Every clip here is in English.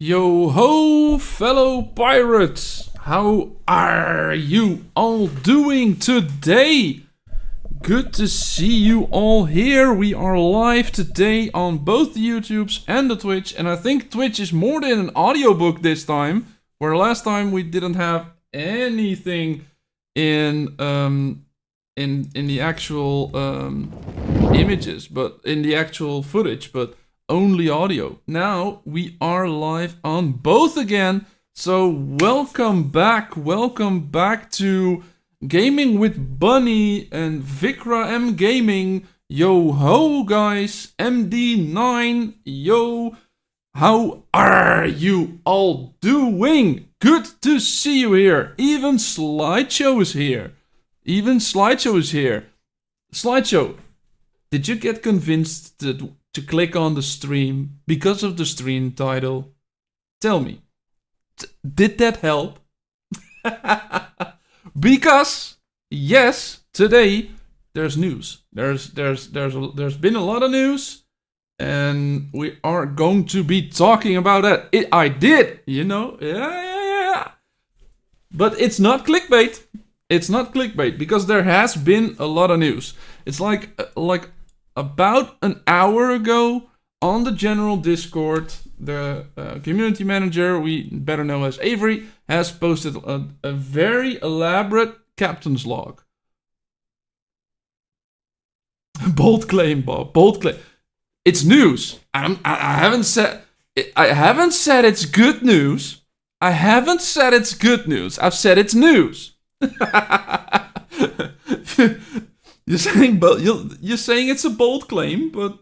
Yo ho, fellow pirates! How are you all doing today? Good to see you all here. We are live today on both the YouTubes and the Twitch, and I think Twitch is more than an audiobook this time, where last time we didn't have anything in the actual images, but in the actual footage, but only audio. Now we are live on both again. So welcome back to Gaming with Bunny and Vikra M Gaming. Yo ho guys, MD9, yo, how are you all doing? Good to see you here. Even Slideshow is here. Slideshow, did you get convinced to click on the stream because of the stream title? Tell me, did that help? Because yes, today there's news. There's been a lot of news, and we are going to be talking about that. I did, yeah. But it's not clickbait. It's not clickbait because there has been a lot of news. It's like about an hour ago on the general Discord, the community manager, we better know as Avery, has posted a very elaborate captain's log. Bold claim, Bob. Bold claim. It's news. I haven't said it's good news. I haven't said it's good news. I've said it's news. You're saying it's a bold claim, but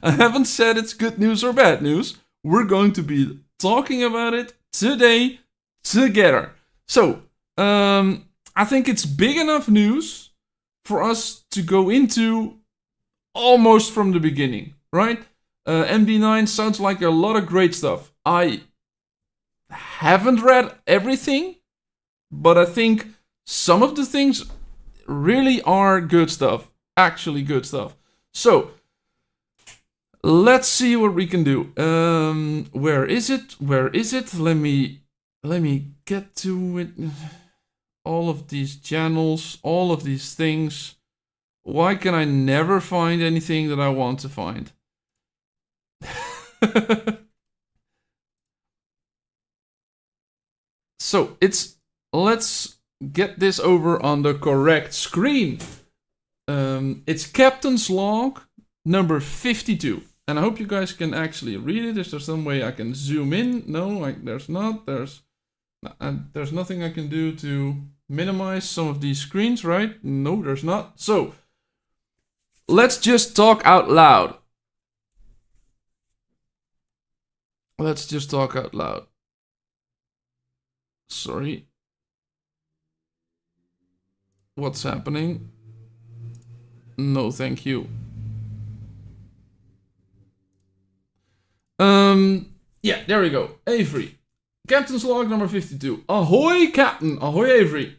I haven't said it's good news or bad news. We're going to be talking about it today together. So, I think it's big enough news for us to go into almost from the beginning, right? MD9 sounds like a lot of great stuff. I haven't read everything, but I think some of the things really are good stuff. Actually good stuff. So, let's see what we can do. Where is it? Let me get to it. All of these channels, all of these things. Why can I never find anything that I want to find? So, let's get this over on the correct screen. It's Captain's Log number 52. And I hope you guys can actually read it. Is there some way I can zoom in? No, there's not. There's nothing I can do to minimize some of these screens, right? No, there's not. So, let's just talk out loud. Sorry. What's happening? No, thank you. Yeah, there we go. Avery. Captain's Log number 52. Ahoy, Captain. Ahoy,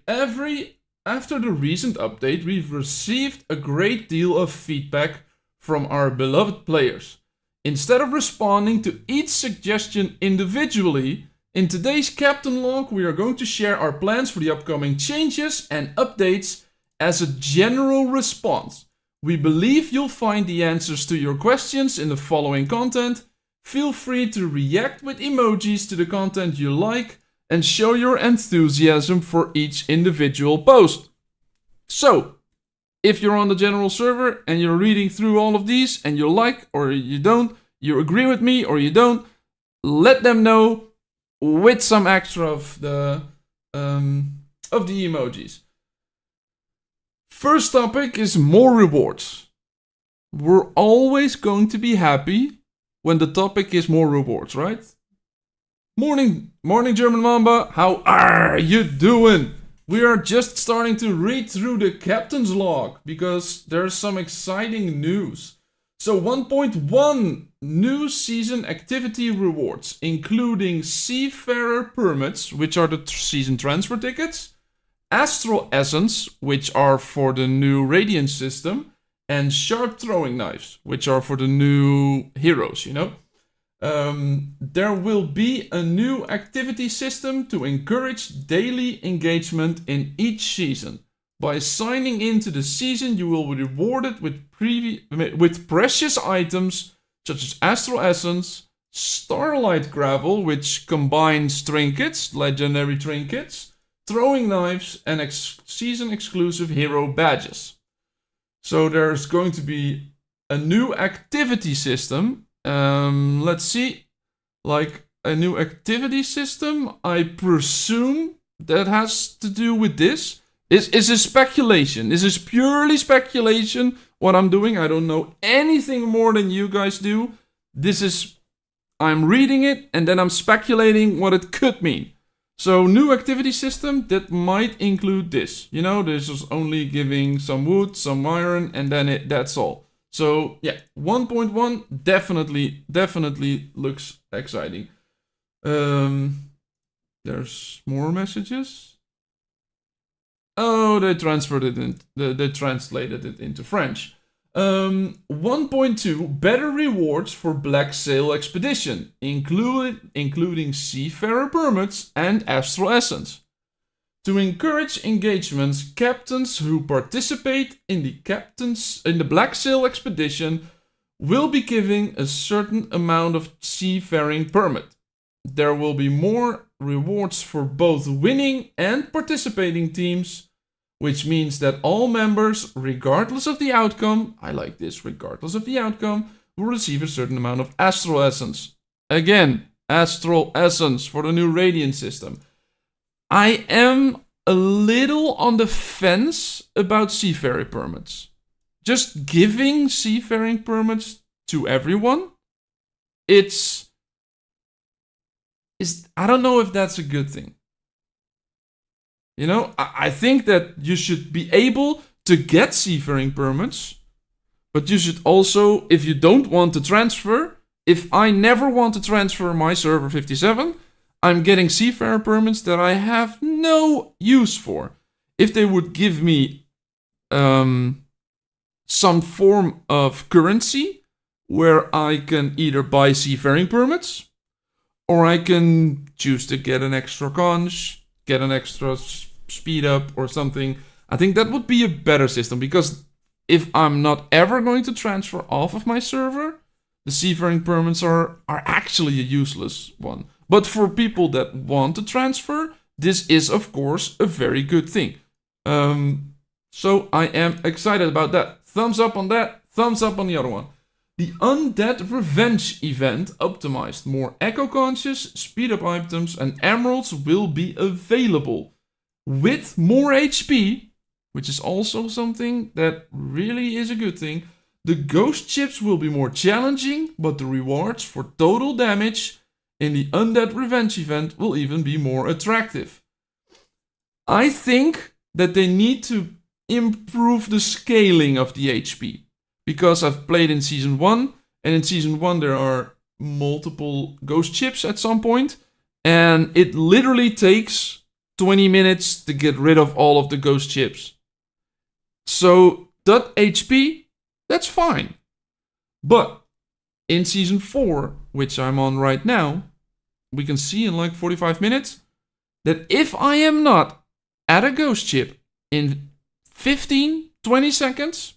Avery. After the recent update, we've received a great deal of feedback from our beloved players. Instead of responding to each suggestion individually, in today's Captain Log, we are going to share our plans for the upcoming changes and updates as a general response. We believe you'll find the answers to your questions in the following content. Feel free to react with emojis to the content you like and show your enthusiasm for each individual post. So, if you're on the general server and you're reading through all of these and you like or you don't, you agree with me or you don't, let them know with some extra of the emojis. First topic is more rewards. We're always going to be happy when the topic is more rewards, right? Morning German Mamba, how are you doing? We are just starting to read through the Captain's Log because there's some exciting news. So 1.1 new season activity rewards, including Seafarer permits, which are the season transfer tickets, Astral Essence, which are for the new Radiance system, and Sharp Throwing Knives, which are for the new heroes, There will be a new activity system to encourage daily engagement in each season. By signing into the season, you will be rewarded with precious items such as Astral Essence, Starlight Gravel, which combines trinkets, legendary trinkets, throwing knives, and season-exclusive hero badges. So there's going to be a new activity system. Let's see. Like a new activity system, I presume that has to do with this. Is a speculation. This is purely speculation what I'm doing. I don't know anything more than you guys do. I'm reading it and then I'm speculating what it could mean. So new activity system that might include this. You know, this is only giving some wood, some iron, and then that's all. So yeah, 1.1 definitely looks exciting. There's more messages. Oh, they translated it into French. 1.2 better rewards for Black Sail Expedition, including Seafarer permits and Astral Essence. To encourage engagements, captains who participate in the Black Sail Expedition will be given a certain amount of seafaring permit. There will be more rewards for both winning and participating teams, which means that all members, regardless of the outcome, I like this, regardless of the outcome, will receive a certain amount of Astral Essence. Again, Astral Essence for the new Radiance system. I am a little on the fence about seafaring permits. Just giving seafaring permits to everyone, I don't know if that's a good thing. You know, I think that you should be able to get seafaring permits, but you should also, if you don't want to transfer, if I never want to transfer my server 57, I'm getting seafarer permits that I have no use for. If they would give me some form of currency where I can either buy seafaring permits, or I can choose to get an extra conch, get an extra speed up or something. I think that would be a better system, because if I'm not ever going to transfer off of my server, the seafaring permits are actually a useless one. But for people that want to transfer, this is of course a very good thing. So I am excited about that. Thumbs up on that, thumbs up on the other one. The Undead Revenge event optimized. More Echo Conches, speed up items, and emeralds will be available. With more HP, which is also something that really is a good thing, the ghost chips will be more challenging, but the rewards for total damage in the Undead Revenge event will even be more attractive. I think that they need to improve the scaling of the HP. Because I've played in Season 1, and in Season 1 there are multiple ghost chips at some point, and it literally takes 20 minutes to get rid of all of the ghost chips. So, that HP, that's fine. But, in Season 4, which I'm on right now, we can see in like 45 minutes, that if I am not at a ghost chip in 15-20 seconds,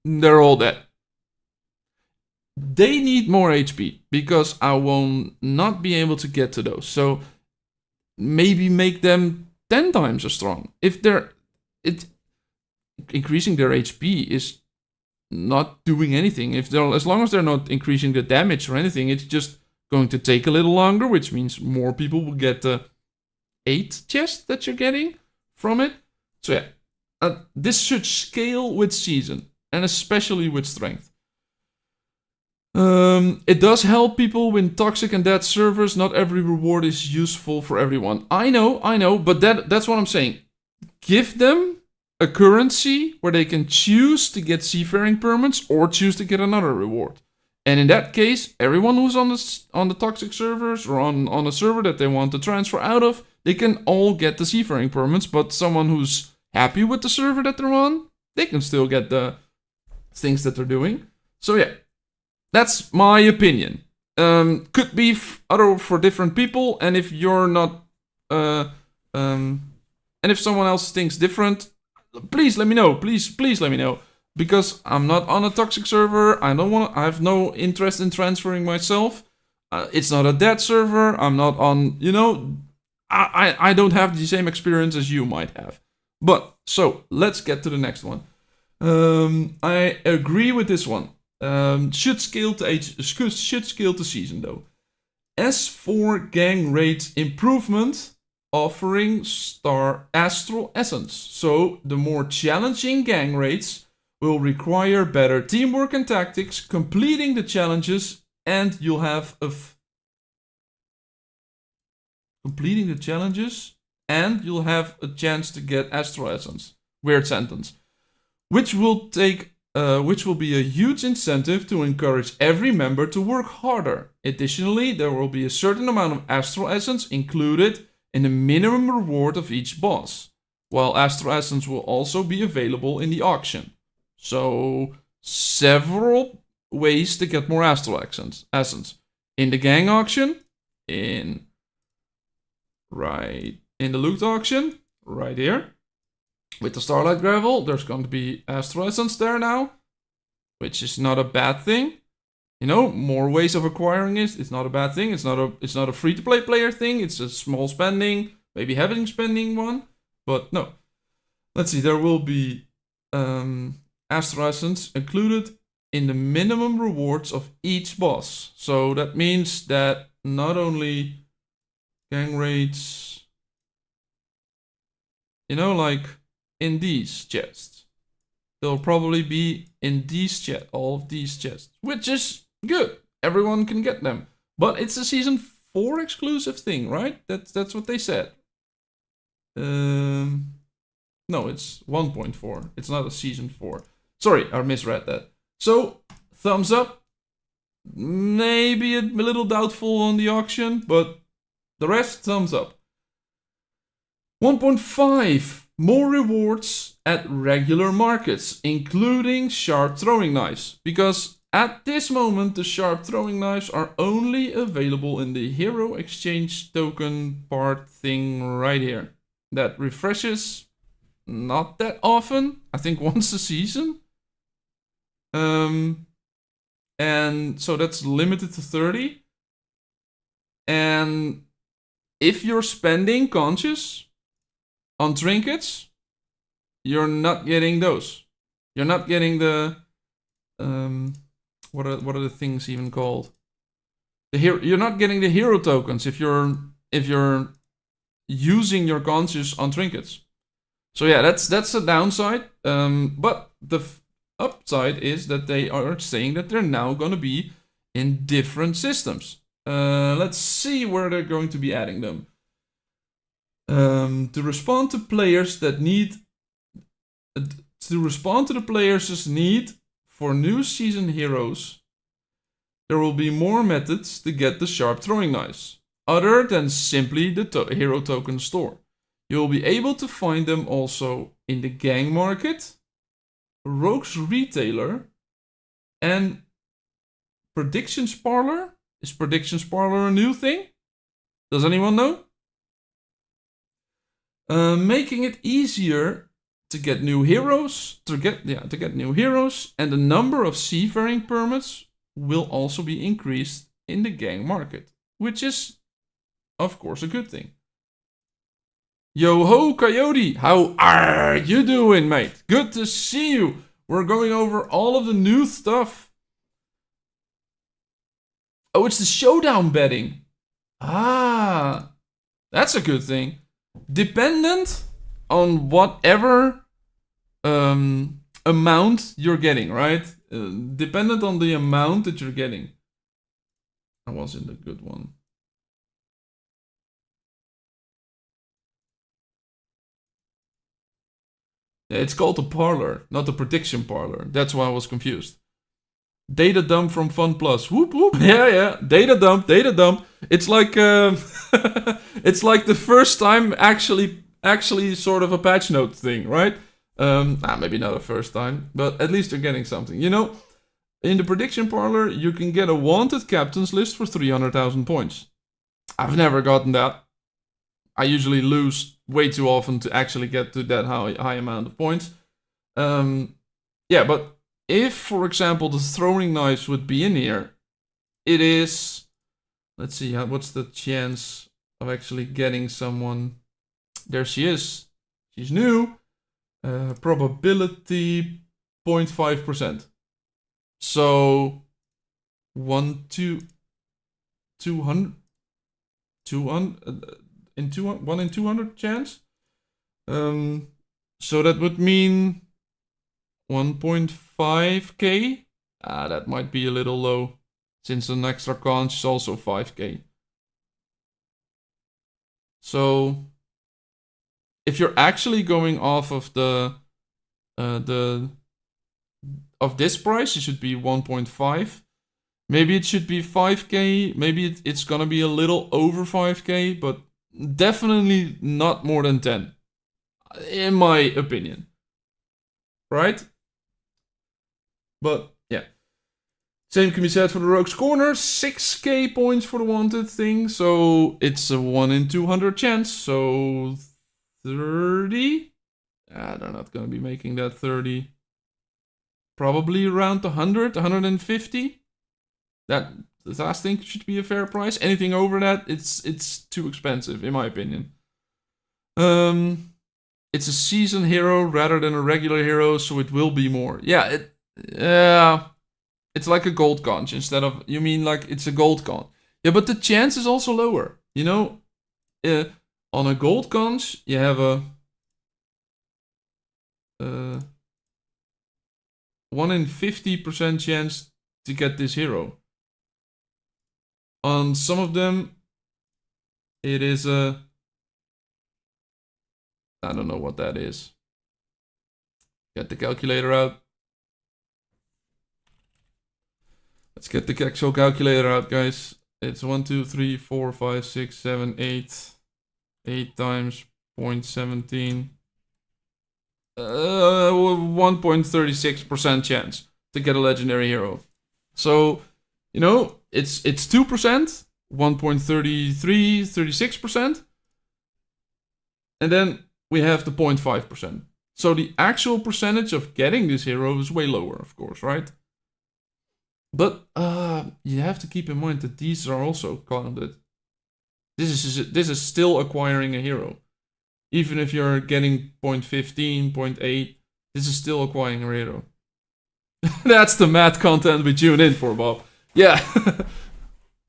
they're all dead. They need more HP, because I will not be able to get to those. So maybe make them 10 times as strong. Increasing their HP is not doing anything. As long as they're not increasing the damage or anything, it's just going to take a little longer, which means more people will get the 8 chests that you're getting from it. So yeah, this should scale with season. And especially with strength. It does help people win toxic and dead servers. Not every reward is useful for everyone. I know, but that's what I'm saying. Give them a currency where they can choose to get seafaring permits or choose to get another reward. And in that case, everyone who's on the toxic servers or on a server that they want to transfer out of, they can all get the seafaring permits. But someone who's happy with the server that they're on, they can still get the things that they're doing. So yeah, that's my opinion. Could be other for different people, and if you're not, and if someone else thinks different, please let me know. Please let me know, because I'm not on a toxic server. I have no interest in transferring myself. It's not a dead server. I'm not on. I don't have the same experience as you might have. But so let's get to the next one. I agree with this one. Should scale to season though. S4 gang rate improvement, offering star astral essence. So the more challenging gang rates will require better teamwork and tactics, completing the challenges, and you'll have completing the challenges, and you'll have a chance to get astral essence. Weird sentence. Which will be a huge incentive to encourage every member to work harder. Additionally, there will be a certain amount of Astral Essence included in the minimum reward of each boss, while Astral Essence will also be available in the auction. So, several ways to get more Astral Essence. In the gang auction, in the loot auction, right here. With the Starlight Gravel, there's going to be Astral Essence there now, which is not a bad thing. More ways of acquiring it. It's not a bad thing. It's not a free-to-play player thing. It's a small spending, maybe heavy spending one. But no. Let's see, there will be Astral Essence included in the minimum rewards of each boss. So that means that not only gang rates, like in these chests. They'll probably be in these chests, all of these chests, which is good. Everyone can get them. But it's a Season 4 exclusive thing, right? That's what they said. No, it's 1.4. It's not a Season 4. Sorry, I misread that. So, thumbs up. Maybe a little doubtful on the auction, but the rest, thumbs up. 1.5. More rewards at regular markets, including sharp throwing knives. Because at this moment, the sharp throwing knives are only available in the hero exchange token part thing right here. That refreshes not that often. I think once a season. And so that's limited to 30. And if you're spending conscious on trinkets, you're not getting those. You're not getting the what are the things even called? You're not getting the hero tokens if you're using your conscious on trinkets. So yeah, that's a downside. But the upside is that they are saying that they're now gonna be in different systems. Let's see where they're going to be adding them. To respond to players that need the players' need for new season heroes, there will be more methods to get the sharp throwing knives, other than simply the hero token store. You will be able to find them also in the gang market, Rogue's Retailer, and Predictions Parlor. Is Predictions Parlor a new thing? Does anyone know? Making it easier to get new heroes, to get new heroes, and the number of seafaring permits will also be increased in the gang market, which is, of course, a good thing. Yo ho, Coyote, how are you doing, mate? Good to see you. We're going over all of the new stuff. Oh, it's the showdown betting. Ah, that's a good thing. Dependent on whatever amount you're getting, right? Dependent on the amount that you're getting. I was in the good one. Yeah, it's called the parlor, not the prediction parlor. That's why I was confused. Data dump from FunPlus. Whoop whoop. Yeah. Data dump. It's like it's like the first time actually sort of a patch note thing, right? Maybe not a first time, but at least you're getting something. In the prediction parlor, you can get a wanted captains list for 300,000 points. I've never gotten that. I usually lose way too often to actually get to that high amount of points. Yeah, but if, for example, the throwing knives would be in here, it is... Let's see, what's the chance of actually getting someone? There she is. She's new. Probability 0.5%. So 1 in 200 chance. So that would mean 1.5k. That might be a little low, since an extra conch is also 5k. So if you're actually going off of of this price, it should be 1.5. Maybe it should be 5k. Maybe it's gonna be a little over 5k, but definitely not more than 10, in my opinion. Right? But yeah. Same can be said for the Rogue's Corner. 6k points for the wanted thing. So it's a 1 in 200 chance. So 30? They're not gonna be making that 30. Probably around 100, 150. That I think should be a fair price. Anything over that, it's too expensive, in my opinion. It's a season hero rather than a regular hero, so it will be more. Yeah, it's like a gold conch instead of... You mean like it's a gold conch? Yeah, but the chance is also lower. You know, on a gold conch, you have a 1 in 50% chance to get this hero. On some of them, it is a... I don't know what that is. Get the calculator out. Let's get the actual calculator out, guys. It's 1, 2, 3, 4, 5, 6, 7, 8. 8 times 0.17. 1.36% chance to get a legendary hero. So, you know, it's 2%, 1.33, 36%. And then we have the 0.5%. So the actual percentage of getting this hero is way lower, of course, right? But you have to keep in mind that these are also counted. This is still acquiring a hero. Even if you're getting 0.15, 0.8, this is still acquiring a hero. That's the math content we tune in for, Bob. Yeah.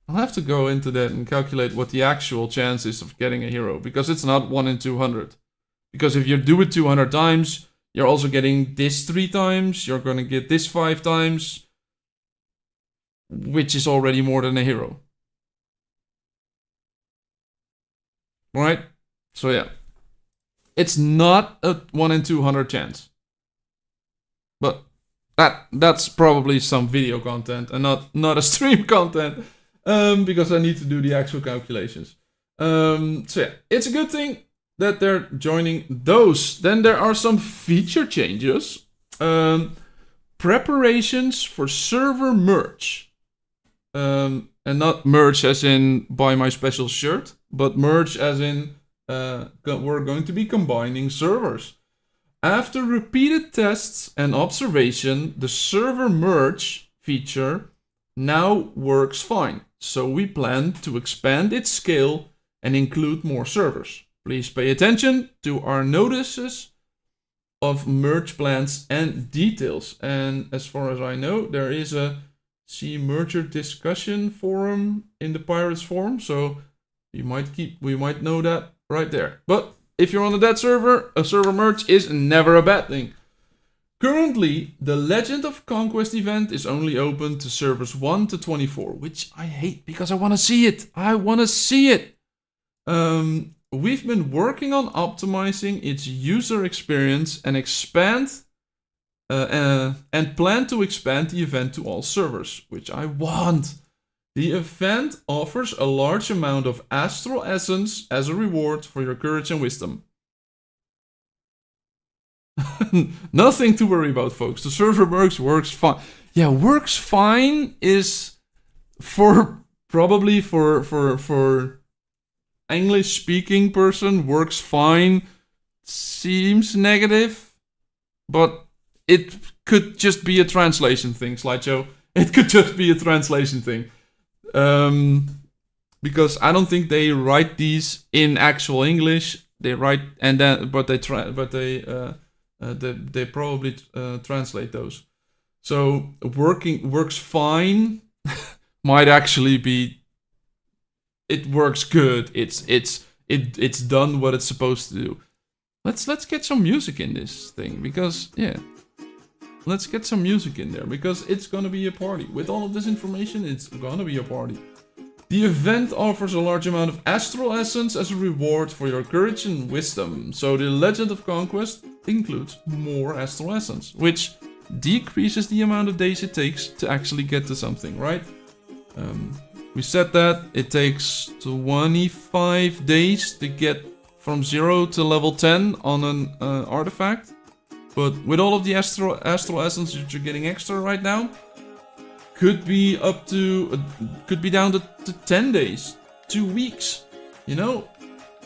I'll have to go into that and calculate what the actual chance is of getting a hero, because it's not 1 in 200. Because if you do it 200 times, you're also getting this 3 times, you're going to get this 5 times, which is already more than a hero. Right? So yeah. It's not a 1 in 200 chance. But that's probably some video content and not a stream content. Because I need to do the actual calculations. So yeah, it's a good thing that they're joining those. Then there are some feature changes. Preparations for server merch. And not merch as in buy my special shirt, but merch as in we're going to be combining servers. After repeated tests and observation, the server merge feature now works fine. So we plan to expand its scale and include more servers. Please pay attention to our notices of merge plans and details. And as far as I know, there is a merger discussion forum in the Pirates forum. So we might know that right there. But if you're on a dead server, a server merge is never a bad thing. Currently, the Legend of Conquest event is only open to servers 1 to 24, which I hate because I want to see it. I want to see it. We've been working on optimizing its user experience and plan to expand the event to all servers, which I want. The event offers a large amount of Astral Essence as a reward for your courage and wisdom. Nothing to worry about, folks. The server merge works fine. Yeah, works fine is probably for English speaking person, works fine seems negative, but it could just be a translation thing, Slideshow. It could just be a translation thing. Because I don't think they write these in actual English. They write and then, but they probably translate those. So works fine might actually be. It works good. It's done what it's supposed to do. Let's get some music in this thing because let's get some music in there because it's gonna be a party. With all of this information, it's gonna be a party. The event offers a large amount of astral essence as a reward for your courage and wisdom. So the Legend of Conquest includes more astral essence, which decreases the amount of days it takes to actually get to something, right? We said that it takes 25 days to get from 0 to level 10 on an artifact. But with all of the astral essence that you're getting extra right now, could be down to 10 days, 2 weeks, you know?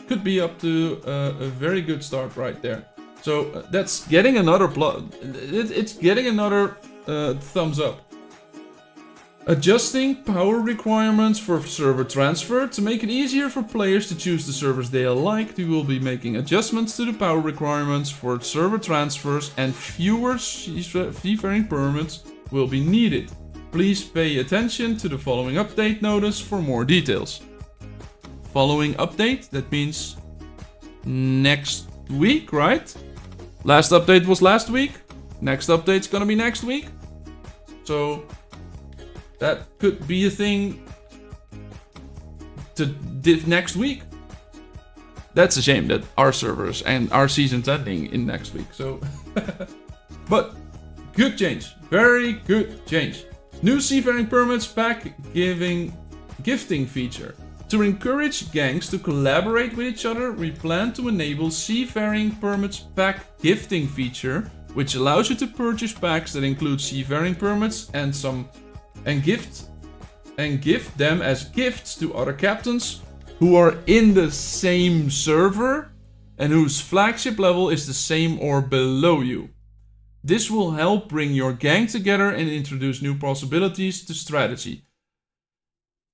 Could be up to a very good start right there. So that's getting another it's getting another thumbs up. Adjusting power requirements for server transfer. To make it easier for players to choose the servers they like, we will be making adjustments to the power requirements for server transfers and fewer seafaring permits will be needed. Please pay attention to the following update notice for more details. Following update, that means next week, right? Last update was last week. Next update's gonna be next week. So that could be a thing to next week. That's a shame that our servers and our season's ending in next week. So, but good change, very good change. New seafaring permits pack gifting feature. To encourage gangs to collaborate with each other, we plan to enable seafaring permits pack gifting feature, which allows you to purchase packs that include seafaring permits and gift them as gifts to other captains who are in the same server and whose flagship level is the same or below you. This will help bring your gang together and introduce new possibilities to strategy.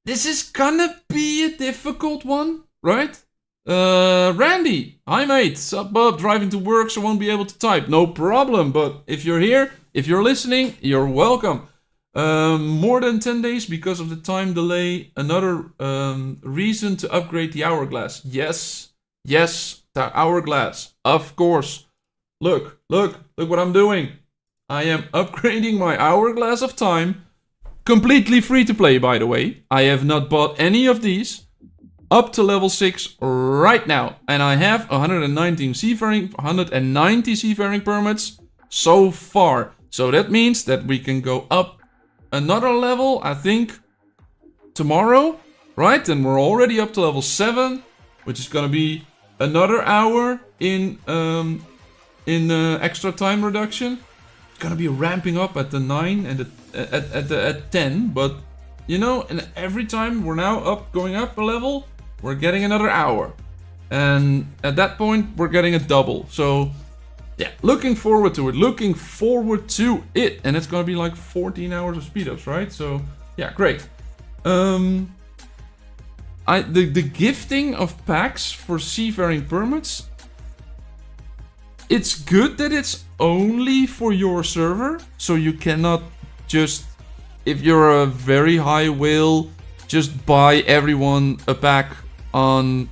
This is gonna be a difficult one, right? Randy, hi mate, sup bub, driving to work so won't be able to type. No problem, but if you're here, if you're listening, you're welcome. More than 10 days because of the time delay. Another reason to upgrade the hourglass. Yes, the hourglass, of course. Look what I'm doing. I am upgrading my hourglass of time. Completely free to play, by the way. I have not bought any of these. Up to level 6 right now. And I have 190 seafaring permits so far. So that means that we can go up another level, I think, tomorrow. Right? And we're already up to level 7. Which is gonna be another hour in extra time reduction. It's gonna be ramping up at the 9 and at 10, but you know, and every time we're now going up a level, we're getting another hour, and at that point we're getting a double. So yeah, looking forward to it, and it's gonna be like 14 hours of speed ups, right? So yeah, great. The gifting of packs for seafaring permits. It's good that it's only for your server, so you cannot just, if you're a very high whale, just buy everyone a pack on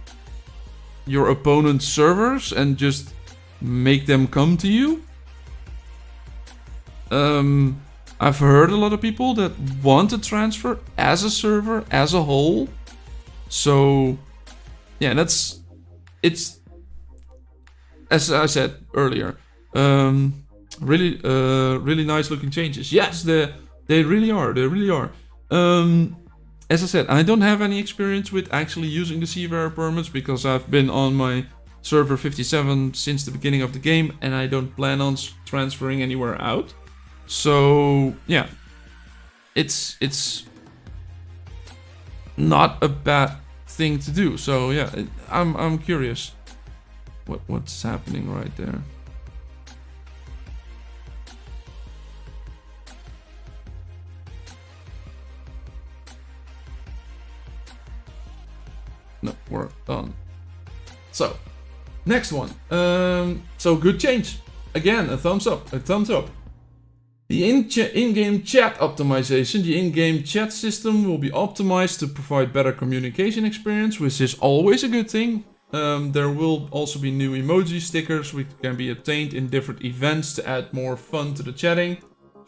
your opponent's servers and just make them come to you. I've heard a lot of people that want to transfer as a server, as a whole. So, yeah, it's, as I said earlier, really nice looking changes. Yes, they really are. They really are. As I said, I don't have any experience with actually using the seafarer permits because I've been on my server 57 since the beginning of the game, and I don't plan on transferring anywhere out. So yeah, it's not a bad thing to do. So yeah, I'm curious what's happening right there. No, we're done. So, next one. So good change. Again, a thumbs up, a thumbs up. The in-game chat optimization. The in-game chat system will be optimized to provide better communication experience, which is always a good thing. There will also be new emoji stickers which can be obtained in different events to add more fun to the chatting.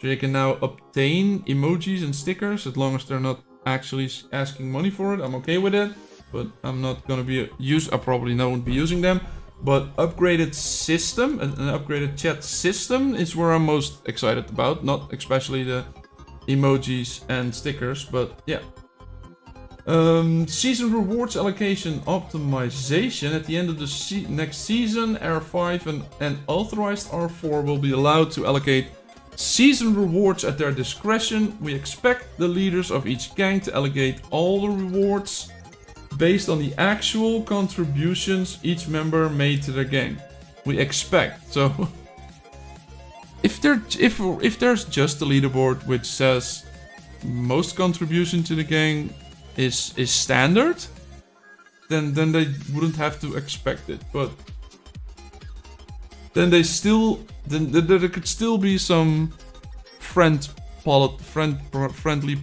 So you can now obtain emojis and stickers as long as they're not actually asking money for it. I'm okay with it, but I'm not gonna be I probably won't be using them. But upgraded system, an upgraded chat system is where I'm most excited about. Not especially the emojis and stickers, but yeah. Season rewards allocation optimization. At the end of the next season, R5 and authorized R4 will be allowed to allocate season rewards at their discretion. We expect the leaders of each gang to allocate all the rewards based on the actual contributions each member made to their gang. We expect. So if there's just a leaderboard which says most contribution to the gang is standard, then they wouldn't have to expect it. But then there could still be some friendly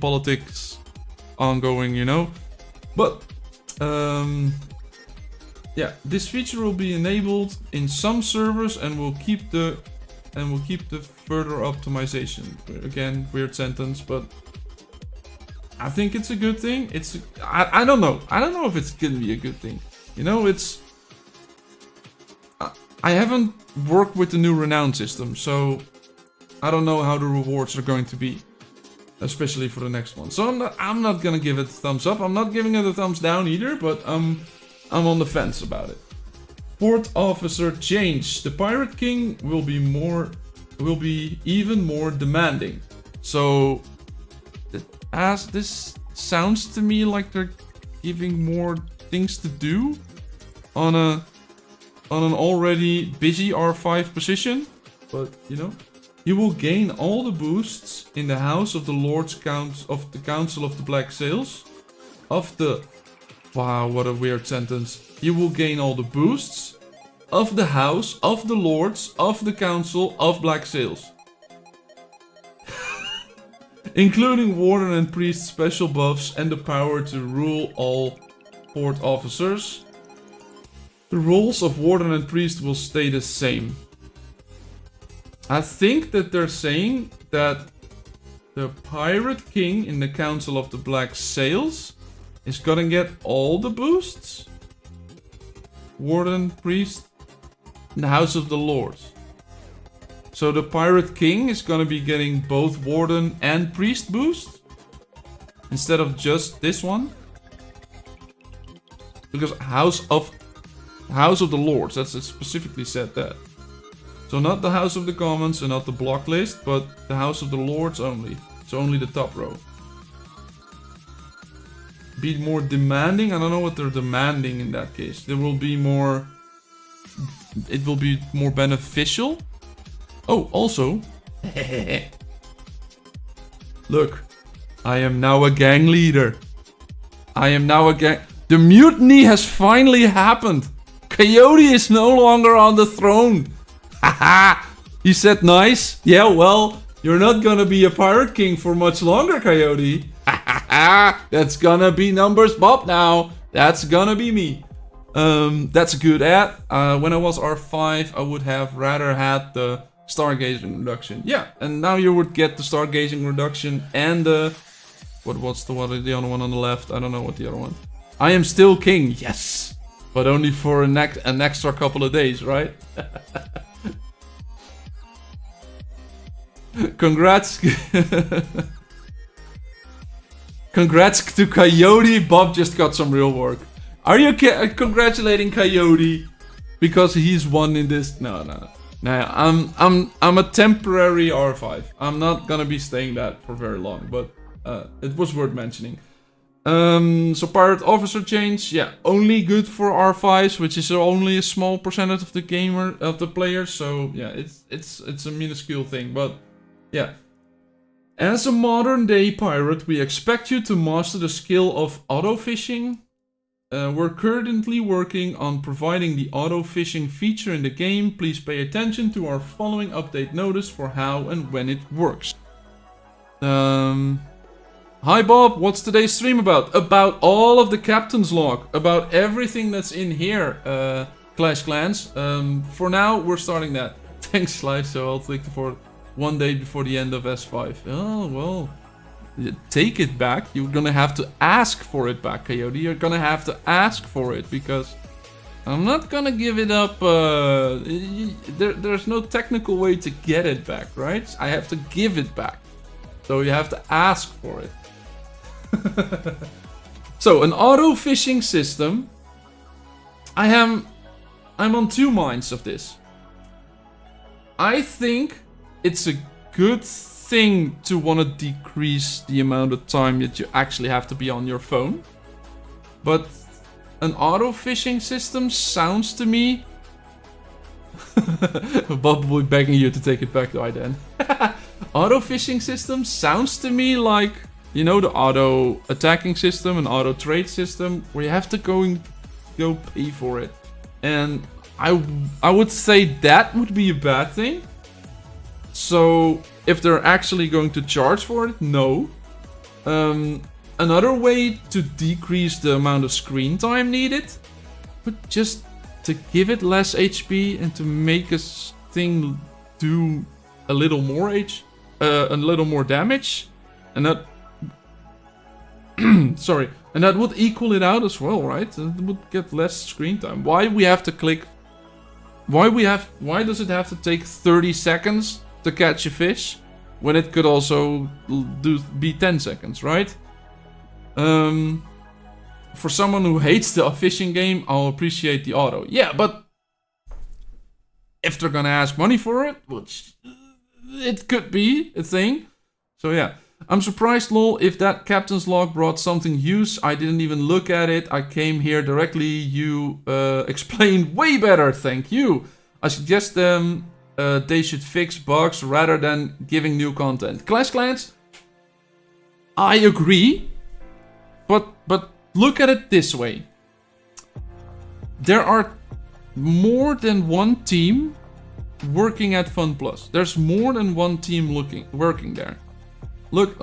politics ongoing, you know. But yeah, this feature will be enabled in some servers and will keep the further optimization. Again, weird sentence, but I think it's a good thing. I don't know. I don't know if it's gonna be a good thing. You know, I haven't worked with the new renown system, so I don't know how the rewards are going to be, especially for the next one. So I'm not gonna give it a thumbs up. I'm not giving it a thumbs down either, but I'm on the fence about it. Port officer change. The Pirate King will be even more demanding. So as this sounds to me like they're giving more things to do on an already busy R5 position, but you know. You will gain all the boosts in the House of the Lords of the Council of the Black Sails. Wow, what a weird sentence. You will gain all the boosts of the House of the Lords of the Council of Black Sails. Including Warden and Priest special buffs and the power to rule all port officers. The roles of Warden and Priest will stay the same. I think that they're saying that the Pirate King in the Council of the Black Sails is gonna get all the boosts. Warden, Priest, and the House of the Lords. So the Pirate King is gonna be getting both Warden and Priest boosts instead of just this one. Because House of the Lords, that's it specifically said that. So not the House of the Commons and not the block list, but the House of the Lords only. So only the top row. Be more demanding? I don't know what they're demanding in that case. There will be more... It will be more beneficial. Oh, also... Look. I am now a gang leader. I am now a gang... The mutiny has finally happened. Coyote is no longer on the throne. Haha! He said nice. Yeah, well, you're not gonna be a Pirate King for much longer, Coyote. That's gonna be Numbers Bob now. That's gonna be me. That's a good ad. When I was R5, I would have rather had the stargazing reduction. Yeah, and now you would get the stargazing reduction and the... What's the other one on the left? I don't know what the other one. I am still king. Yes! But only for an extra couple of days, right? Congrats. Congrats to Coyote. Bob just got some real work. Are you congratulating Coyote because he's won in this? No. I'm a temporary R5. I'm not gonna be staying that for very long, but it was worth mentioning. So pirate officer change, yeah, only good for R5s, which is only a small percentage of the players. So yeah, it's a minuscule thing, but yeah. As a modern day pirate, we expect you to master the skill of auto fishing. We're currently working on providing the auto fishing feature in the game. Please pay attention to our following update notice for how and when it works. Hi Bob, what's today's stream about? About all of the captain's log, about everything that's in here, Clash Clans. For now, we're starting that. Thanks, Slice, so I'll take it for 1 day before the end of S5. Oh, well, take it back. You're gonna have to ask for it back, Coyote. You're gonna have to ask for it, because I'm not gonna give it up. There's no technical way to get it back, right? I have to give it back. So you have to ask for it. So, an auto fishing system. I'm on two minds of this. I think it's a good thing to want to decrease the amount of time that you actually have to be on your phone. But an auto fishing system sounds to me... Bob will be begging you to take it back though, then. Auto fishing system sounds to me like, you know, the auto attacking system and auto trade system, where you have to go pay for it. And I would say that would be a bad thing. So if they're actually going to charge for it, no. Another way to decrease the amount of screen time needed, but just to give it less HP and to make a thing do a little more damage, and that sorry, and that would equal it out as well, right? It would get less screen time. Why we have to click? Why does it have to take 30 seconds to catch a fish when it could also be 10 seconds, right? For someone who hates the fishing game, I'll appreciate the auto. Yeah, but if they're gonna ask money for it, which it could be a thing. So yeah, I'm surprised, lol, if that captain's log brought something use. I didn't even look at it. I came here directly. You explained way better. Thank you. I suggest they should fix bugs rather than giving new content. Clash Clans, I agree, but look at it this way. There are more than one team working at FunPlus. There's more than one team working there. Look,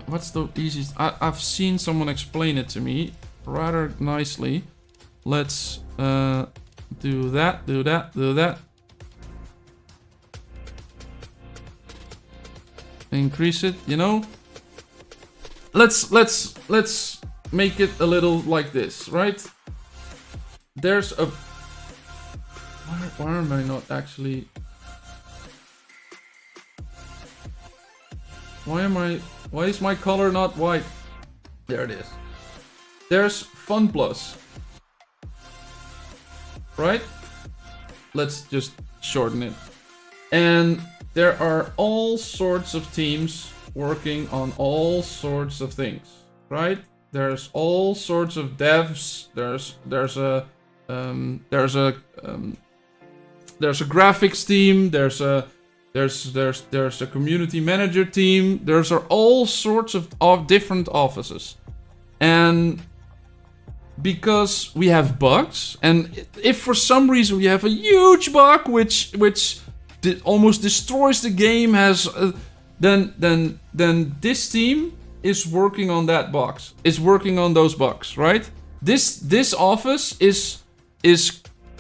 what's the easiest? I've seen someone explain it to me rather nicely. Let's do that. Increase it, you know. Let's make it a little like this, right? There's a... Why am I not actually... Why is my color not white? There it is. There's FunPlus. Right? Let's just shorten it. And there are all sorts of teams working on all sorts of things, right? There's all sorts of devs. There's a graphics team. There's a community manager team. There's all sorts of different offices, and because we have bugs, and if for some reason we have a huge bug which almost destroys the game, then this team is working on that box. Is working on those bugs, right? This office is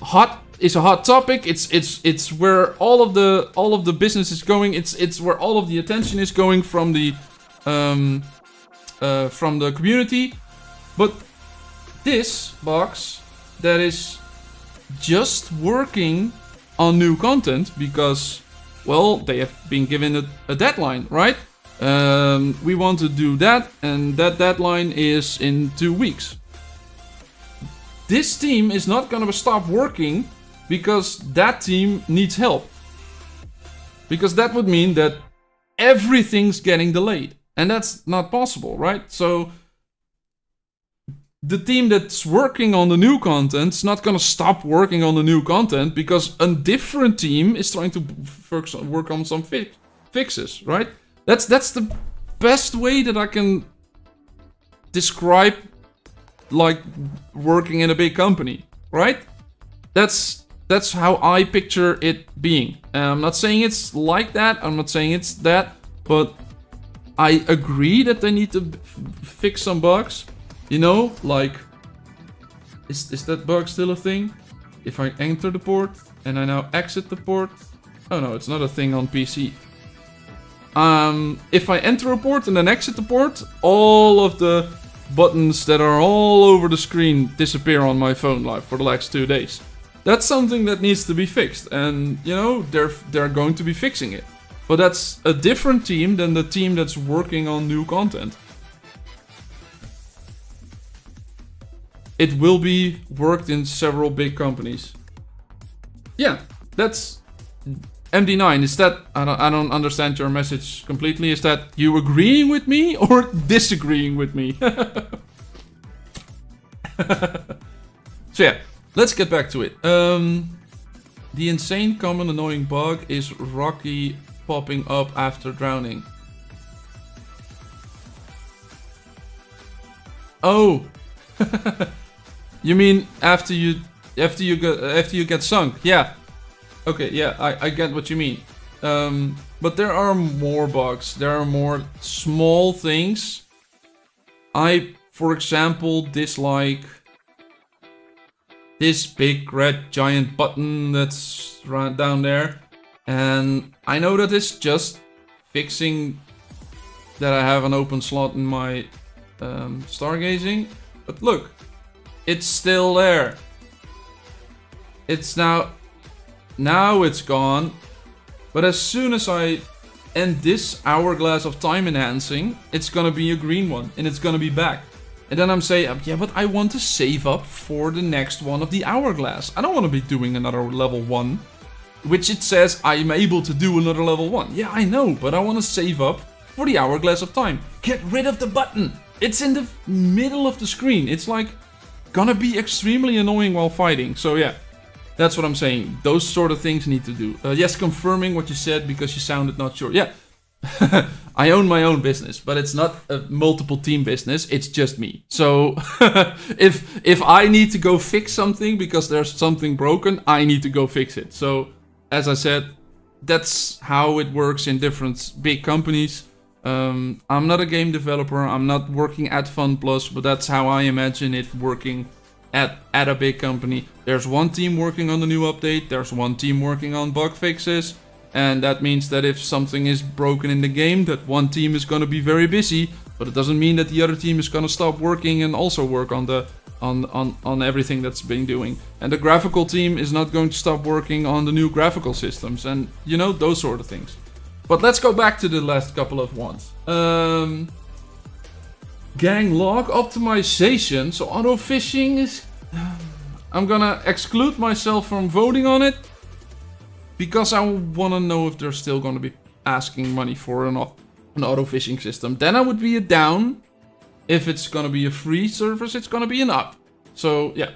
hot. It's a hot topic. It's where all of the business is going. It's where all of the attention is going from the community. But this box that is just working on new content because, well, they have been given a deadline, right? We want to do that, and that deadline is in 2 weeks. This team is not gonna stop working because that team needs help. Because that would mean that everything's getting delayed. And that's not possible, right? So the team that's working on the new content is not going to stop working on the new content because a different team is trying to work on some fixes, right? That's the best way that I can describe like working in a big company, right? That's how I picture it being. I'm not saying it's like that. I'm not saying it's that, but I agree that they need to fix some bugs. You know, like, is that bug still a thing? If I enter the port and I now exit the port, oh no, it's not a thing on PC. If I enter a port and then exit the port, all of the buttons that are all over the screen disappear on my phone like for the last 2 days. That's something that needs to be fixed, and you know, they're going to be fixing it. But that's a different team than the team that's working on new content. It will be worked in several big companies. Yeah, that's MD9. Is that I don't understand your message completely. Is that you agreeing with me or disagreeing with me? So yeah, let's get back to it. The insane common annoying bug is Rocky popping up after drowning. Oh. You mean after you get sunk? Yeah. Okay. Yeah, I get what you mean. But there are more bugs. There are more small things. I, for example, dislike this big red giant button that's right down there, and I know that it's just fixing that I have an open slot in my stargazing, but look. It's still there. It's now it's gone. But as soon as I end this hourglass of time enhancing, it's gonna be a green one and it's gonna be back. And then I'm saying, yeah, but I want to save up for the next one of the hourglass. I don't want to be doing another level 1, which it says I'm able to do another level 1. Yeah, I know, but I want to save up for the hourglass of time. Get rid of the button. It's in the middle of the screen. It's like gonna be extremely annoying while fighting. So yeah, that's what I'm saying. Those sort of things need to do. Yes, confirming what you said because you sounded not sure. Yeah, I own my own business, but it's not a multiple team business. It's just me. So if I need to go fix something because there's something broken, I need to go fix it. So as I said, that's how it works in different big companies. I'm not a game developer, I'm not working at FunPlus, but that's how I imagine it working at a big company. There's one team working on the new update, there's one team working on bug fixes, and that means that if something is broken in the game, that one team is going to be very busy, but it doesn't mean that the other team is going to stop working and also work on the on everything that's been doing. And the graphical team is not going to stop working on the new graphical systems, and you know, those sort of things. But let's go back to the last couple of ones. Gang log optimization. So auto fishing is... I'm gonna exclude myself from voting on it. Because I want to know if they're still going to be asking money for an auto fishing system. Then I would be a down. If it's going to be a free service, it's going to be an up. So yeah.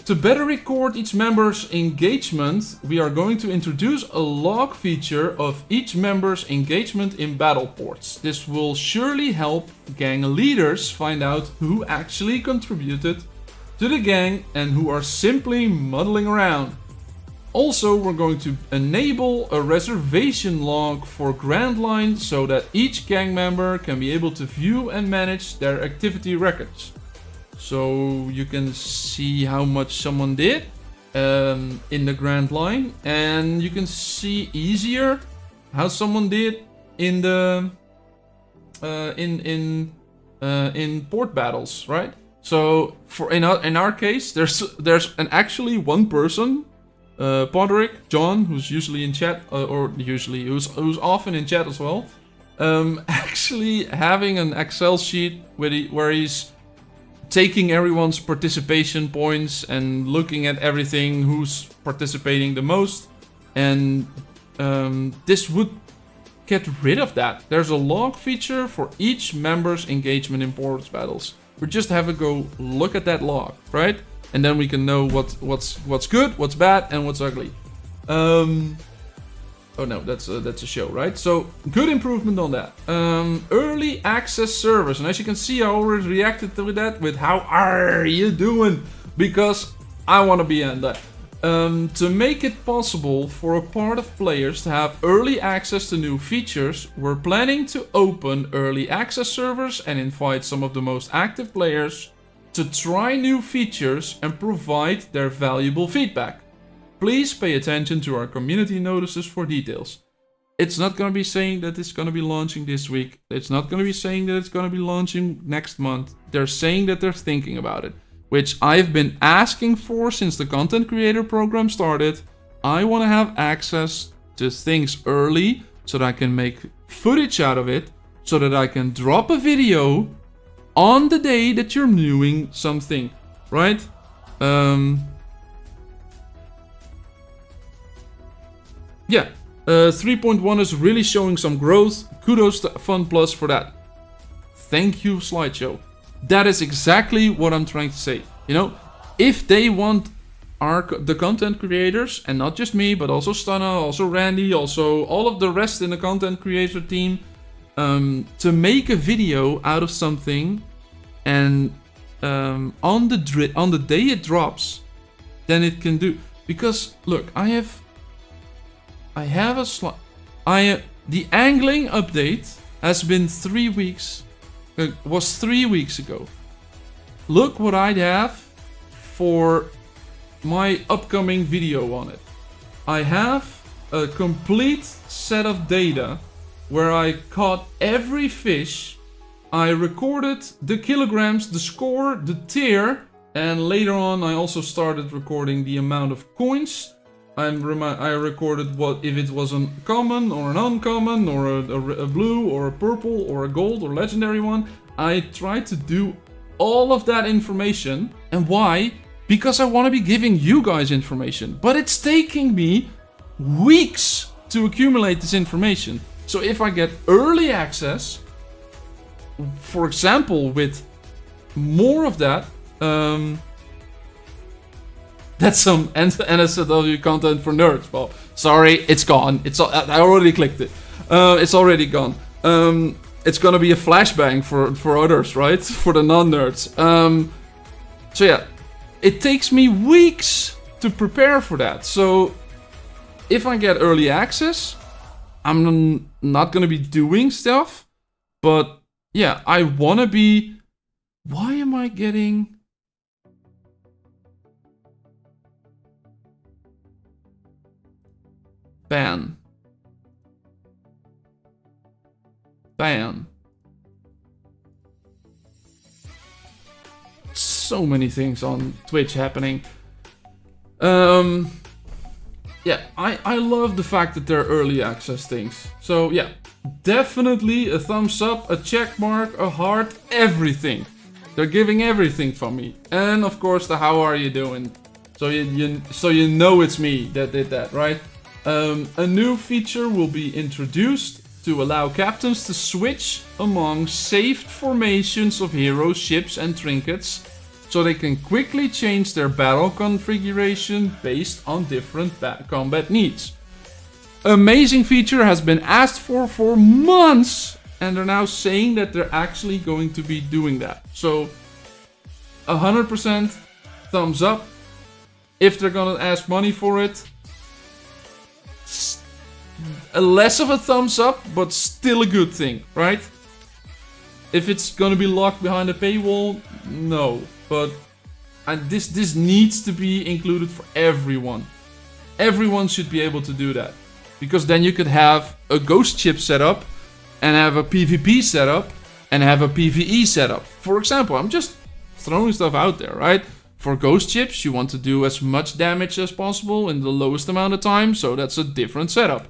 To better record each member's engagement, we are going to introduce a log feature of each member's engagement in battle ports. This will surely help gang leaders find out who actually contributed to the gang and who are simply muddling around. Also, we're going to enable a reservation log for Grand Line so that each gang member can be able to view and manage their activity records. So you can see how much someone did in the Grand Line, and you can see easier how someone did in the in port battles, right? So for in our case, there's actually one person, Podrick John, who's usually in chat, who's often in chat as well, actually having an Excel sheet where he's taking everyone's participation points and looking at everything, who's participating the most, and this would get rid of that. There's a log feature for each member's engagement in boards battles. We just have to go look at that log, right? And then we can know what's good, what's bad, and what's ugly. Oh no, that's a show, right? So good improvement on that. Early access servers, and as you can see, I already reacted to that with "How are you doing?" because I want to be on that. To make it possible for a part of players to have early access to new features, we're planning to open early access servers and invite some of the most active players to try new features and provide their valuable feedback. Please pay attention to our community notices for details. It's not going to be saying that it's going to be launching this week. It's not going to be saying that it's going to be launching next month. They're saying that they're thinking about it, which I've been asking for since the content creator program started. I want to have access to things early so that I can make footage out of it, so that I can drop a video on the day that you're doing something, right? Yeah, 3.1 is really showing some growth. Kudos to FunPlus for that. Thank you, Slideshow. That is exactly what I'm trying to say. You know, if they want the content creators, and not just me, but also Stunna, also Randy, also all of the rest in the content creator team, to make a video out of something, and on the day it drops, then it can do. Because look, I have a the angling update has been 3 weeks. Was 3 weeks ago. Look what I'd have for my upcoming video on it. I have a complete set of data where I caught every fish. I recorded the kilograms, the score, the tier, and later on I also started recording the amount of coins. I recorded what if it was a common or an uncommon or a blue or a purple or a gold or legendary one. I tried to do all of that information. And why? Because I want to be giving you guys information. But it's taking me weeks to accumulate this information. So if I get early access, for example, with more of that, that's some NSFW content for nerds. Well, sorry, it's gone. I already clicked it. It's already gone. It's gonna be a flashbang for others, right? For the non-nerds. So yeah, it takes me weeks to prepare for that. So if I get early access, I'm not gonna be doing stuff. But yeah, I wanna be. Why am I getting? Ban. So many things on Twitch happening. Yeah, I love the fact that there are early access things. So yeah, definitely a thumbs up, a check mark, a heart, everything. They're giving everything from me. And of course the how are you doing. So you know it's me that did that, right? A new feature will be introduced to allow captains to switch among saved formations of heroes, ships and trinkets, so they can quickly change their battle configuration based on different combat needs. Amazing feature has been asked for months, and they're now saying that they're actually going to be doing that. So 100% thumbs up. If they're gonna ask money for it, less of a thumbs up, but still a good thing, right? If it's gonna be locked behind a paywall, no. But this needs to be included for everyone. Everyone should be able to do that. Because then you could have a ghost chip setup, and have a PvP setup, and have a PvE setup. For example, I'm just throwing stuff out there, right? For ghost chips, you want to do as much damage as possible in the lowest amount of time, so that's a different setup.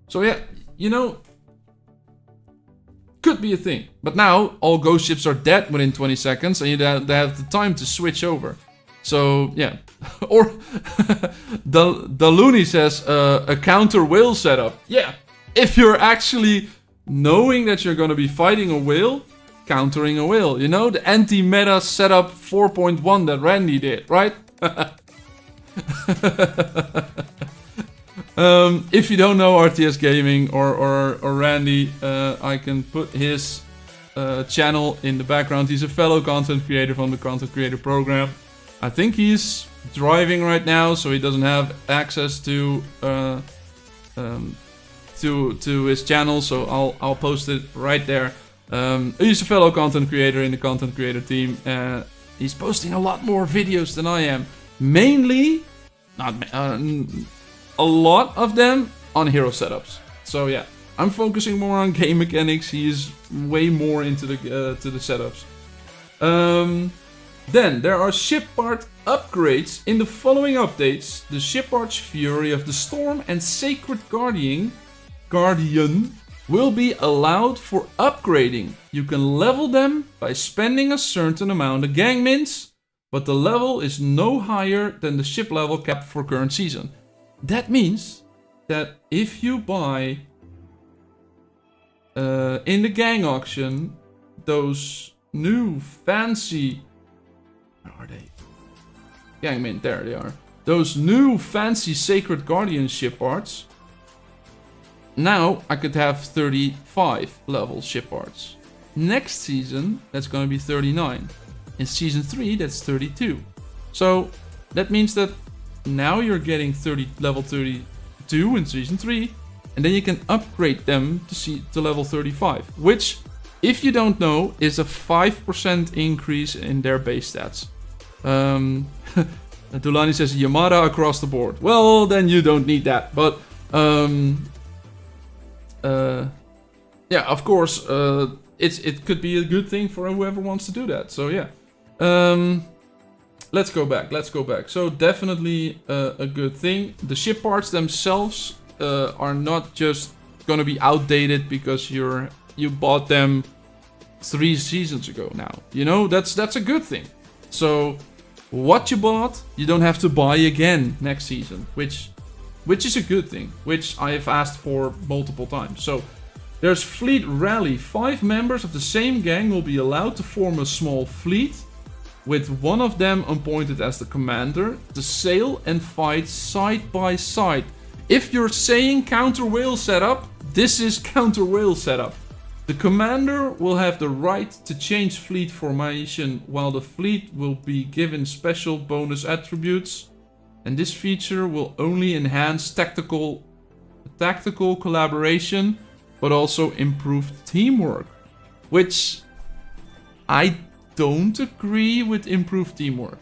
So yeah, you know, could be a thing. But now, all ghost ships are dead within 20 seconds, and they have the time to switch over. So yeah, Or the Looney says a counter whale setup. Yeah, if you're actually knowing that you're gonna be fighting a whale, countering a whale. You know, the anti-meta setup 4.1 that Randy did, right? If you don't know RTS Gaming or Randy, I can put his channel in the background. He's a fellow content creator from the content creator program. I think he's driving right now, so he doesn't have access to his channel. So I'll post it right there. He's a fellow content creator in the content creator team. He's posting a lot more videos than I am. Mainly, a lot of them on hero setups. So yeah, I'm focusing more on game mechanics. He's way more into the to the setups. Then there are ship part upgrades in the following updates. The ship arch Fury of the Storm and Sacred Guardian will be allowed for upgrading. You can level them by spending a certain amount of gang mints, but the level is no higher than the ship level cap for current season. That means that if you buy in the gang auction those new fancy... Where are they? Gang mint, there they are. Those new fancy Sacred Guardian ship arts. Now I could have 35 level ship arts. Next season, that's going to be 39. In season 3, that's 32. So that means that now you're getting level 32 in season 3. And then you can upgrade them to level 35. Which, if you don't know, is a 5% increase in their base stats. Dulani says Yamada across the board. Well, then you don't need that. But yeah, of course, it could be a good thing for whoever wants to do that. So yeah, let's go back. So definitely a good thing. The ship parts themselves are not just gonna be outdated because you bought them 3 seasons ago now. You know, that's a good thing. So what you bought, you don't have to buy again next season, which is a good thing, which I have asked for multiple times. So there's Fleet Rally. 5 members of the same gang will be allowed to form a small fleet, with one of them appointed as the commander, to sail and fight side by side. If you're saying counter whale setup, this is counter whale setup. The commander will have the right to change fleet formation, while the fleet will be given special bonus attributes. And this feature will only enhance tactical collaboration, but also improve teamwork. Which I don't agree with improved teamwork.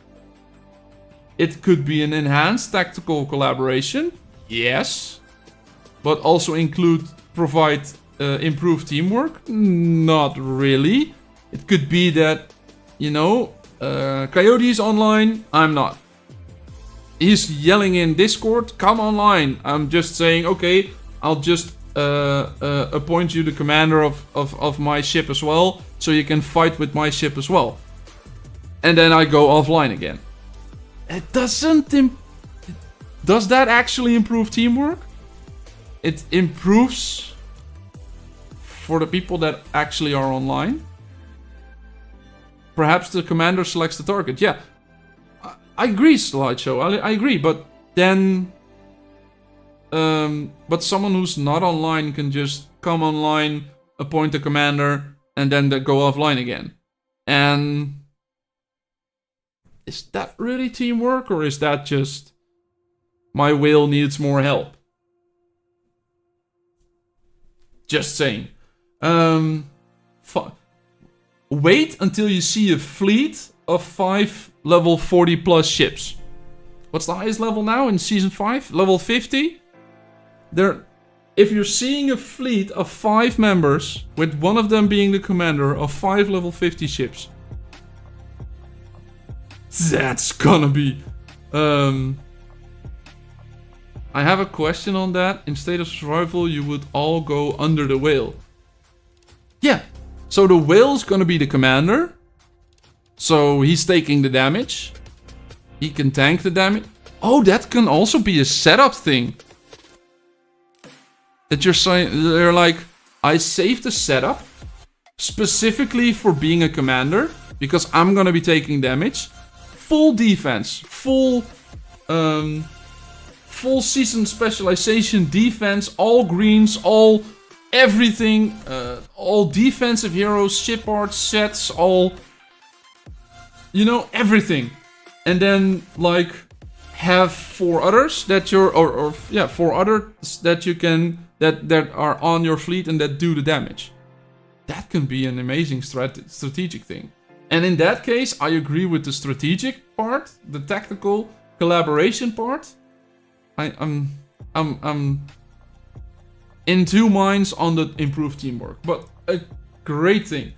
It could be an enhanced tactical collaboration, yes, but also provide improved teamwork? Not really. It could be that, you know, Coyote is online, I'm not. He's yelling in Discord, come online. I'm just saying, okay, I'll just appoint you the commander of my ship as well, so you can fight with my ship as well. And then I go offline again. It doesn't... Does that actually improve teamwork? It improves for the people that actually are online. Perhaps the commander selects the target. Yeah, I agree, Slideshow. I agree, but then... but someone who's not online can just come online, appoint a commander, and then they go offline again. And... is that really teamwork, or is that just... my whale needs more help? Just saying. Wait until you see a fleet of 5 level 40 plus ships. What's the highest level now in season 5? Level 50? If you're seeing a fleet of 5 members, with one of them being the commander of 5 level 50 ships, that's gonna be... I have a question on that. In state of survival, you would all go under the whale. Yeah, so the whale's gonna be the commander. So he's taking the damage. He can tank the damage. Oh, that can also be a setup thing. That you're saying, they're like, I saved the setup specifically for being a commander because I'm gonna be taking damage. Full defense, full season specialization defense, all greens, all everything, all defensive heroes, ship art sets, all, you know, everything. And then like have 4 others that you're, or 4 others that you can, that are on your fleet and that do the damage. That can be an amazing strategic thing. And in that case, I agree with the strategic part, the tactical collaboration part. I'm in 2 minds on the improved teamwork, but a great thing.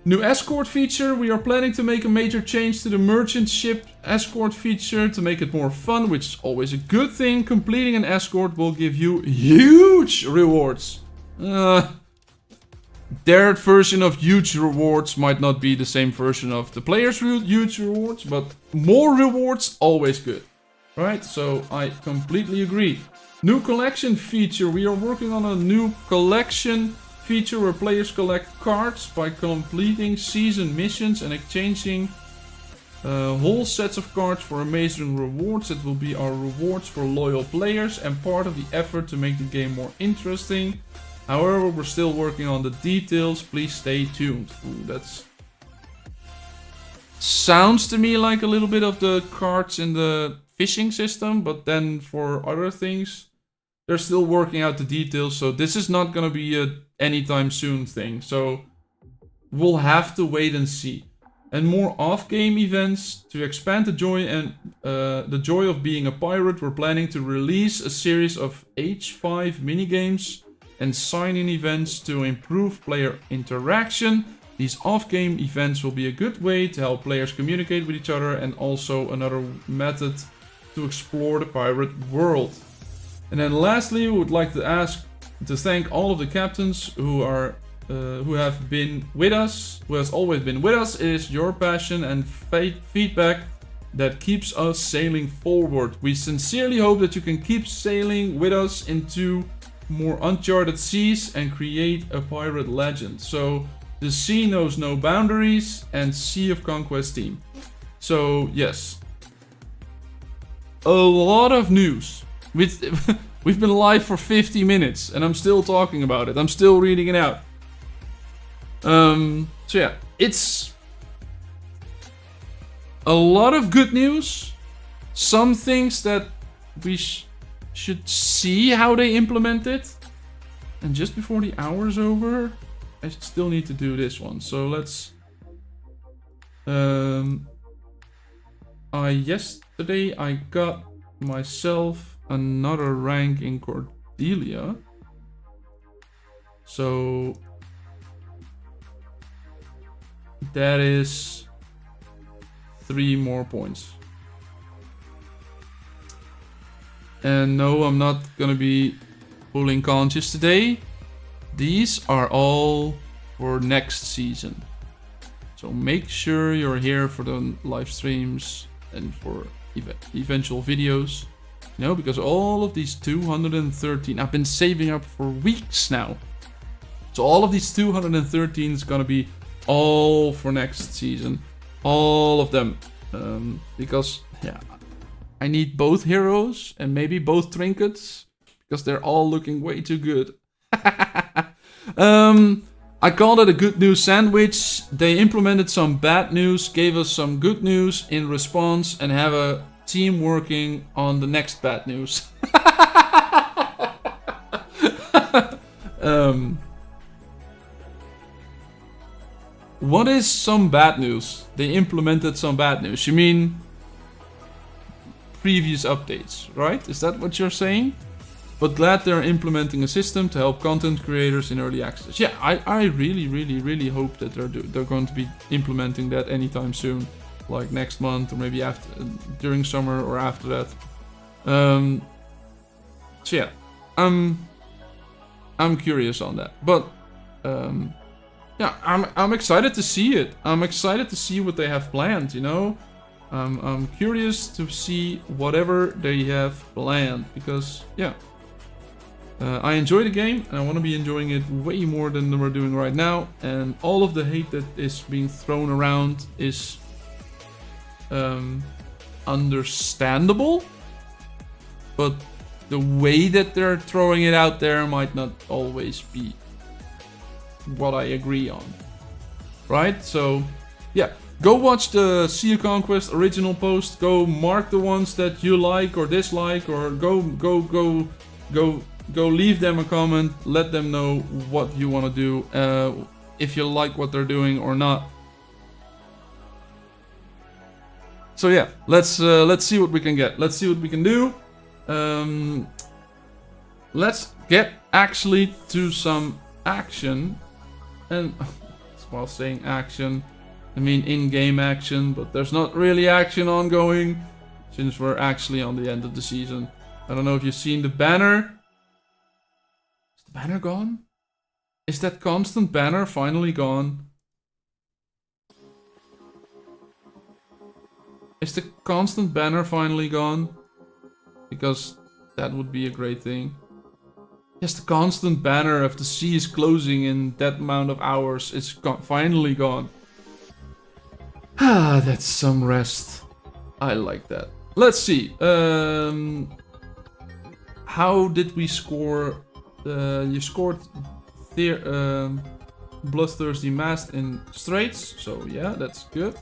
New escort feature. We are planning to make a major change to the merchant ship escort feature to make it more fun, which is always a good thing. Completing an escort will give you huge rewards. Their version of huge rewards might not be the same version of the player's huge rewards, but more rewards, always good. Right? So I completely agree. New collection feature. We are working on a new collection feature where players collect cards by completing season missions and exchanging whole sets of cards for amazing rewards. That will be our rewards for loyal players and part of the effort to make the game more interesting. However, we're still working on the details. Please stay tuned. Ooh, that's sounds to me like a little bit of the cards in the fishing system, but then for other things, they're still working out the details. So this is not gonna be a anytime soon thing. So we'll have to wait and see. And more off-game events to expand the joy and the joy of being a pirate. We're planning to release a series of H5 minigames and sign-in events to improve player interaction. These off-game events will be a good way to help players communicate with each other and also another method to explore the pirate world. And then lastly, we would like to thank all of the captains who have been with us, who has always been with us. It is your passion and feedback that keeps us sailing forward. We sincerely hope that you can keep sailing with us into more uncharted seas and create a pirate legend. So the sea knows no boundaries and Sea of Conquest team. So yes, a lot of news. We've been live for 50 minutes and I'm still talking about it. I'm still reading it out. So yeah, it's a lot of good news. Some things that we should see how they implement it. And just before the hour's over, I still need to do this one. So let's... yesterday I got myself another rank in Cordelia. So... that is 3 more points. And no, I'm not gonna be pulling conscious today. These are all for next season. So make sure you're here for the live streams and for eventual videos. You know, because all of these 213, I've been saving up for weeks now. So all of these 213 is gonna be all for next season. All of them. Because, yeah, I need both heroes and maybe both trinkets. Because they're all looking way too good. I called it a good news sandwich. They implemented some bad news, gave us some good news in response, and have a team working on the next bad news. What is some bad news? They implemented some bad news. You mean previous updates, right? Is that what you're saying? But glad they're implementing a system to help content creators in early access. Yeah, I really hope that they're going to be implementing that anytime soon, like next month or maybe after, during summer or after that. So yeah, I'm curious on that, but yeah, I'm excited to see it. I'm excited to see what they have planned. You know, I'm curious to see whatever they have planned, because yeah, I enjoy the game and I want to be enjoying it way more than we're doing right now. And all of the hate that is being thrown around is understandable, but the way that they're throwing it out there might not always be what I agree on, right? So yeah, go watch the Sea of Conquest original post, go mark the ones that you like or dislike, or go leave them a comment, let them know what you want to do, if you like what they're doing or not. So yeah, let's see what we can get. Let's see what we can do. Let's get actually to some action. And while saying action, I mean in-game action, but there's not really action ongoing since we're actually on the end of the season. I don't know if you've seen the banner. Is the banner gone? Is that constant banner finally gone? Is the constant banner finally gone? Because that would be a great thing. Yes, the constant banner of the sea is closing in that amount of hours. It's finally gone. Ah, that's some rest. I like that. Let's see. How did we score? You scored Bloodthirsty Mast in straights, so yeah, that's good.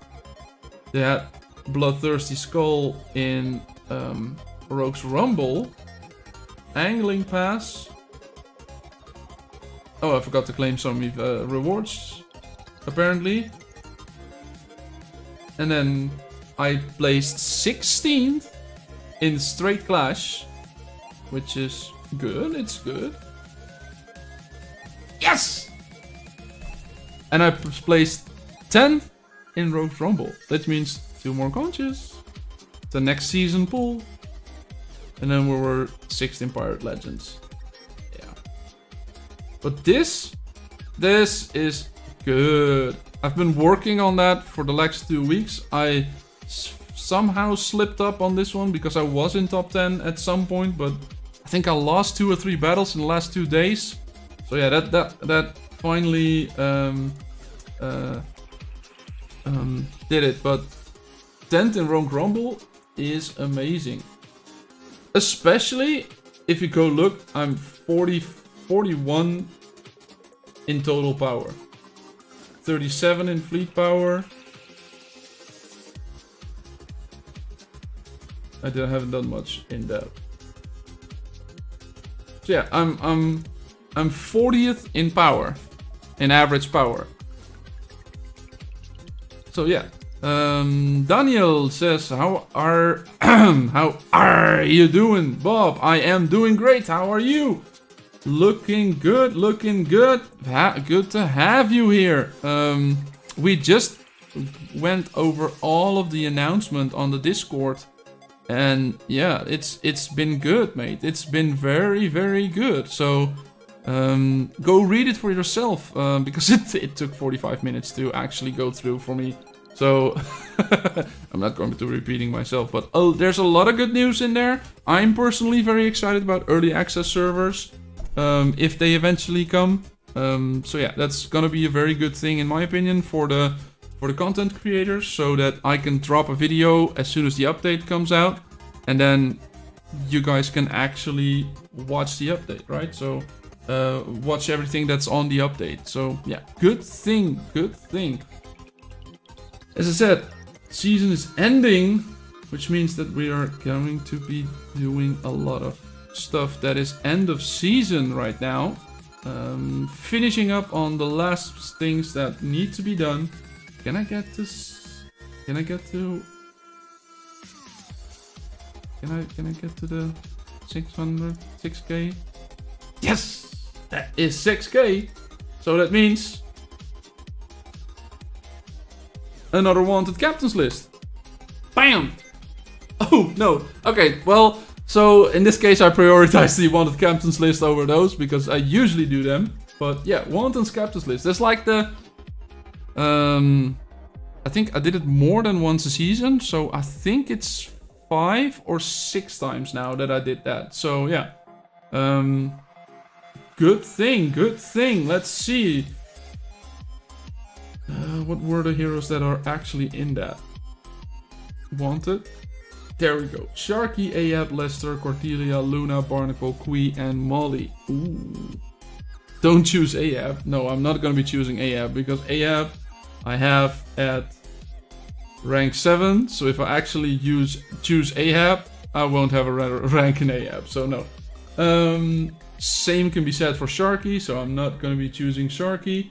They had Bloodthirsty Skull in Rogue's Rumble. Angling Pass. Oh, I forgot to claim some rewards, apparently. And then I placed 16th in Straight Clash, which is good, it's good. Yes! And I placed 10th in Rogue's Rumble. That means 2 more conches. The next season pool. And then we were 6th in Pirate Legends. Yeah. But this is good. I've been working on that for the last 2 weeks. I somehow slipped up on this one because I was in top 10 at some point, but I think I lost 2 or 3 battles in the last 2 days. So yeah, that finally did it. But 10th in Rogue Rumble is amazing. Especially if you go look, I'm 41 in total power. 37 in fleet power. I haven't done much in that. So yeah, I'm 40th in power, in average power. So yeah, Daniel says, how are you doing, Bob? I am doing great. How are you? Looking good, looking good. Good to have you here. We just went over all of the announcement on the Discord, and yeah, it's been good, mate. It's been very, very good. So go read it for yourself, because it took 45 minutes to actually go through for me. So I'm not going to be repeating myself, but there's a lot of good news in there. I'm personally very excited about early access servers, if they eventually come. So yeah, that's gonna be a very good thing in my opinion for the content creators, so that I can drop a video as soon as the update comes out, and then you guys can actually watch the update, right? So watch everything that's on the update. So yeah, good thing, good thing. As I said, season is ending, which means that we are going to be doing a lot of stuff that is end of season right now. Finishing up on the last things that need to be done. Can I get this? Can I get to the 600, 6k? Yes! That is 6k! So that means another wanted captains list. Bam! Oh, no. Okay, well, so in this case I prioritize the wanted captains list over those, because I usually do them. But yeah, wanted captains list. There's like the... I I think I did it more than once a season, so I think it's 5 or 6 times now that I did that. So yeah, good thing, good thing. Let's see. What were the heroes that are actually in that? Wanted. There we go. Sharky, Ahab, Lester, Cordelia, Luna, Barnacle, Kui, and Molly. Ooh. Don't choose Ahab. No, I'm not going to be choosing Ahab because Ahab I have at rank 7. So if I actually choose Ahab, I won't have a rank in Ahab. So no. Same can be said for Sharky. So I'm not going to be choosing Sharky.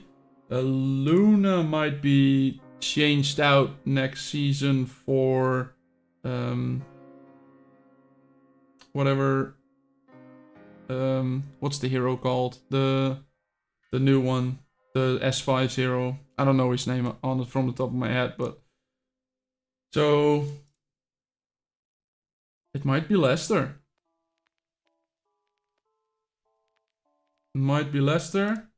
Luna might be changed out next season for whatever. What's the hero called? The new one, the S5 hero. I don't know his name from the top of my head, but so it might be Lester. Might be Lester.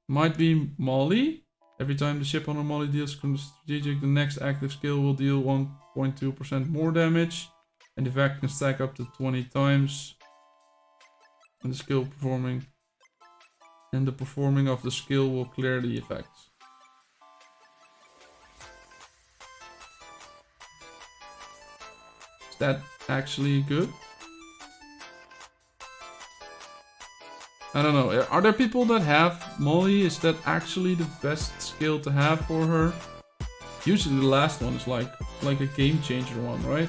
Might be Molly. Every time the ship on a Molly deals from the strategic, the next active skill will deal 1.2% more damage. And the effect can stack up to 20 times. And the skill performing. And the performing of the skill will clear the effects. Is that actually good? I don't know. Are there people that have Molly? Is that actually the best skill to have for her? Usually the last one is like a game changer one, right?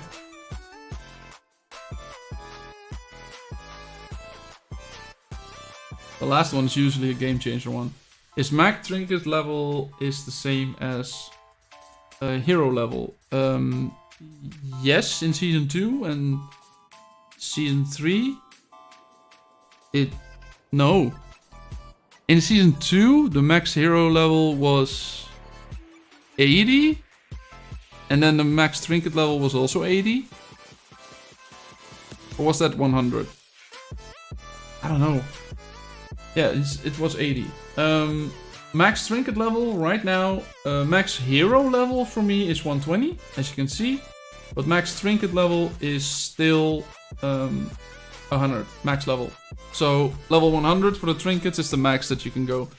The last one is usually a game changer one. His mag trinket level is the same as hero level. Yes, in season 2 and season 3. No. In season 2, the max hero level was 80. And then the max trinket level was also 80. Or was that 100? I don't know. Yeah, it was 80. Max trinket level right now, max hero level for me is 120, as you can see. But max trinket level is still 100, max level. So level 100 for the trinkets is the max that you can go.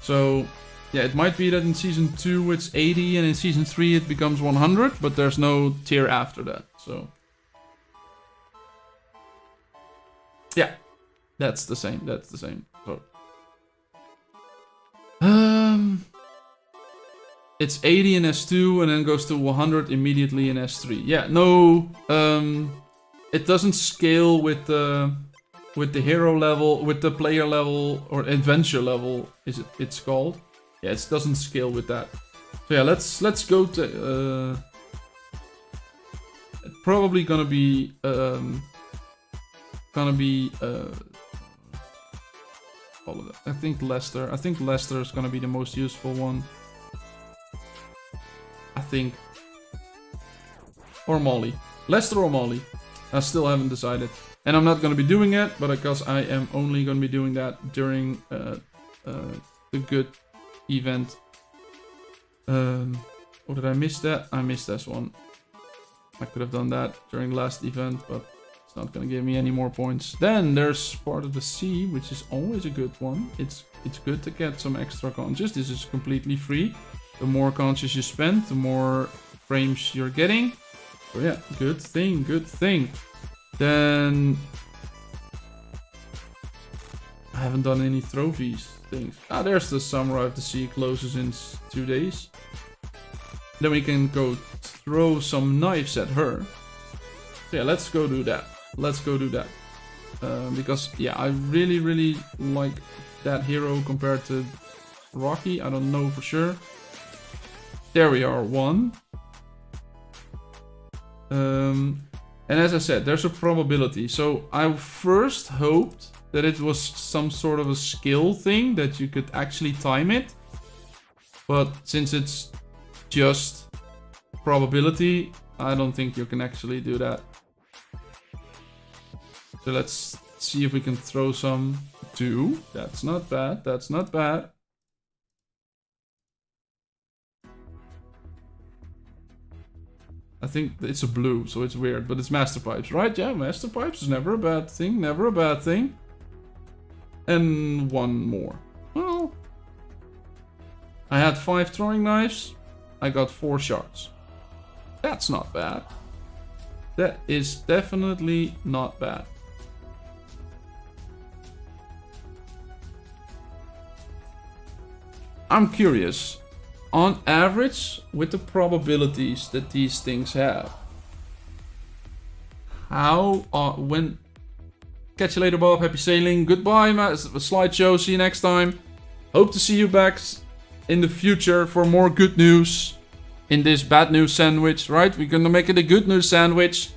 So yeah, it might be that in season 2 it's 80 and in season 3 it becomes 100, but there's no tier after that. So yeah, that's the same. So it's 80 in S2 and then goes to 100 immediately in S3. Yeah, no, it doesn't scale with the hero level, with the player level or adventure level. It's called? Yeah, it doesn't scale with that. So yeah, let's go to probably gonna be I think Lester. I think Lester is gonna be the most useful one. I think. Or Molly. Lester or Molly. I still haven't decided. And I'm not gonna be doing it, but because I am only gonna be doing that during the good event. Or did I miss that? I missed this one. I could have done that during the last event, but it's not gonna give me any more points. Then there's Part of the Sea, which is always a good one. It's good to get some extra conscious. This is completely free. The more conscious you spend, the more frames you're getting. So yeah, good thing, good thing. Then I haven't done any trophies things. Ah, there's the Samurai of the Sea, closes in 2 days. Then we can go throw some knives at her. So yeah, let's go do that. Let's go do that. Because yeah, I really like that hero compared to Rocky. I don't know for sure. There we are, 1. And as I said, there's a probability. So I first hoped that it was some sort of a skill thing, that you could actually time it. But since it's just probability, I don't think you can actually do that. So let's see if we can throw some 2. That's not bad, that's not bad. I think it's a blue, so it's weird, but it's Master Pipes, right? Yeah, Master Pipes is never a bad thing, never a bad thing. And one more. Well, I had 5 throwing knives. I got 4 shards. That's not bad. That is definitely not bad. I'm curious, on average, with the probabilities that these things have, how, when, catch you later, Bob, happy sailing, goodbye, slideshow, see you next time, hope to see you back in the future for more good news in this bad news sandwich, right? We're gonna make it a good news sandwich.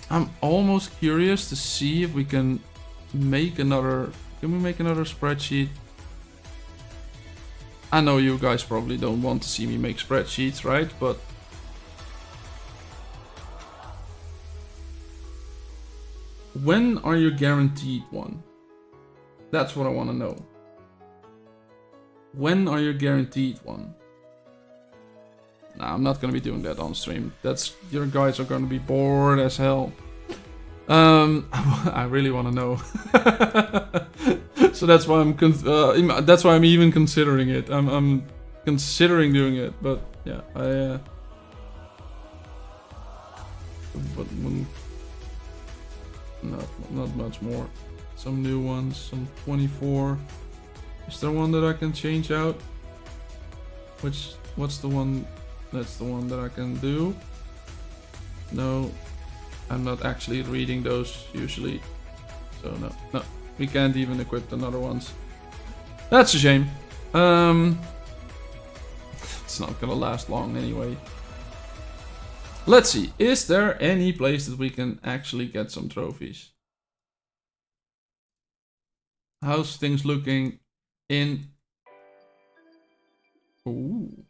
I'm almost curious to see if we can make another... Can we make another spreadsheet? I know you guys probably don't want to see me make spreadsheets, right? But... when are you guaranteed one? That's what I want to know. When are you guaranteed one? Nah, I'm not gonna be doing that on stream. That's... your guys are gonna be bored as hell. I really want to know. So that's why that's why I'm even considering it. I'm considering doing it, but yeah, but not much more. Some new ones, some 24. Is there one that I can change out? What's the one? That's the one that I can do. No, I'm not actually reading those usually. So no, we can't even equip the other ones. That's a shame. It's not gonna last long anyway. Let's see, is there any place that we can actually get some trophies? How's things looking in... Ooh.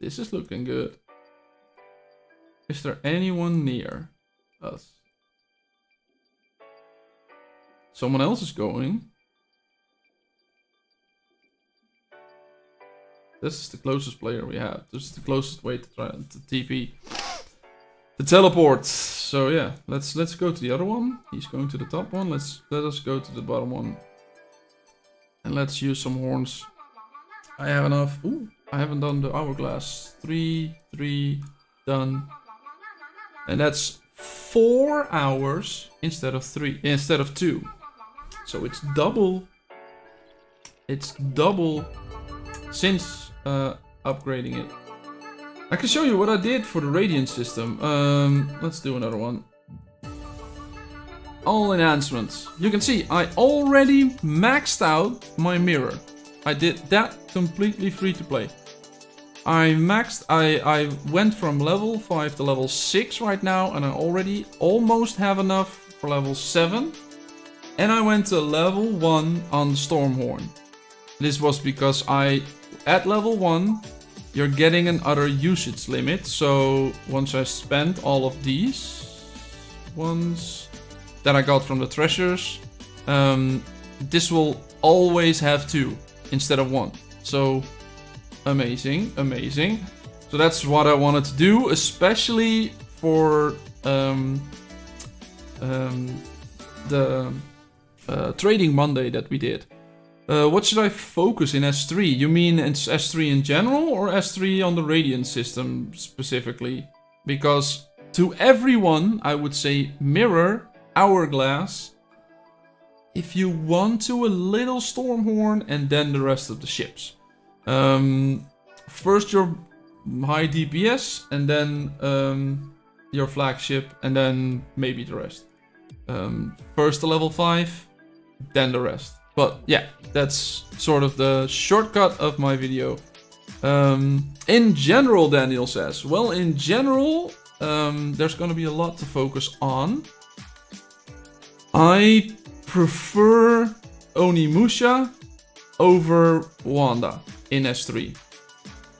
This is looking good. Is there anyone near us? Someone else is going. This is the closest player we have. This is the closest way to try to TP. The teleport. So yeah, let's go to the other one. He's going to the top one. Let us go to the bottom one. And let's use some horns. I have enough. Ooh, I haven't done the hourglass. 3, done. And that's 4 hours instead of 2. So it's double. It's double since upgrading it. I can show you what I did for the Radiance system. Let's do another one. All enhancements. You can see I already maxed out my mirror. I did that completely free to play. I went from level 5 to level 6 right now, and I already almost have enough for level 7. And I went to level 1 on Stormhorn. This was because at level 1, you're getting another usage limit. So once I spent all of these ones that I got from the treasures, this will always have 2 instead of 1. So amazing, amazing. So that's what I wanted to do, especially for the Trading Monday that we did. What should I focus in S3? You mean it's S3 in general or S3 on the Radiance system specifically? Because to everyone, I would say mirror, hourglass. If you want to, a little Stormhorn, and then the rest of the ships. First your high DPS, and then your flagship, and then maybe the rest. First to level 5, then the rest. But yeah, that's sort of the shortcut of my video. In general, Daniel says, well, in general, there's gonna be a lot to focus on. I prefer Onimusha over Wanda in S3.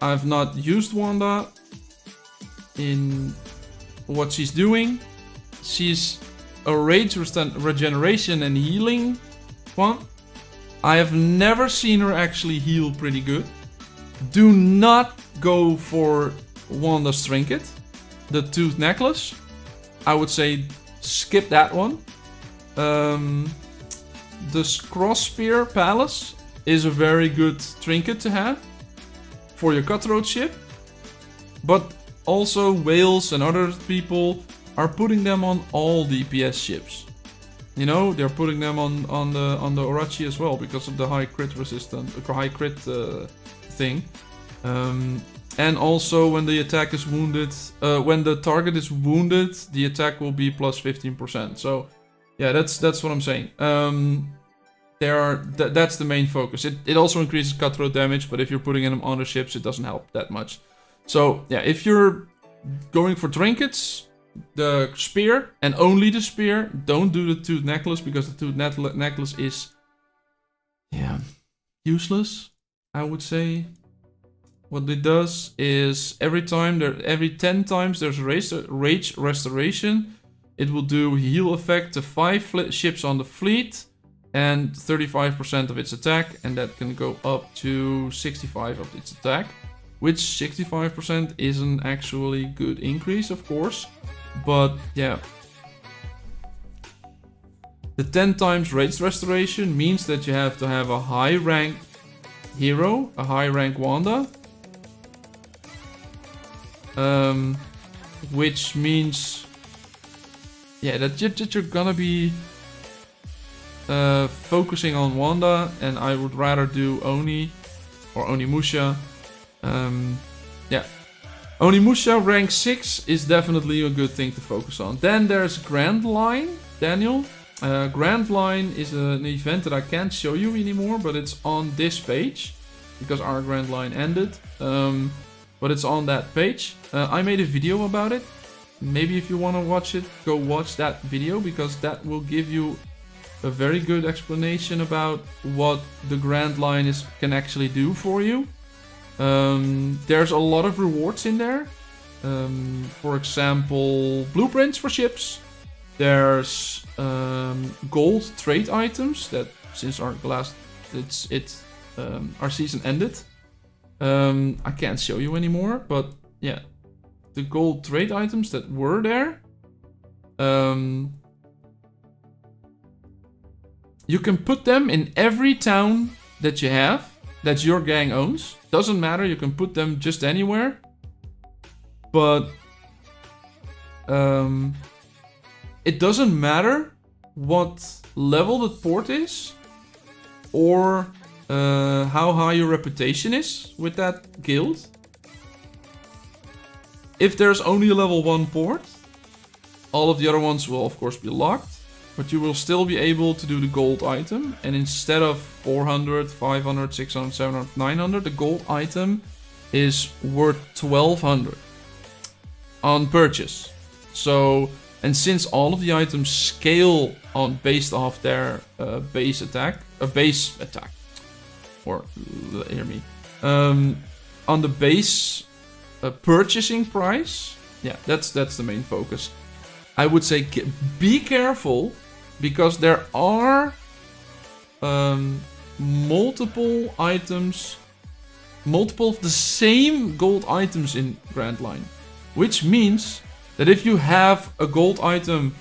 I've not used Wanda in what she's doing. She's a rage regeneration and healing one. I have never seen her actually heal pretty good. Do not go for Wanda's Trinket. The Tooth Necklace. I would say skip that one. The Cross Spear Palace is a very good trinket to have for your Cutthroat ship. But also Whales and other people are putting them on all DPS ships. You know, they're putting them on the Orochi as well because of the high crit resistance, high crit thing. And also when the attack is wounded, when the target is wounded, the attack will be plus 15%. So yeah, that's what I'm saying. That's the main focus. It also increases cutthroat damage, but if you're putting them on the ships, it doesn't help that much. So yeah, if you're going for trinkets, the spear and only the spear, don't do the Tooth Necklace because the Tooth Necklace is useless, I would say. What it does is every 10 times there's rage restoration, it will do heal effect to 5 ships on the fleet and 35% of its attack, and that can go up to 65 of its attack, which 65% is an actually good increase, of course, but yeah. The 10 times rage restoration means that you have to have a high rank hero, a high rank Wanda. Which means, yeah, that you're gonna be focusing on Wanda, and I would rather do Oni or Onimusha. Yeah, Onimusha rank 6 is definitely a good thing to focus on. Then there's Grand Line, Daniel. Grand Line is an event that I can't show you anymore, but it's on this page because our Grand Line ended. But it's on that page. I made a video about it. Maybe if you want to watch it, go watch that video, because that will give you a very good explanation about what the Grand Line can actually do for you. There's a lot of rewards in there. For example, blueprints for ships. There's gold trade items that since our our season ended. I can't show you anymore, but yeah, the gold trade items that were there, you can put them in every town that you have, that your gang owns. Doesn't matter, you can put them just anywhere. But it doesn't matter what level the port is, or how high your reputation is with that guild. If there's only a level 1 port, all of the other ones will of course be locked, but you will still be able to do the gold item, and instead of 400, 500, 600, 700, 900, the gold item is worth 1200 on purchase. So, and since all of the items scale based off their base attack, or hear me, on the base purchasing price, yeah, that's the main focus. I would say be careful, because there are multiple items, multiple of the same gold items in Grand Line, which means that if you have a gold item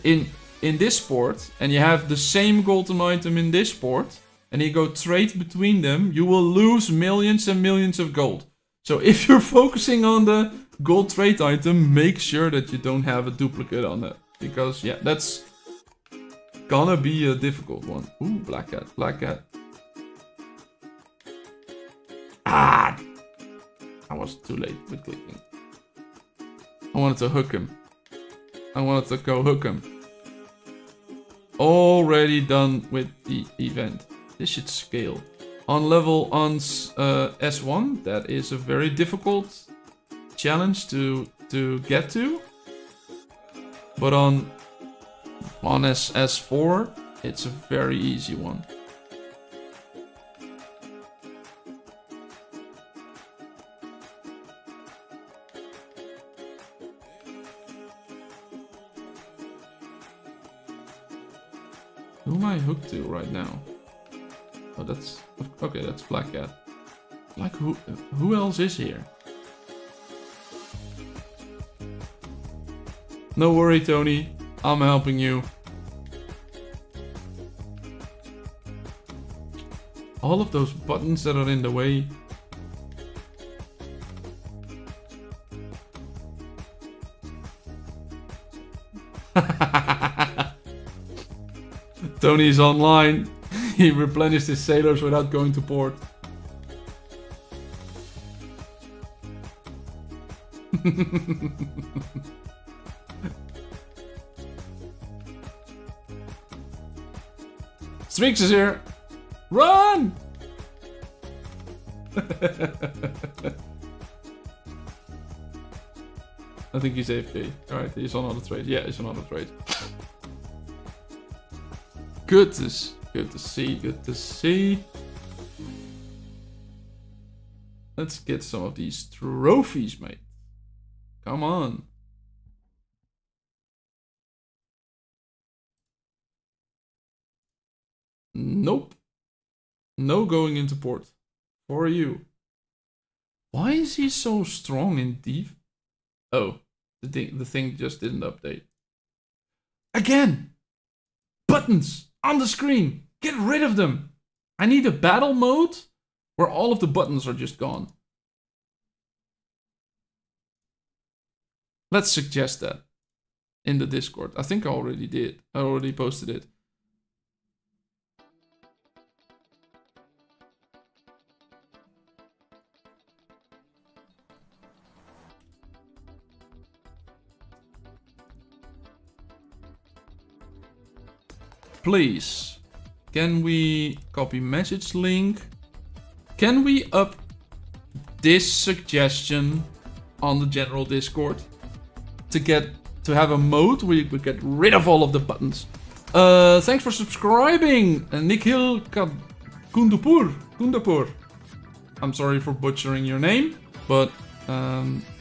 in this port and you have the same golden item in this port, and you go trade between them, you will lose millions and millions of gold. So if you're focusing on the gold trade item, make sure that you don't have a duplicate on it, because yeah, that's gonna be a difficult one. Ooh, black cat, black cat. Ah! I was too late with clicking. I wanted to hook him. I wanted to go hook him. Already done with the event. This should scale. On level on S1, that is a very difficult challenge to get to. But on S4, it's a very easy one. Who am I hooked to right now? Oh, that's... Okay, that's Black Cat. Like, who else is here? No worry, Tony. I'm helping you. All of those buttons that are in the way. Tony's online. He replenished his sailors without going to port. Streaks is here. Run! I think he's AFK. Alright, he's on another trade. Yeah, he's on another trade. Good to see, good to see. Let's get some of these trophies, mate. Come on. Nope. No going into port. For you. Why is he so strong in Div? Oh, the thing just didn't update. Again! Buttons on the screen! Get rid of them! I need a battle mode where all of the buttons are just gone. Let's suggest that in the Discord. I think I already did. I already posted it. Please, can we copy message link? Can we up this suggestion on the general Discord to have a mode where you could get rid of all of the buttons? Thanks for subscribing, Nikhil Kundapur. I'm sorry for butchering your name, but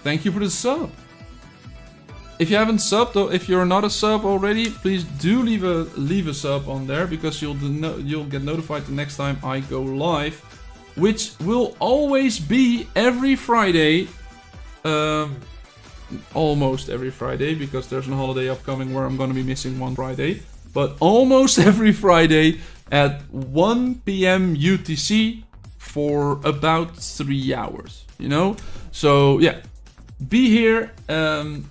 thank you for the sub. If you haven't subbed, or if you're not a sub already, please do leave a sub on there, because you'll get notified the next time I go live, which will always be every Friday, almost every Friday, because there's a holiday upcoming where I'm gonna be missing one Friday, but almost every Friday at 1 PM UTC for about 3 hours, you know? So yeah. Be here and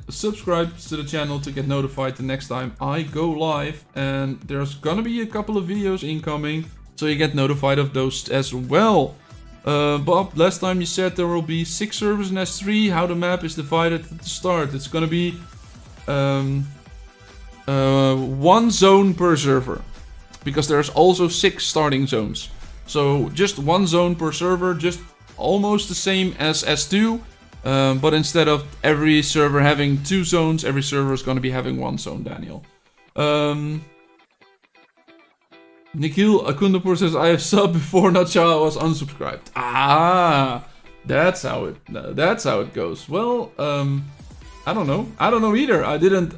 subscribe to the channel to get notified the next time I go live. And there's gonna be a couple of videos incoming, so you get notified of those as well. Bob, last time you said there will be 6 servers in S3. How the map is divided at the start? It's gonna be 1 zone per server, because there's also 6 starting zones. So just 1 zone per server, just almost the same as S2. But instead of every server having 2 zones, every server is going to be having 1 zone, Daniel. Nikhil Akundapur says, I have subbed before Nacha was unsubscribed. Ah, that's how it goes. Well, I don't know. I don't know either. I didn't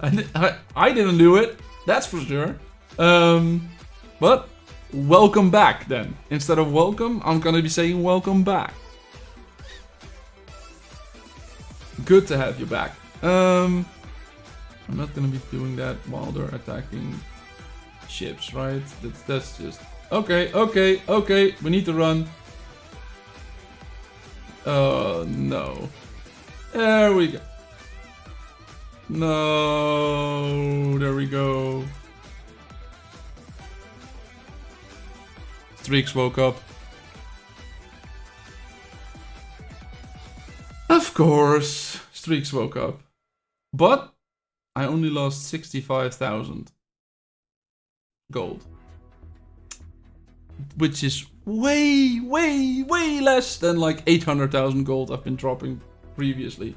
do it. That's for sure. But welcome back then. Instead of welcome, I'm going to be saying welcome back. Good to have you back. I'm not gonna be doing that while they're attacking ships, right? That's just... Okay. We need to run. No. There we go. No. There we go. Streaks woke up. Of course, Streaks woke up. But I only lost 65,000 gold. Which is way less than like 800,000 gold I've been dropping previously.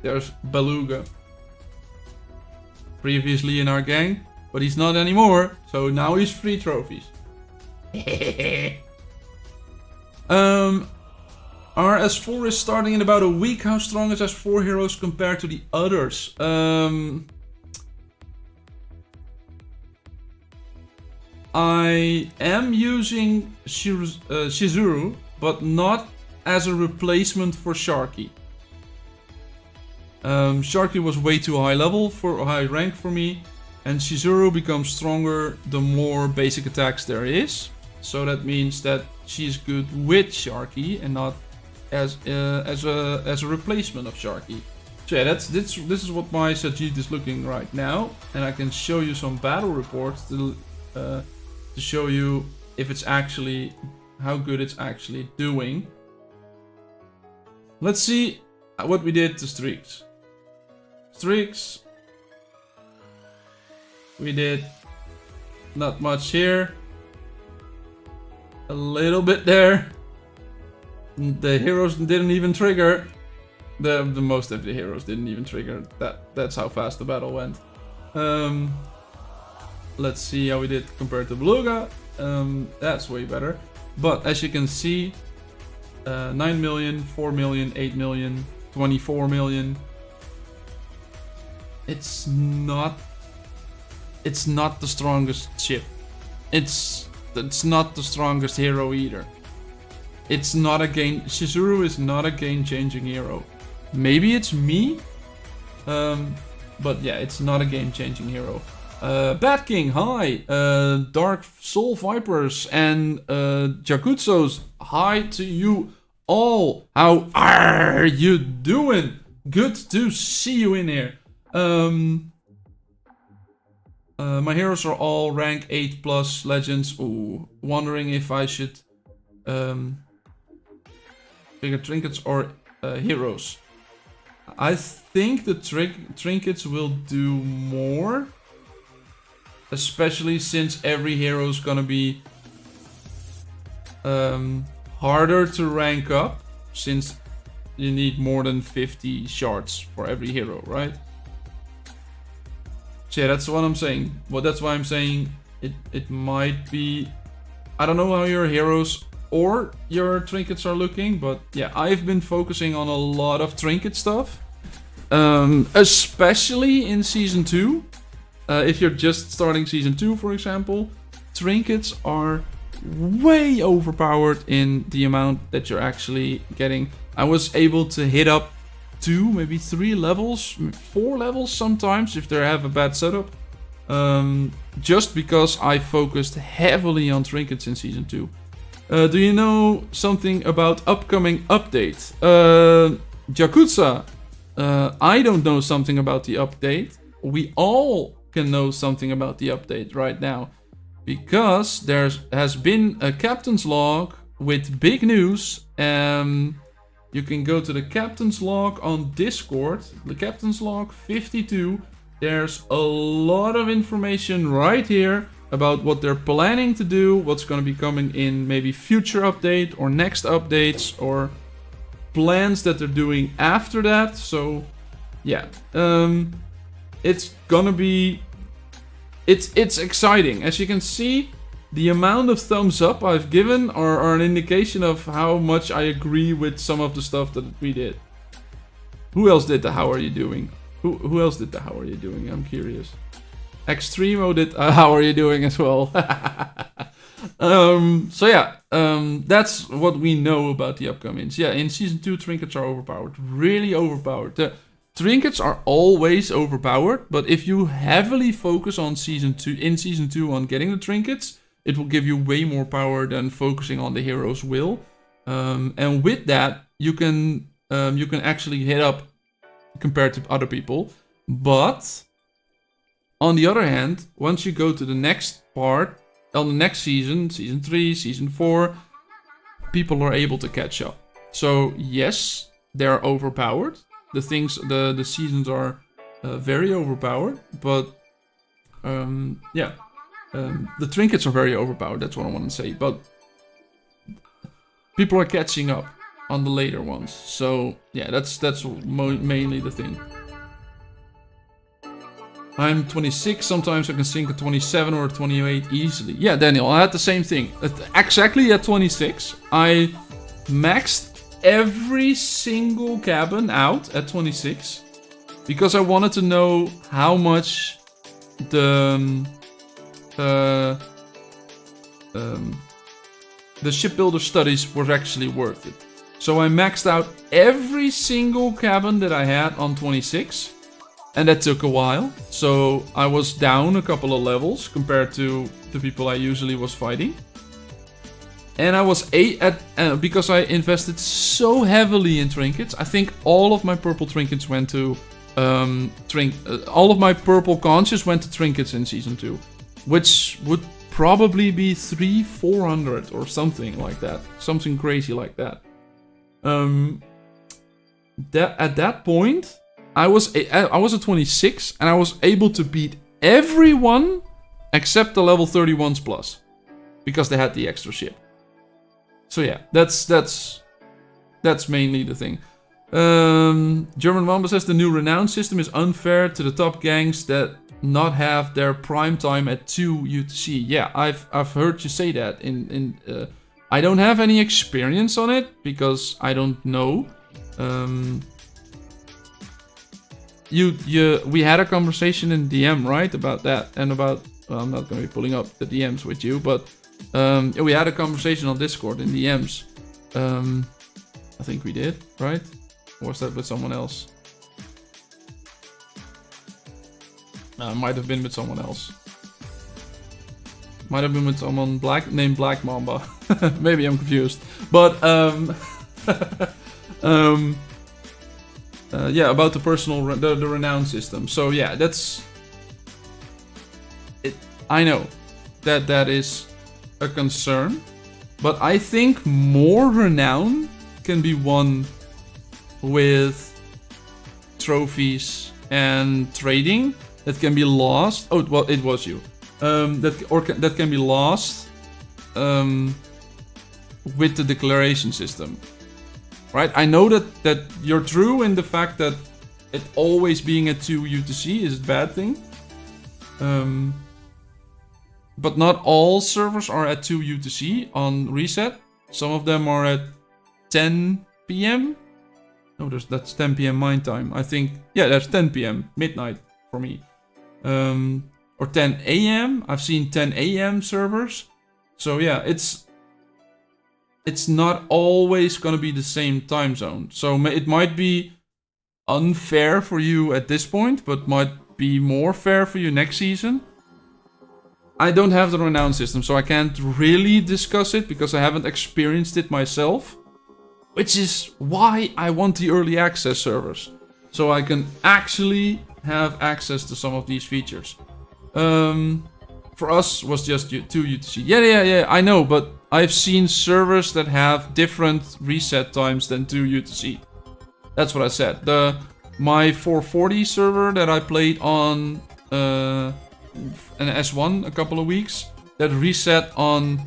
There's Beluga. Previously in our gang, but he's not anymore, so now he's free trophies. Our S4 is starting in about a week. How strong is S4 heroes compared to the others? I am using Shizuru, but not as a replacement for Sharky. Sharky was way too high level for high rank for me, and Shizuru becomes stronger the more basic attacks there is. So that means that she's good with Sharky and not as a replacement of Sharky. So yeah, this is what my Sajid is looking right now, and I can show you some battle reports to show you if it's actually how good it's actually doing. Let's see what we did to streaks. Streaks. We did not much here. A little bit there. The heroes didn't even trigger. The most of the heroes didn't even trigger. That's how fast the battle went. Let's see how we did compared to Beluga. That's way better. But as you can see, 9 million, 4 million, 8 million, 24 million. It's not the strongest ship. It's not the strongest hero either. It's not a game. Shizuru is not a game-changing hero. Maybe it's me, but yeah, it's not a game-changing hero. Bat King, hi. Dark Soul Vipers and Jakutsos, hi to you all. How are you doing? Good to see you in here. My heroes are all rank 8 plus legends. Ooh, wondering if I should bigger trinkets or heroes. I think the trinkets will do more. Especially since every hero is gonna be harder to rank up. Since you need more than 50 shards for every hero, right? So yeah, that's what I'm saying. Well, that's why I'm saying it might be... I don't know how your heroes or your trinkets are looking, but yeah, I've been focusing on a lot of trinket stuff. Especially in Season 2. If you're just starting Season 2, for example, trinkets are way overpowered in the amount that you're actually getting. I was able to hit up 2, maybe 3 levels, 4 levels sometimes if they have a bad setup. Just because I focused heavily on trinkets in Season 2. Do you know something about upcoming updates? Jakutsa, I don't know something about the update. We all can know something about the update right now. Because there has been a captain's log with big news. You can go to the captain's log on Discord. The captain's log 52. There's a lot of information right here about what they're planning to do, what's going to be coming in maybe future update or next updates, or plans that they're doing after that. So yeah, it's gonna be, it's exciting. As you can see, the amount of thumbs up I've given are an indication of how much I agree with some of the stuff that we did. Who else did the how are you doing? Who else did the how are you doing? I'm curious. Extremo did how are you doing as well. So yeah, that's what we know about the upcomings. Yeah, in Season 2, trinkets are overpowered. Really overpowered. The trinkets are always overpowered, but if you heavily focus on Season 2 on getting the trinkets, it will give you way more power than focusing on the hero's will. And with that, you can actually hit up compared to other people. But on the other hand, once you go to the next part, on the next season, Season 3, Season 4, people are able to catch up. So yes, they're overpowered. The seasons are very overpowered, but yeah, the trinkets are very overpowered. That's what I want to say. But people are catching up on the later ones. So yeah, that's mainly the thing. I'm 26, sometimes I can sink a 27 or a 28 easily. Yeah, Daniel, I had the same thing. Exactly at 26, I maxed every single cabin out at 26 because I wanted to know how much the shipbuilder studies was actually worth it. So I maxed out every single cabin that I had on 26. And that took a while. So I was down a couple of levels compared to the people I usually was fighting. And I was because I invested so heavily in trinkets. I think all of my purple trinkets went to all of my purple conches went to trinkets in season 2, which would probably be 300-400 or something like that, something crazy like that. At that point, I was at 26 and I was able to beat everyone except the level 31s plus because they had the extra ship. So yeah, that's mainly the thing. German Wamba says the new renown system is unfair to the top gangs that not have their prime time at 2 UTC. Yeah, I've heard you say that. I don't have any experience on it because I don't know. We had a conversation in DM, right, about that and about. Well, I'm not going to be pulling up the DMs with you, but we had a conversation on Discord in DMs. I think we did, right? Or was that with someone else? No, it might have been with someone else. Might have been with someone named Black Mamba. Maybe I'm confused. But yeah, about the personal the renown system. So yeah, that's it. I know that is a concern, but I think more renown can be won with trophies and trading that can be lost. Oh, well, it was you. That can be lost with the declaration system, right? I know that you're true in the fact that it always being at 2 UTC is a bad thing. But not all servers are at 2 UTC on reset. Some of them are at 10 PM. No, that's 10 PM mine time. I think, yeah, that's 10 PM, midnight for me. Or 10 AM. I've seen 10 AM servers. So yeah, it's not always gonna be the same time zone. So it might be unfair for you at this point, but might be more fair for you next season. I don't have the renown system, so I can't really discuss it because I haven't experienced it myself. Which is why I want the early access servers. So I can actually have access to some of these features. For us was just 2 UTC. Yeah, I know, but I've seen servers that have different reset times than 2 UTC. That's what I said. My 440 server that I played on an S1 a couple of weeks, that reset on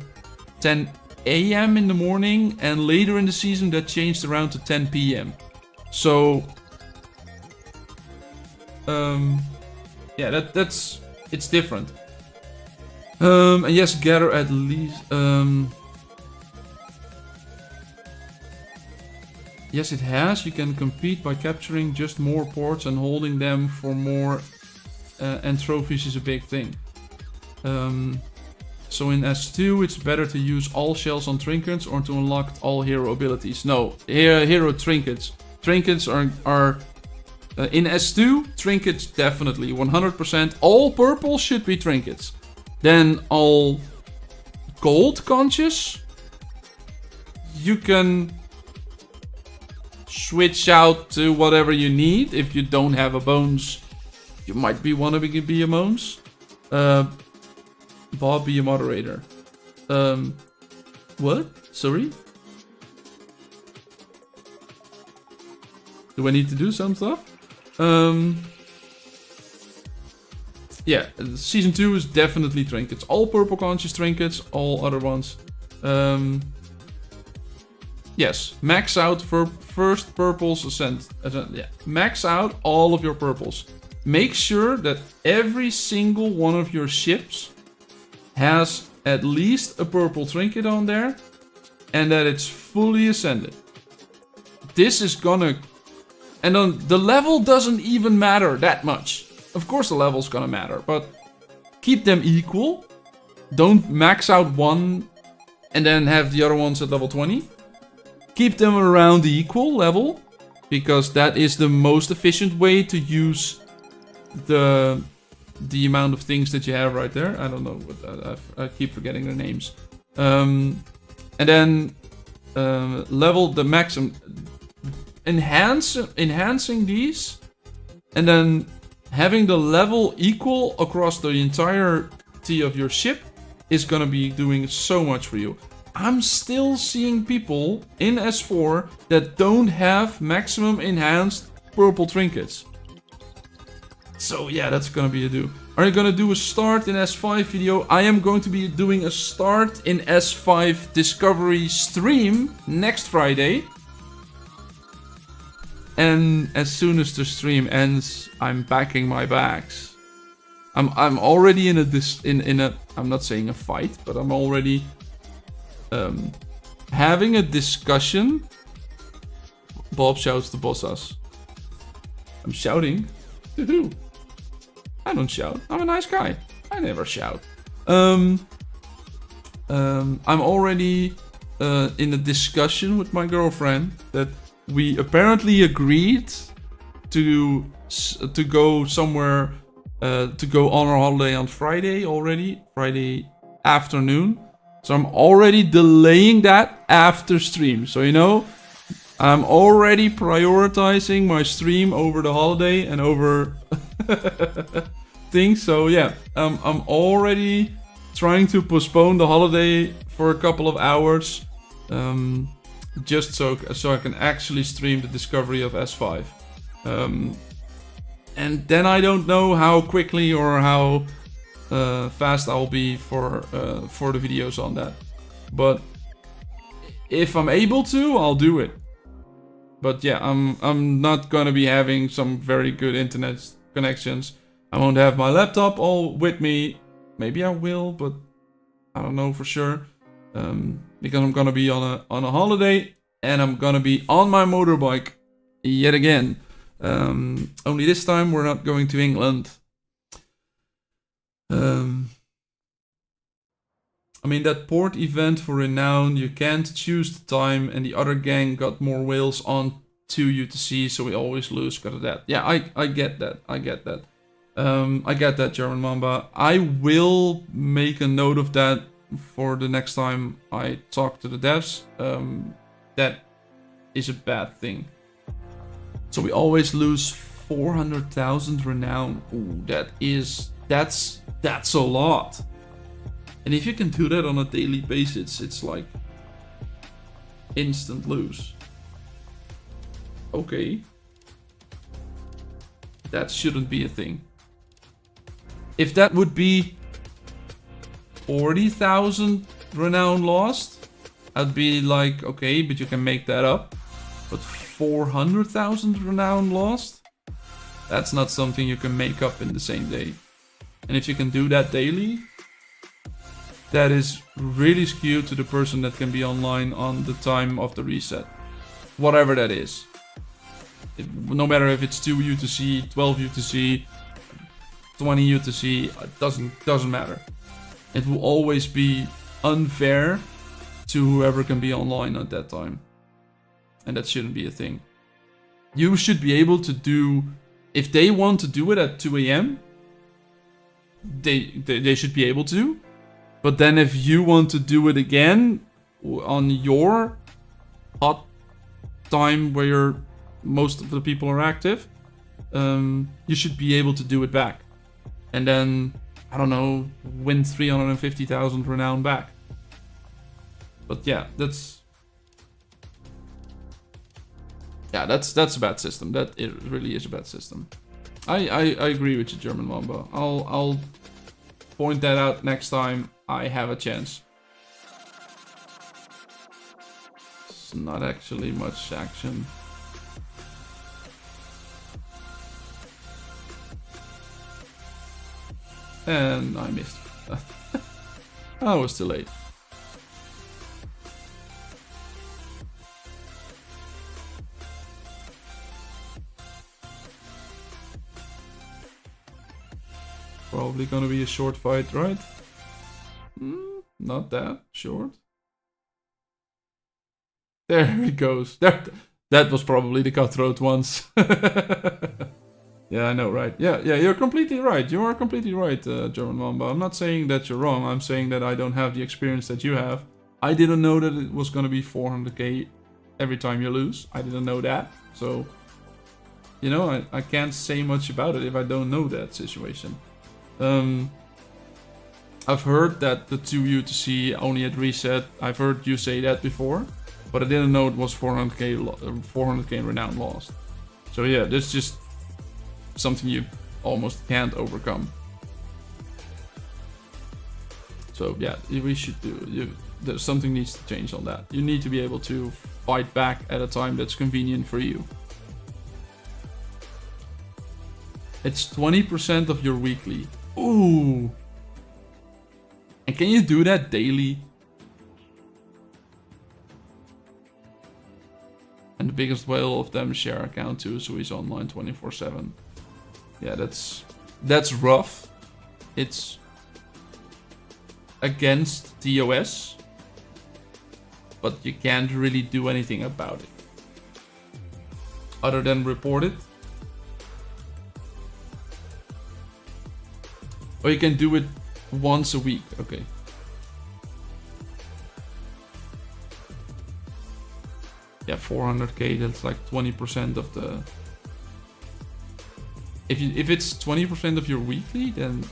10 AM in the morning, and later in the season that changed around to 10 PM. So yeah, that's it's different. And yes, gather at least. Yes, it has. You can compete by capturing just more ports and holding them for more. And trophies is a big thing. So in S2, it's better to use all shells on trinkets or to unlock all hero abilities. No, hero trinkets. Trinkets are in S2, trinkets definitely, 100%. All purple should be trinkets. Then all gold conches, you can switch out to whatever you need. If you don't have a bones, you might want to be a bones. Bob, be a moderator. What? Sorry? Do I need to do some stuff? Yeah, season 2 is definitely trinkets. All purple conches trinkets, all other ones. Yes, max out for first purples ascent. Yeah, max out all of your purples. Make sure that every single one of your ships has at least a purple trinket on there, and that it's fully ascended. this is gonna... And then the level doesn't even matter that much. Of course the level's gonna matter, but keep them equal. Don't max out one and then have the other ones at level 20. Keep them around the equal level, because that is the most efficient way to use the amount of things that you have right there. I don't know what I keep forgetting their names. And then level the maximum, enhancing these, and then having the level equal across the entirety of your ship is gonna be doing so much for you. I'm still seeing people in S4 that don't have maximum enhanced purple trinkets. So yeah, that's gonna be a do. Are you gonna do a start in S5 video? I am going to be doing a start in S5 discovery stream next Friday. And as soon as the stream ends, I'm packing my bags. I'm already in a I'm not saying a fight, but I'm already having a discussion. Bob shouts to boss. I'm shouting to who? I don't shout. I'm a nice guy. I never shout. I'm already in a discussion with my girlfriend that we apparently agreed to go somewhere, to go on our holiday on Friday already, Friday afternoon. So I'm already delaying that after stream. So you know, I'm already prioritizing my stream over the holiday and over things. So yeah, I'm already trying to postpone the holiday for a couple of hours, just so I can actually stream the discovery of S5. And then I don't know how quickly or how fast I'll be for the videos on that. But if I'm able to, I'll do it. But yeah, I'm not gonna be having some very good internet connections. I won't have my laptop all with me. Maybe I will, but I don't know for sure. Because I'm gonna be on a holiday, and I'm gonna be on my motorbike yet again. Only this time we're not going to England. I mean, that port event for Renown, you can't choose the time, and the other gang got more whales on to UTC, so we always lose because of that. Yeah, I get that. I get that. I get that, German Mamba. I will make a note of that for the next time I talk to the devs. That is a bad thing. So we always lose 400,000 Renown. Ooh, that's a lot. And if you can do that on a daily basis, it's like instant lose. Okay. That shouldn't be a thing. If that would be 40,000 Renown lost, I'd be like, okay, but you can make that up. But 400,000 Renown lost? That's not something you can make up in the same day. And if you can do that daily, that is really skewed to the person that can be online on the time of the reset. Whatever that is. No matter if it's 2 UTC, 12 UTC, 20 UTC, it doesn't matter. It will always be unfair to whoever can be online at that time. And that shouldn't be a thing. You should be able to do... If they want to do it at 2 AM, they should be able to. But then if you want to do it again on your hot time where most of the people are active, you should be able to do it back. And then, I don't know, win 350,000 Renown back. But yeah, that's a bad system. That it really is a bad system. I agree with you, German Mamba. I'll point that out next time I have a chance. It's not actually much action. And I missed. I was too late. Probably gonna be a short fight, right? Not that short. There he goes. That was probably the cutthroat ones. Yeah, I know, right? Yeah, you're completely right. You are completely right, German Mamba. I'm not saying that you're wrong. I'm saying that I don't have the experience that you have. I didn't know that it was gonna be 400k every time you lose. I didn't know that. So, you know, I can't say much about it if I don't know that situation. I've heard that the 2 UTC only at reset. I've heard you say that before. But I didn't know it was 400k renown lost. So yeah, this is just something you almost can't overcome. So yeah, we should do. Something needs to change on that. You need to be able to fight back at a time that's convenient for you. It's 20% of your weekly. Ooh. And can you do that daily? And the biggest whale of them share account too, so he's online 24/7. Yeah, that's rough. It's against TOS, but you can't really do anything about it other than report it. Or you can do it once a week. Okay. Yeah, 400k, that's like 20% of the... If it's 20% of your weekly, then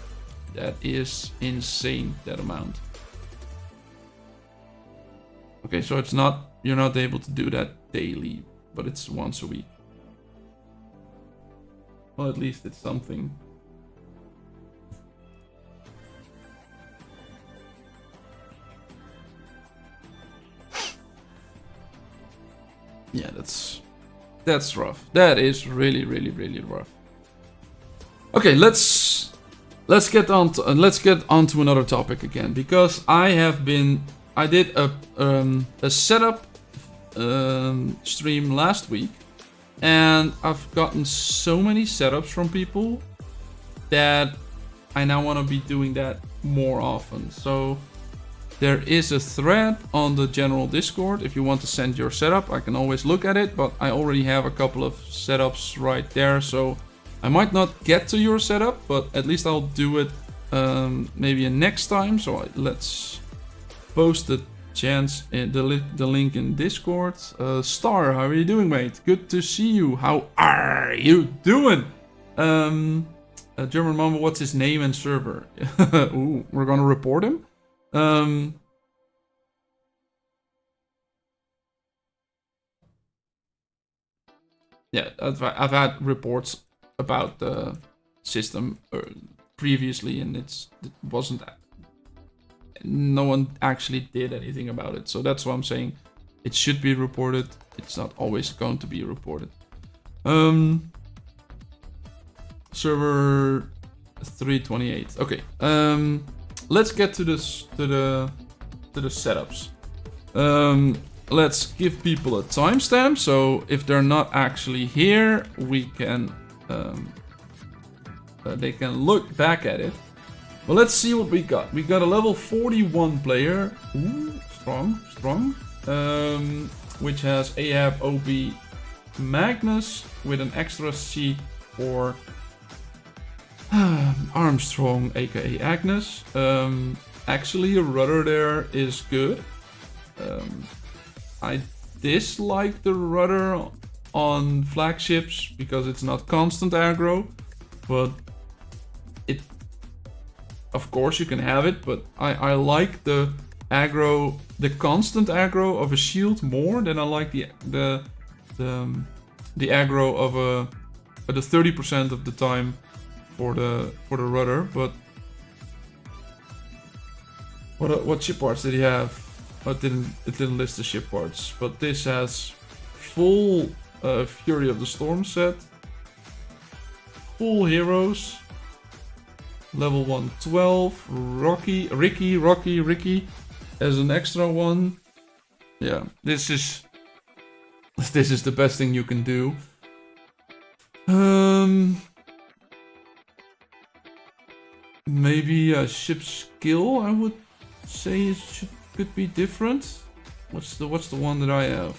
that is insane, that amount. Okay, so it's not... You're not able to do that daily, but it's once a week. Well, at least it's something. Yeah, that's rough. That is really rough. Okay, let's get on to another topic again, because I did a setup stream last week, and I've gotten so many setups from people that I now want to be doing that more often. So there is a thread on the general Discord. If you want to send your setup, I can always look at it, but I already have a couple of setups right there, so I might not get to your setup, but at least I'll do it maybe next time. So let's post the chance in the link in Discord. Star, how are you doing, mate? Good to see you. How are you doing? German Mamba, what's his name and server? Ooh, we're gonna report him. Yeah, I've had reports about the system previously, and it wasn't. No one actually did anything about it, so that's why I'm saying it should be reported. It's not always going to be reported. Server 328. Okay. Let's get to this to the setups. Let's give people a timestamp, so if they're not actually here, we can they can look back at it. Well, let's see what we got. We got a level 41 player. Ooh, strong. Which has Ahab, OB, Magnus with an extra seat for Armstrong, aka Agnes. Actually, a rudder there is good. I dislike the rudder on flagships because it's not constant aggro, but it, of course you can have it, but I like the aggro, the constant aggro of a shield more than I like the aggro of the 30% of the time for the rudder. But what ship parts did he have? Oh, it didn't list the ship parts, but this has full Fury of the Storm set, full heroes, level 112, Ricky as an extra one. Yeah, this is the best thing you can do. maybe a ship skill, I would say it could be different. What's the one that I have?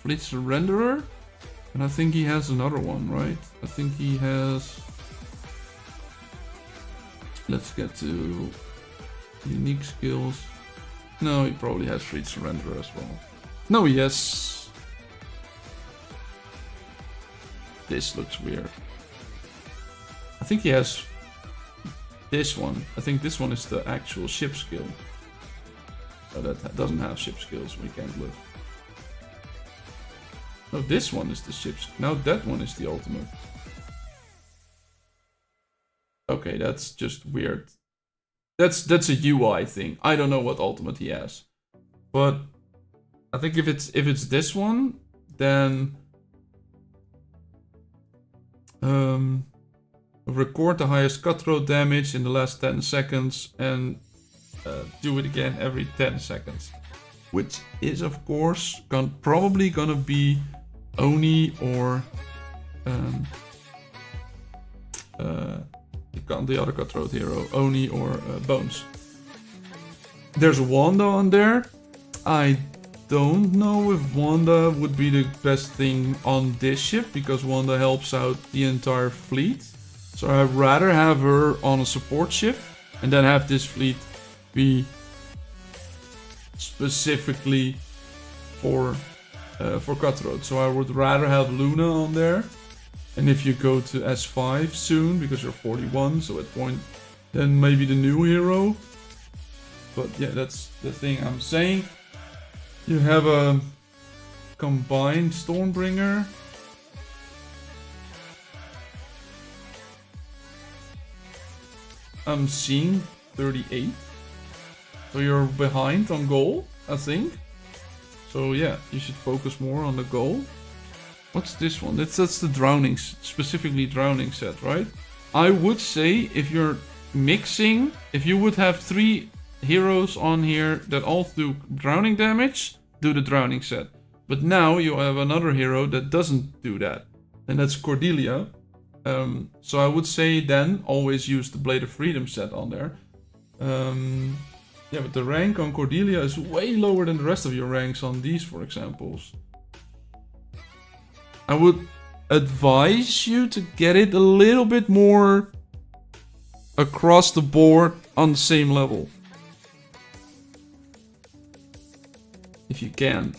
Fleet Surrenderer? And I think he has another one, right? I think he has... Let's get to unique skills. No, he probably has Fleet Surrenderer as well. No, yes. This looks weird. I think he has this one. I think this one is the actual ship skill. Oh, that doesn't have ship skills. We can't look. No, this one is the ships. Now that one is the ultimate. Okay, that's just weird. That's a UI thing. I don't know what ultimate he has, but I think if it's this one, then record the highest cutthroat damage in the last 10 seconds and do it again every 10 seconds, which is of course probably gonna be Oni or the other cutthroat hero, Oni or Bones. There's Wanda on there. I don't know if Wanda would be the best thing on this ship because Wanda helps out the entire fleet. So I'd rather have her on a support ship and then have this fleet be specifically for cutthroat. So I would rather have Luna on there. And if you go to S5 soon, because you're 41, so at point, then maybe the new hero. But yeah, that's the thing I'm saying. You have a combined Stormbringer. I'm seeing 38. So you're behind on goal, I think. So yeah, you should focus more on the goal. What's this one? That's the drowning, specifically drowning set, right? I would say if you're mixing, if you would have 3 heroes on here that all do drowning damage, do the drowning set. But now you have another hero that doesn't do that, and that's Cordelia. So I would say then always use the Blade of Freedom set on there. Yeah, but the rank on Cordelia is way lower than the rest of your ranks on these, for examples. I would advise you to get it a little bit more across the board on the same level. If you can.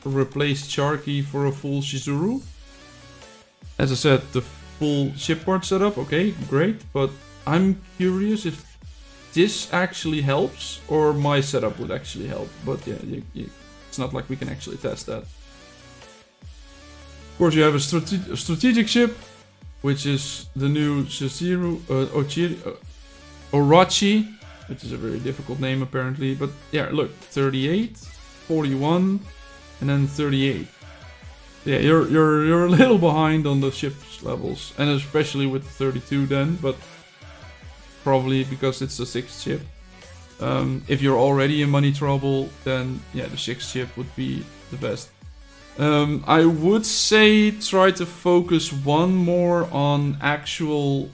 Replace Charky for a full Shizuru. As I said, the full shipboard setup, okay, great. But I'm curious if this actually helps or my setup would actually help. But yeah, it's not like we can actually test that. Of course, you have a strategic ship, which is the new Shiziru, Orachi, which is a very difficult name apparently. But yeah, look, 38, 41, and then 38. Yeah, you're a little behind on the ship's levels, and especially with the 32 then, but probably because it's the 6th ship. If you're already in money trouble, then yeah, the 6th ship would be the best. I would say try to focus one more on actual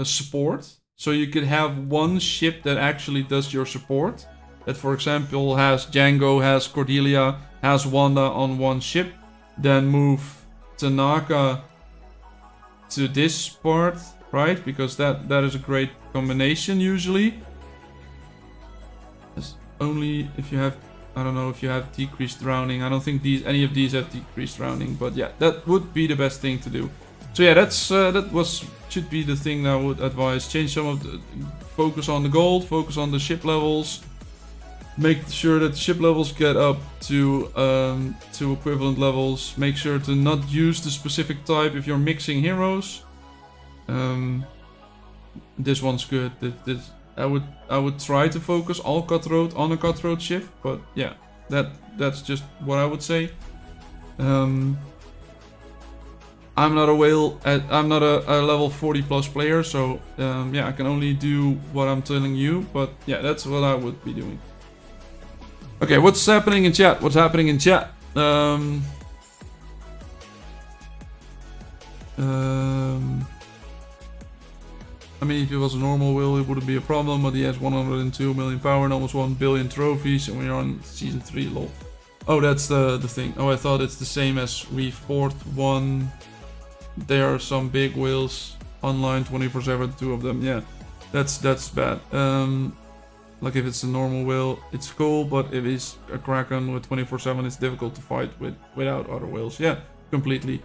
support. So you could have one ship that actually does your support. That, for example, has Django, has Cordelia, has Wanda on one ship. Then move Tanaka to this part, right? Because that is a great combination usually. It's only if you have, I don't know if you have decreased drowning. I don't think any of these have decreased drowning, but yeah, that would be the best thing to do. So yeah, should be the thing that I would advise. Change some of the, focus on the gold, focus on the ship levels. Make sure that the ship levels get up to equivalent levels. Make sure to not use the specific type if you're mixing heroes. This one's good. I would try to focus all cutthroat on a cutthroat ship, but yeah, that's just what I would say. I'm not a level 40 plus player, so yeah, I can only do what I'm telling you. But yeah, that's what I would be doing. Okay, what's happening in chat? What's happening in chat? I mean, if it was a normal will, it wouldn't be a problem, but he has 102 million power and almost 1 billion trophies, and we're on season 3, lol. Oh, that's the thing. Oh, I thought it's the same as we fourth one. There are some big whales online 24/7, 2 of them. Yeah, that's bad. Like if it's a normal whale, it's cool, but if it's a kraken with 24/7, it's difficult to fight without other whales. Yeah, completely.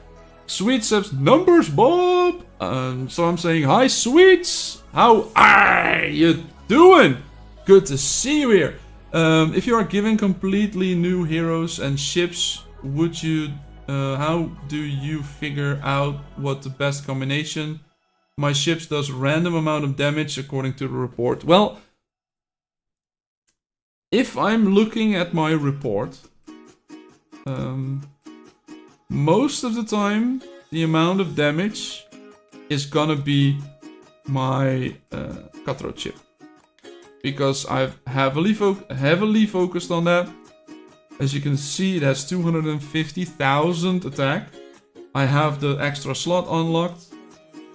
Sweet subs numbers, Bob. So I'm saying hi, Sweets. How are you doing? Good to see you here. If you are given completely new heroes and ships, would you? How do you figure out what the best combination? My ships does random amount of damage according to the report. Well, if I'm looking at my report, most of the time, the amount of damage is gonna be my cutthroat ship, because I've heavily focused on that. As you can see, it has 250,000 attack. I have the extra slot unlocked.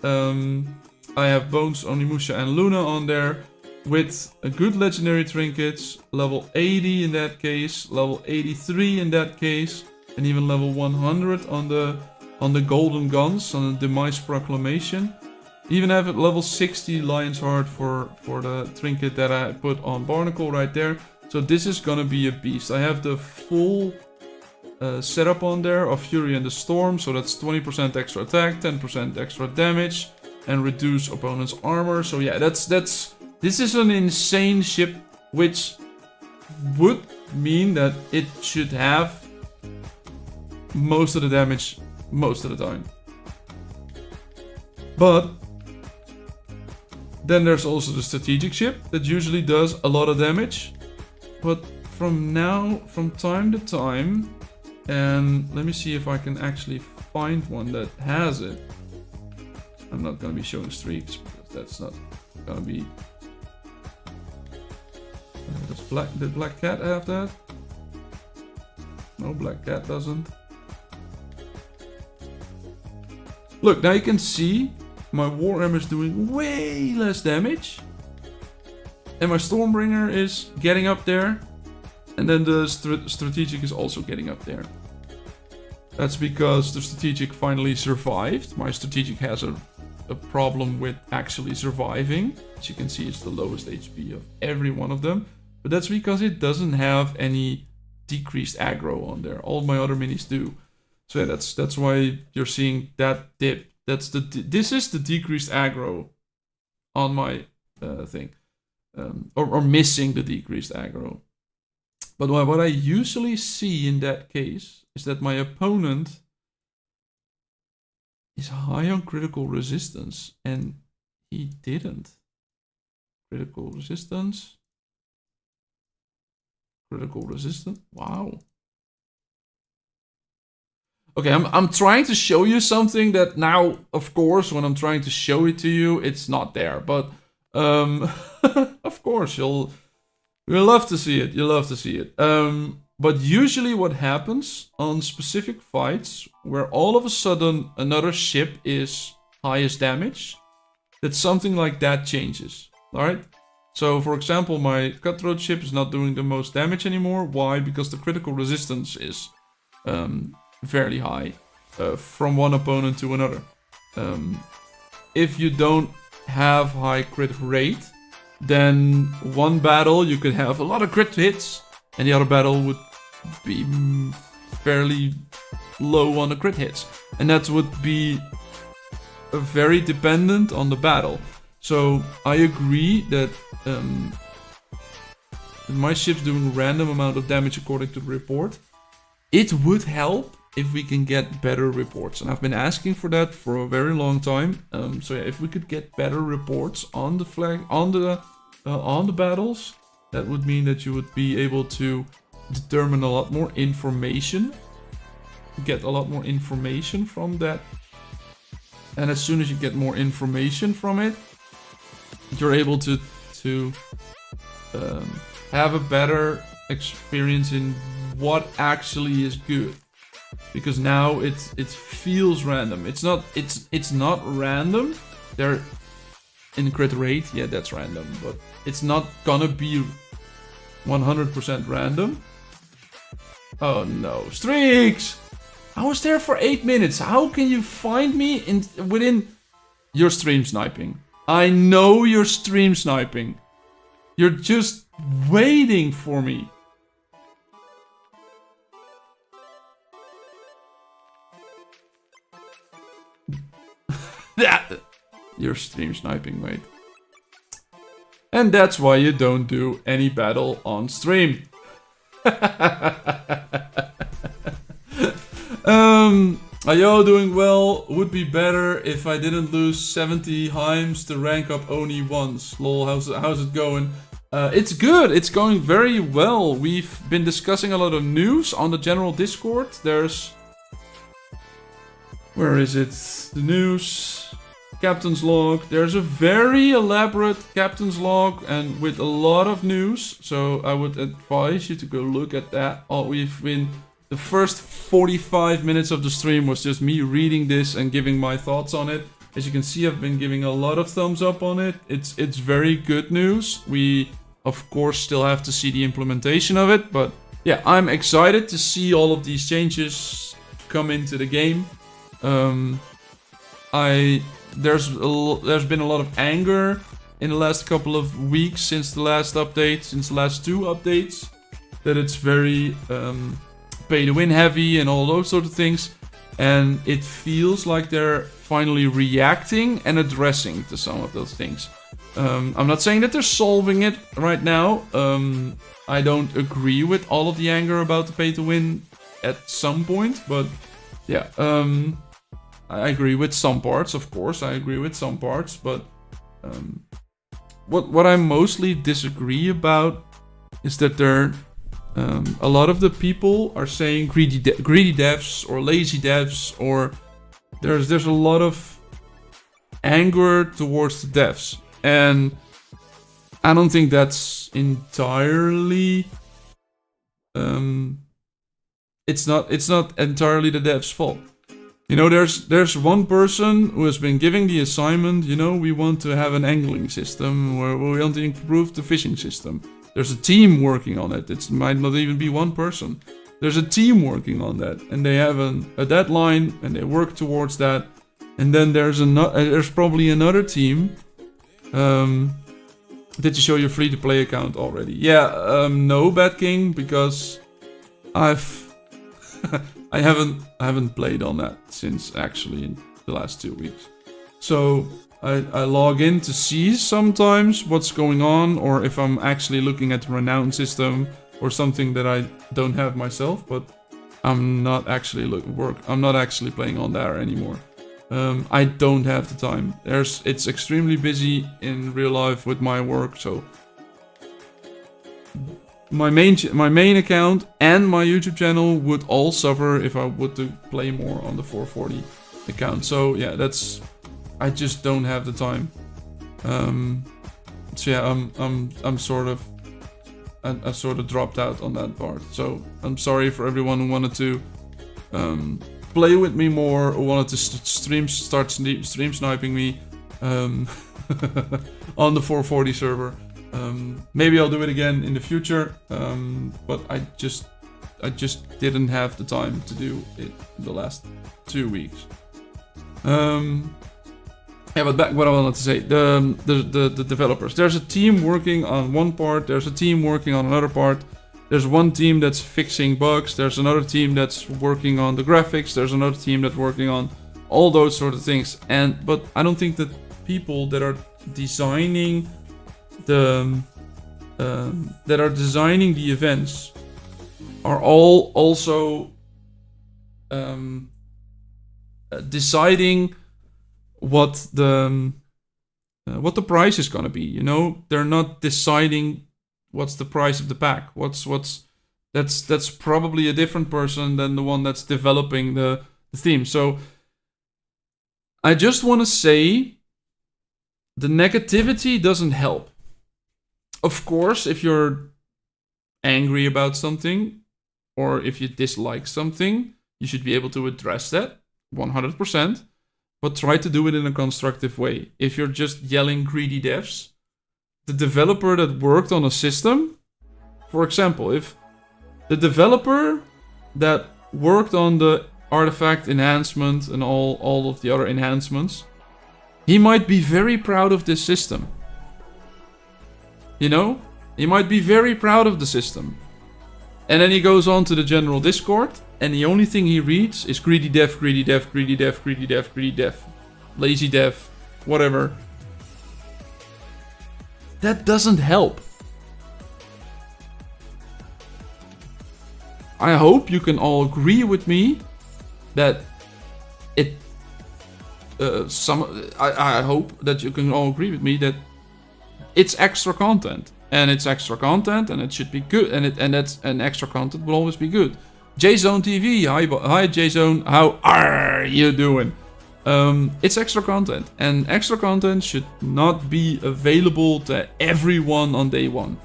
I have Bones, Onimusha, and Luna on there with a good legendary trinkets, level 80 in that case, level 83 in that case. And even level 100 on the golden guns, on the Demise Proclamation. Even have it level 60 Lion's Heart for the trinket that I put on Barnacle right there. So this is gonna be a beast. I have the full setup on there of Fury and the Storm. So that's 20% extra attack, 10% extra damage, and reduce opponent's armor. So yeah, this is an insane ship, which would mean that it should have most of the damage most of the time. But then there's also the strategic ship that usually does a lot of damage. But from time to time, and let me see if I can actually find one that has it. I'm not gonna be showing streaks because that's not gonna be. Did Black Cat have that? No, Black Cat doesn't. Look, now you can see my Warhammer is doing way less damage. And my Stormbringer is getting up there. And then the strategic is also getting up there. That's because the strategic finally survived. My strategic has a problem with actually surviving. As you can see, it's the lowest HP of every one of them. But that's because it doesn't have any decreased aggro on there. All my other minis do. So yeah, that's why you're seeing that dip. This is the decreased aggro on my thing, or missing the decreased aggro. But what I usually see in that case is that my opponent is high on critical resistance, and he didn't. Critical resistance. Critical resistance. Wow. Okay, I'm trying to show you something that now, of course, when I'm trying to show it to you, it's not there. But, of course, you'll love to see it. You'll love to see it. But usually what happens on specific fights, where all of a sudden another ship is highest damage, that something like that changes. Alright? So, for example, my Cutthroat ship is not doing the most damage anymore. Why? Because the critical resistance is fairly high from one opponent to another. If you don't have high crit rate, then one battle you could have a lot of crit hits, and the other battle would be fairly low on the crit hits. And that would be very dependent on the battle. So I agree that my ship's doing a random amount of damage according to the report. It would help if we can get better reports, and I've been asking for that for a very long time. So yeah, if we could get better reports on the flag, on the battles, that would mean that you would be able to determine a lot more information, get a lot more information from that. And as soon as you get more information from it, you're able to have a better experience in what actually is good, because now it feels random. It's not random. They're in crit rate, yeah, that's random, but it's not gonna be 100% random. Oh no, streaks! I was there for 8 minutes. How can you find me within? You're stream sniping. I know you're stream sniping. You're just waiting for me. You're stream sniping, mate. And that's why you don't do any battle on stream. Ayo, doing well. Would be better if I didn't lose 70 times to rank up only once. Lol, how's it going? It's good. It's going very well. We've been discussing a lot of news on the general Discord. There's... Where is it? The news... Captain's log. There's a very elaborate captain's log and with a lot of news. So I would advise you to go look at that. The first 45 minutes of the stream was just me reading this and giving my thoughts on it. As you can see, I've been giving a lot of thumbs up on it. It's very good news. We, of course, still have to see the implementation of it. But yeah, I'm excited to see all of these changes come into the game. There's been a lot of anger in the last couple of weeks since the last update, since the last 2 updates, that it's very pay to win heavy and all those sort of things, and it feels like they're finally reacting and addressing to some of those things. I'm not saying that they're solving it right now. I don't agree with all of the anger about the pay to win at some point, but yeah, I agree with some parts, of course. I agree with some parts, but what I mostly disagree about is that a lot of the people are saying greedy devs or lazy devs, or there's a lot of anger towards the devs, and I don't think that's entirely. It's not entirely the devs' fault. You know, there's one person who has been giving the assignment, you know, we want to have an angling system, or we want to improve the fishing system. There's a team working on it. It might not even be one person. There's a team working on that, and they have a deadline, and they work towards that. And then there's probably another team. Did you show your free-to-play account already? Yeah, no, Bad King, because I haven't played on that since actually in the last 2 weeks. So I log in to see sometimes what's going on, or if I'm actually looking at the renown system or something that I don't have myself, but I'm not actually I'm not actually playing on there anymore. I don't have the time. It's extremely busy in real life with my work, so my main account and my YouTube channel would all suffer if I would to play more on the 440 account. So yeah, I just don't have the time. So yeah, I'm sort of I sort of dropped out on that part. So I'm sorry for everyone who wanted to play with me more, or wanted to start stream sniping me on the 440 server. Maybe I'll do it again in the future, but I just didn't have the time to do it in the last 2 weeks. Yeah, but back what I wanted to say, the developers. There's a team working on one part, there's a team working on another part. There's one team that's fixing bugs, there's another team that's working on the graphics, there's another team that's working on all those sort of things. But I don't think that people that are designing the events are all also deciding what the price is gonna be. You know, they're not deciding what's the price of the pack. That's probably a different person than the one that's developing the theme. So I just want to say the negativity doesn't help. Of course, if you're angry about something, or if you dislike something, you should be able to address that 100%, but try to do it in a constructive way. If you're just yelling greedy devs, the developer that worked on a system, for example, if the developer that worked on the artifact enhancement and all of the other enhancements, he might be very proud of this system. You know? He might be very proud of the system. And then he goes on to the general Discord, and the only thing he reads is greedy dev, greedy dev, greedy dev, greedy dev, greedy dev, lazy dev, whatever. That doesn't help. I hope you can all agree with me that it. I hope that you can all agree with me that it's extra content, and it's extra content, and it should be good, and extra content will always be good. JZone TV, hi JZone, how are you doing? It's extra content, and extra content should not be available to everyone on day one.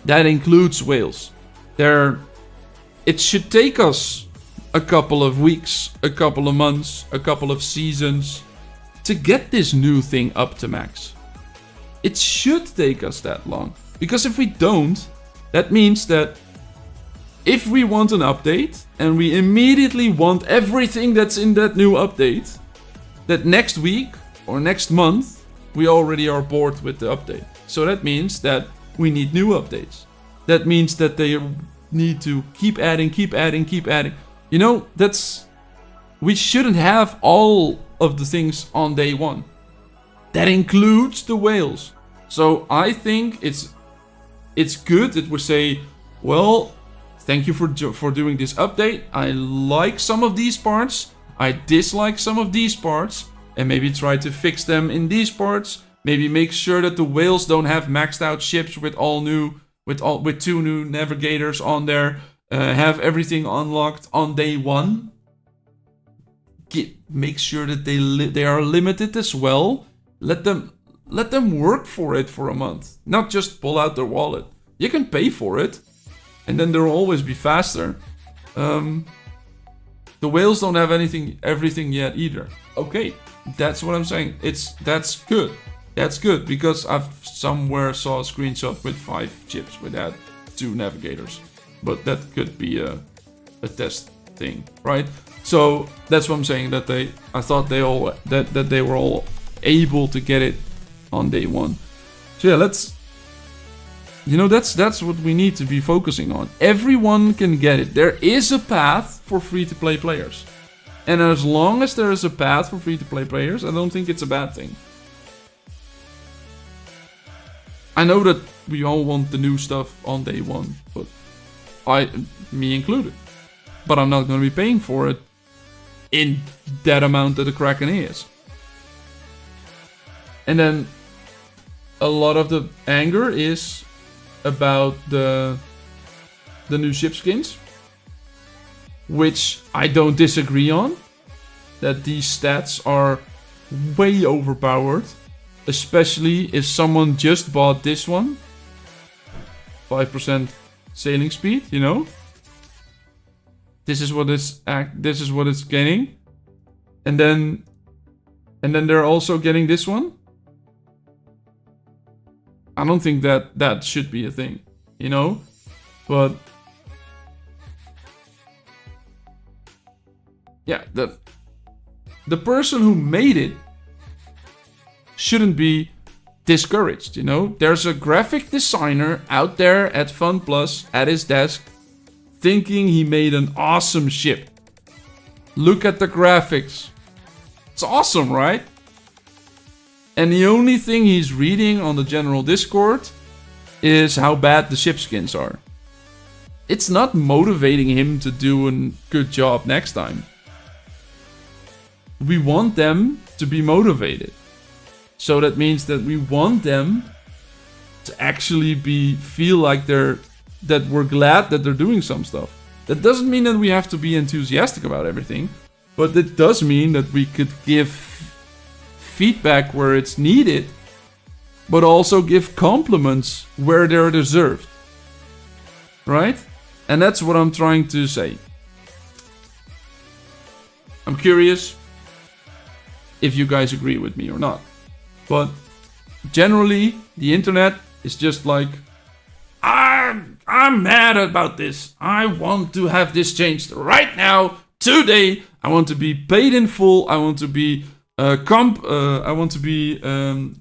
That includes whales. It should take us a couple of weeks, a couple of months, a couple of seasons to get this new thing up to max. It should take us that long. Because if we don't, that means that if we want an update and we immediately want everything that's in that new update, that next week or next month we already are bored with the update. So that means that we need new updates. That means that they need to keep adding. You know, we shouldn't have all of the things on day one. That includes the whales. So I think it's good that we say, well, thank you for doing this update. I like some of these parts. I dislike some of these parts. And maybe try to fix them in these parts. Maybe make sure that the whales don't have maxed out ships with with 2 new navigators on there. Have everything unlocked on day one. Make sure that they are limited as well. Let them work for it for a month. Not just pull out their wallet. You can pay for it, and then they'll always be faster. The whales don't have everything yet either. Okay, that's what I'm saying. That's good. That's good, because I've somewhere saw a screenshot with 5 chips without 2 navigators. But that could be a test thing, right? So that's what I'm saying. I thought that they were all able to get it on day one. So yeah, that's what we need to be focusing on. Everyone can get it. There is a path for free-to-play players. And as long as there is a path for free-to-play players, I don't think it's a bad thing. I know that we all want the new stuff on day one, but me included. But I'm not going to be paying for it in that amount that the Kraken is. And then a lot of the anger is about the new ship skins, which I don't disagree on. That these stats are way overpowered, especially if someone just bought this one. 5% sailing speed, you know. This is what it's getting, and then they're also getting this one. I don't think that should be a thing, you know, but yeah, the person who made it shouldn't be discouraged, you know. There's a graphic designer out there at FunPlus at his desk thinking he made an awesome ship. Look at the graphics. It's awesome, right? And the only thing he's reading on the general Discord is how bad the ship skins are. It's not motivating him to do a good job next time. We want them to be motivated. So that means that we want them to actually feel like that we're glad that they're doing some stuff. That doesn't mean that we have to be enthusiastic about everything, but it does mean that we could give feedback where it's needed, but also give compliments where they're deserved. right? And that's what I'm trying to say. I'm curious if you guys agree with me or not. But generally, the internet is just like, I'm mad about this. I want to have this changed right now, today. I want to be paid in full. I want to be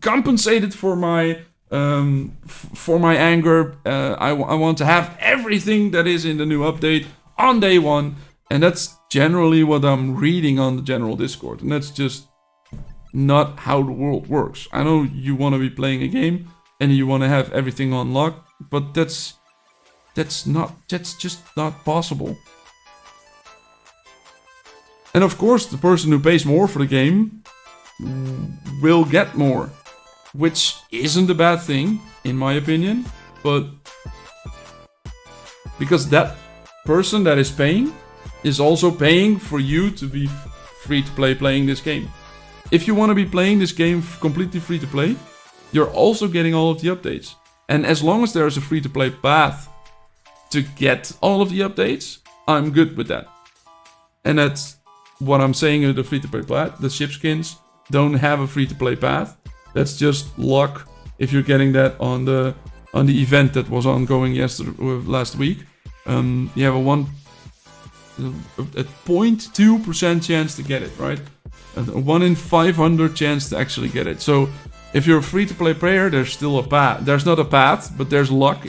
compensated for my anger. I want to have everything that is in the new update on day one. And that's generally what I'm reading on the general Discord. And that's just not how the world works. I know you want to be playing a game and you want to have everything on lock, but that's just not possible. And of course, the person who pays more for the game will get more, which isn't a bad thing, in my opinion, but because that person that is paying is also paying for you to be free to play playing this game. If you want to be playing this game completely free to play, you're also getting all of the updates. And as long as there's a free to play path to get all of the updates, I'm good with that. And that's what I'm saying with the free to play path. The ship skins don't have a free to play path. That's just luck if you're getting that on the event that was ongoing last week. You have a 0.2% chance to get it, right? A 1 in 500 chance to actually get it. So if you're a free-to-play player, there's still a path. There's not a path, but there's luck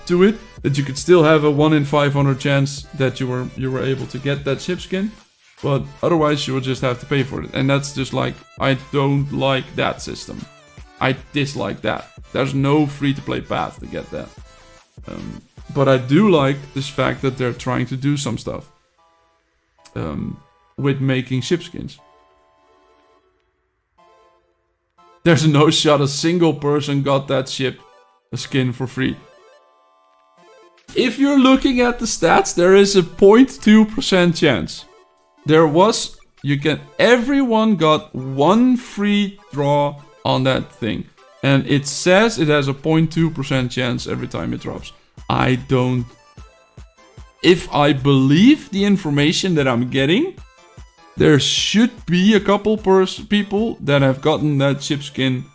to it, that you could still have a 1 in 500 chance that you were able to get that ship skin. But otherwise, you will just have to pay for it. And that's just like, I don't like that system. I dislike that. There's no free-to-play path to get that. But I do like this fact that they're trying to do some stuff with making ship skins. There's no shot a single person got that ship skin for free. If you're looking at the stats, there is a 0.2% chance. Everyone got one free draw on that thing. And it says it has a 0.2% chance every time it drops. If I believe the information that I'm getting, there should be a couple people that have gotten that ship skin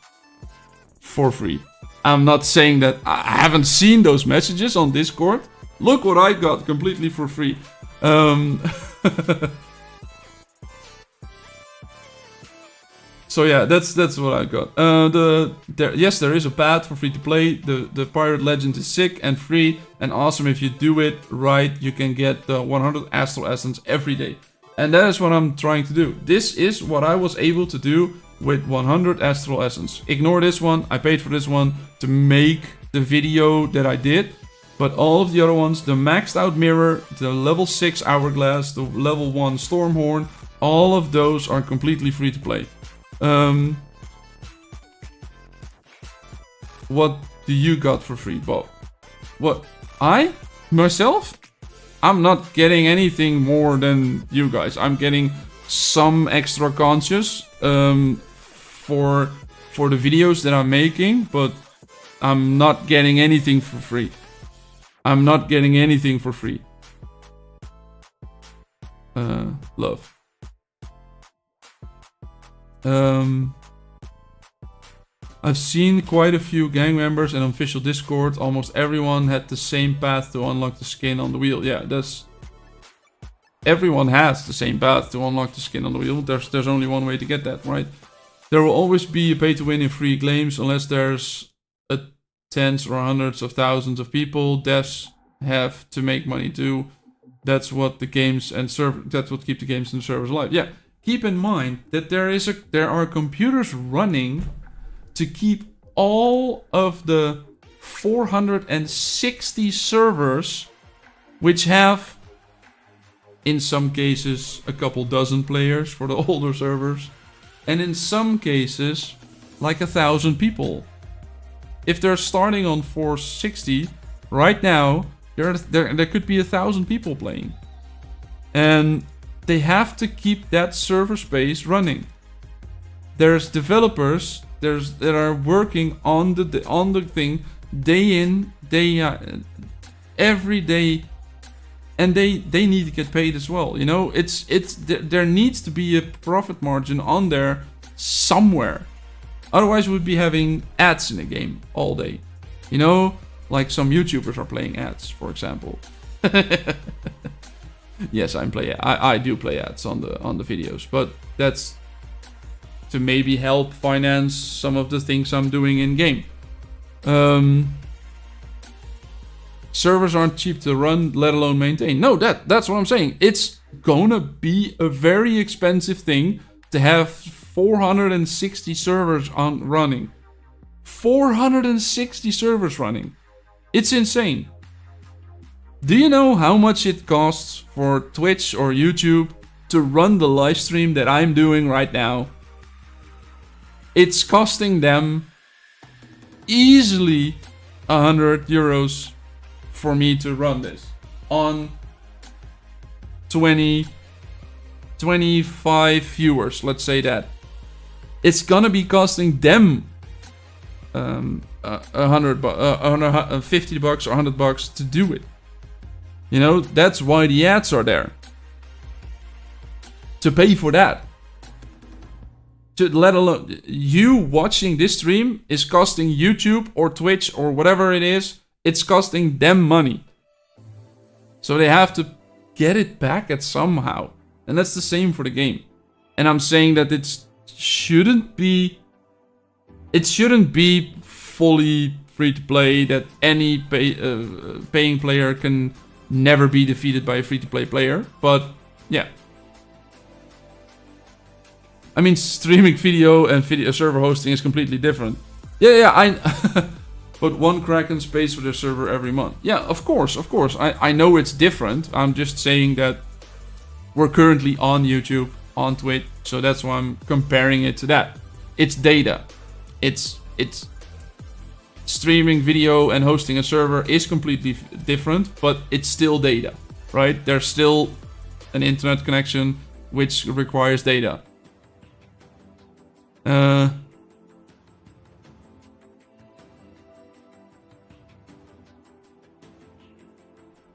for free. I'm not saying that I haven't seen those messages on Discord. Look what I got completely for free. So yeah, that's what I got. Yes, there is a path for free to play. The Pirate Legend is sick and free and awesome. If you do it right, you can get the 100 Astral Essence every day. And that is what I'm trying to do. This is what I was able to do with 100 Astral Essence. Ignore this one. I paid for this one to make the video that I did. But all of the other ones, the maxed out mirror, the level 6 hourglass, the level 1 stormhorn, all of those are completely free to play. What do you got for free, Bob? What? Myself? I'm not getting anything more than you guys. I'm getting some extra conscious for the videos that I'm making, but I'm not getting anything for free. I'm not getting anything for free. Love. I've seen quite a few gang members in official Discord. Almost everyone had the same path to unlock the skin on the wheel. Yeah, everyone has the same path to unlock the skin on the wheel. There's only one way to get that, right? There will always be a pay to win in free games unless there's tens or hundreds of thousands of people. Devs have to make money too. That's what the games and that's what keep the games and the servers alive. Yeah, keep in mind that there are computers running to keep all of the 460 servers, which have, in some cases, a couple dozen players for the older servers, and in some cases, like 1,000 people. If they're starting on 460, right now, there could be 1,000 people playing. And they have to keep that server space running. There's developers that are working on the thing day in, day out. every day, and they need to get paid as well. You know, there needs to be a profit margin on there somewhere. Otherwise, we'd be having ads in the game all day. You know, like some YouTubers are playing ads, for example. Yes, I do play ads on the videos, but that's to maybe help finance some of the things I'm doing in game. Servers aren't cheap to run, let alone maintain. No, that's what I'm saying. It's gonna be a very expensive thing to have 460 servers running. 460 servers running. It's insane. Do you know how much it costs for Twitch or YouTube to run the live stream that I'm doing right now? It's costing them easily 100 euros for me to run this on 25 viewers, let's say that. It's gonna be costing them $50 or $100 to do it. You know, that's why the ads are there. To pay for that. Let alone you watching this stream is costing YouTube or Twitch or whatever it is. It's costing them money. So they have to get it back at somehow. And that's the same for the game. And I'm saying that it shouldn't be fully free to play, that any paying player can never be defeated by a free to play player. But yeah. I mean, streaming video and video server hosting is completely different. Yeah, but one Kraken pays for their server every month. Yeah, of course. I know it's different. I'm just saying that we're currently on YouTube, on Twitch, so that's why I'm comparing it to that. It's data. It's streaming video and hosting a server is completely different, but it's still data, right? There's still an internet connection which requires data.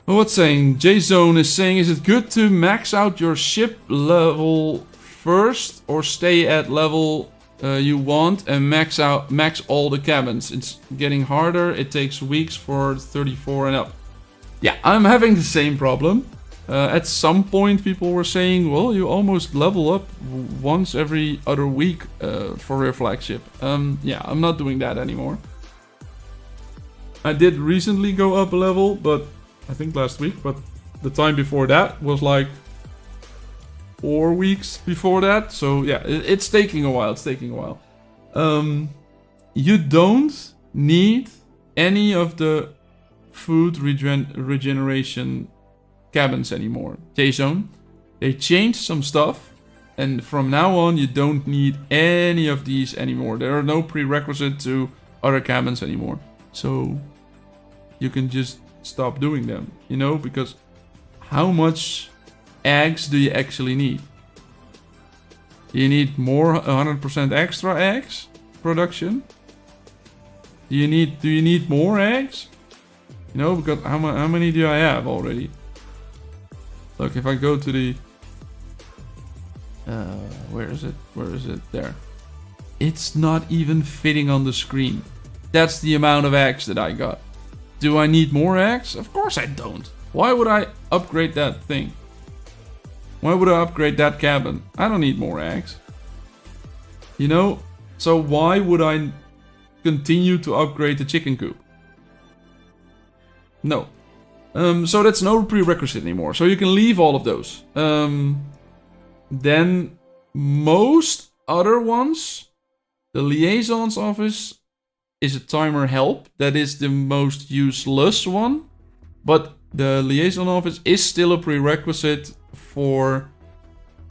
What's saying? J-Zone is saying, is it good to max out your ship level first or stay at level you want and max all the cabins? It's getting harder. It takes weeks for 34 and up. Yeah, I'm having the same problem. At some point people were saying, well, you almost level up once every other week for your flagship. Yeah, I'm not doing that anymore. I did recently go up a level, but I think last week, but the time before that was like 4 weeks before that. So yeah, it's taking a while. You don't need any of the food regeneration cabins anymore. J-Zone. They changed some stuff, and from now on you don't need any of these anymore. There are no prerequisite to other cabins anymore. So you can just stop doing them, you know, because how much eggs do you actually need? Do you need more 100% extra eggs production? Do you need more eggs? You know, because how many do I have already? Look, if I go to the where is it? There. It's not even fitting on the screen. That's the amount of eggs that I got. Do I need more eggs? Of course I don't. Why would I upgrade that thing? Why would I upgrade that cabin? I don't need more eggs. You know? So why would I continue to upgrade the chicken coop? No. So that's no prerequisite anymore. So you can leave all of those. Then most other ones, the liaison's office is a timer help. That is the most useless one. But the liaison office is still a prerequisite for,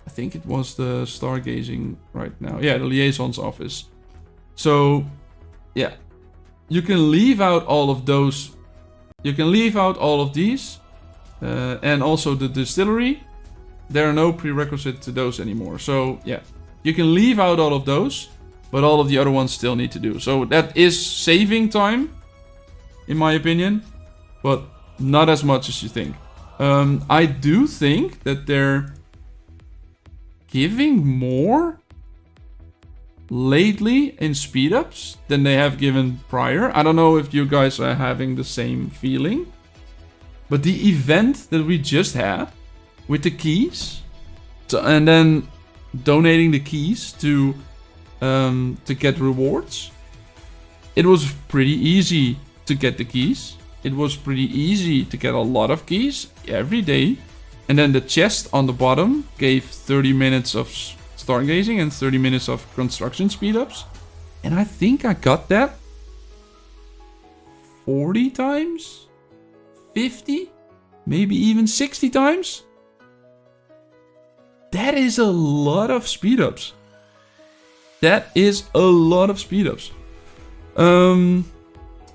I think it was the stargazing right now. Yeah, the liaison's office. So, yeah. You can leave out all of those. You can leave out all of these. And also the distillery. There are no prerequisites to those anymore. So, yeah. You can leave out all of those. But all of the other ones still need to do. So that is saving time, in my opinion. But Not as much as you think. I do think that they're giving more lately in speed-ups than they have given prior. I don't know if you guys are having the same feeling. But the event that we just had with the keys, and then donating the keys to get rewards, it was pretty easy to get the keys. It was pretty easy to get a lot of keys every day. And then the chest on the bottom gave 30 minutes of stargazing and 30 minutes of construction speedups. And I think I got that 40 times? 50? Maybe even 60 times? That is a lot of speedups. That is a lot of speedups.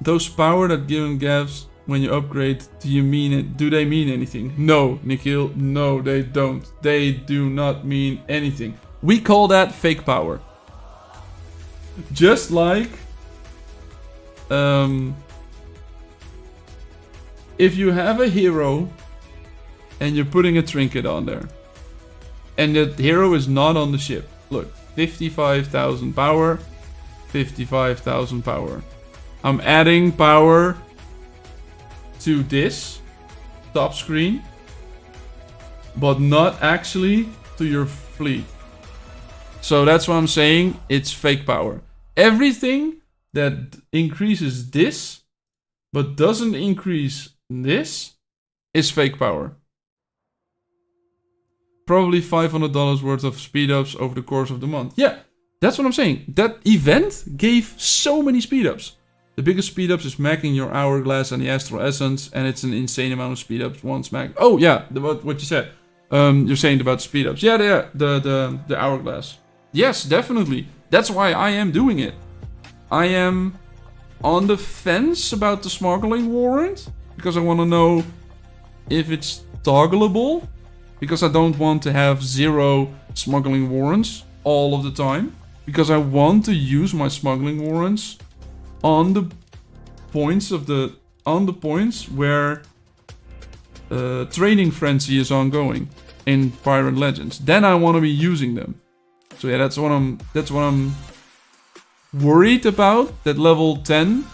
Those power that given gives when you upgrade, do they mean anything? No, Nikhil, no, they don't. They do not mean anything. We call that fake power. Just like if you have a hero and you're putting a trinket on there, and the hero is not on the ship. Look, 55,000 power, 55,000 power. I'm adding power to this top screen, but not actually to your fleet. So that's what I'm saying, it's fake power. Everything that increases this, but doesn't increase this, is fake power. Probably $500 worth of speed-ups over the course of the month. Yeah, that's what I'm saying. That event gave so many speed-ups. The biggest speed-ups is macking your hourglass and the astral essence, and it's an insane amount of speed-ups once max. Oh yeah, what you said. You're saying about speed-ups. Yeah, the hourglass. Yes, definitely. That's why I am doing it. I am on the fence about the smuggling warrant, because I want to know if it's toggleable. Because I don't want to have 0 smuggling warrants all of the time. Because I want to use my smuggling warrants on the points where training frenzy is ongoing in Pirate Legends. Then I want to be using them. So yeah, that's what I'm worried about. That level 10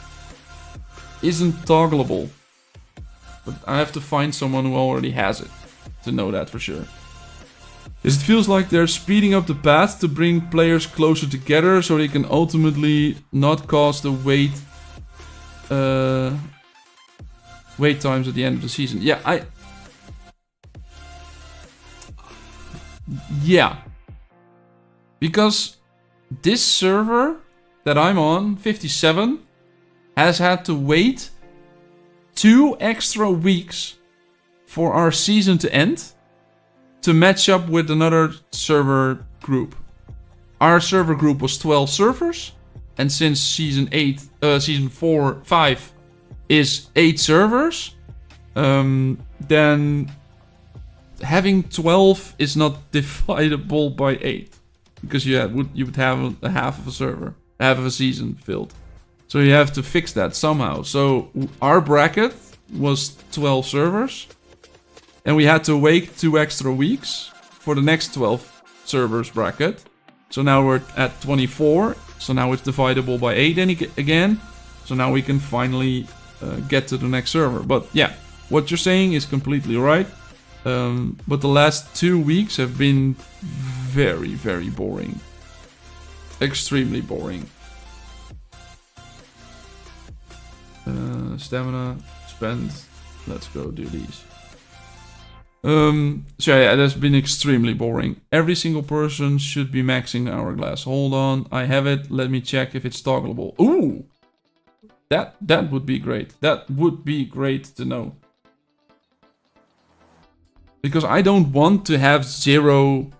isn't toggleable. But I have to find someone who already has it to know that for sure. It feels like they're speeding up the path to bring players closer together so they can ultimately not cause the wait times at the end of the season. Yeah. Because this server that I'm on, 57, has had to wait 2 extra weeks for our season to end to match up with another server group. Our server group was 12 servers, and since season 5 is 8 servers, then having 12 is not dividable by 8, because you would have a half of a server, half of a season filled. So you have to fix that somehow. So our bracket was 12 servers. And we had to wait 2 extra weeks for the next 12 servers bracket. So now we're at 24. So now it's dividable by 8 again. So now we can finally get to the next server. But yeah, what you're saying is completely right. But the last 2 weeks have been very, very boring. Extremely boring. Stamina, spend. Let's go do these. So yeah, that's been extremely boring. Every single person should be maxing hourglass. Hold on, I have it. Let me check if it's toggleable. Ooh! That would be great. That would be great to know. Because I don't want to have 0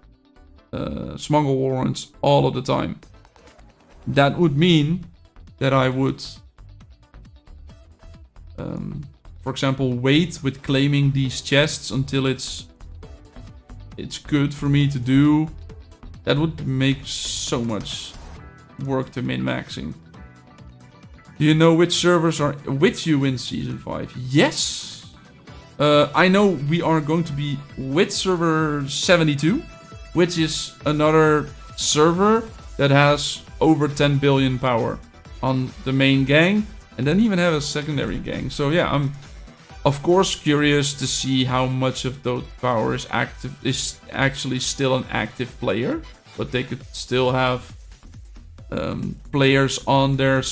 smuggle warrants all of the time. That would mean that I would... for example, wait with claiming these chests until it's good for me to do. That would make so much work to min-maxing. Do you know which servers are with you in Season 5? Yes! I know we are going to be with server 72, which is another server that has over 10 billion power on the main gang, and then even have a secondary gang. So yeah, I'm of course curious to see how much of that power is actually still an active player, but they could still have players on their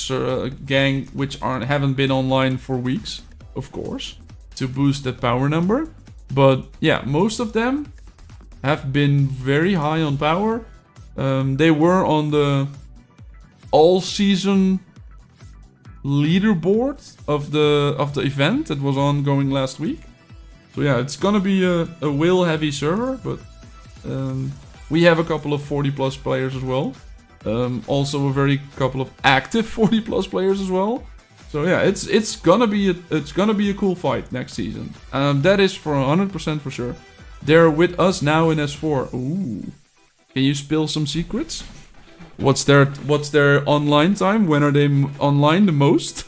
gang which haven't been online for weeks, of course, to boost that power number. But yeah, most of them have been very high on power. They were on the all-season leaderboard of the event that was ongoing last week. So yeah, it's gonna be a whale-heavy server, but we have a couple of 40+ players as well. Also a very couple of active 40+ players as well. So yeah, it's gonna be a cool fight next season. That is for 100% for sure. They're with us now in S4. Ooh, can you spill some secrets? What's their online time? When are they online the most?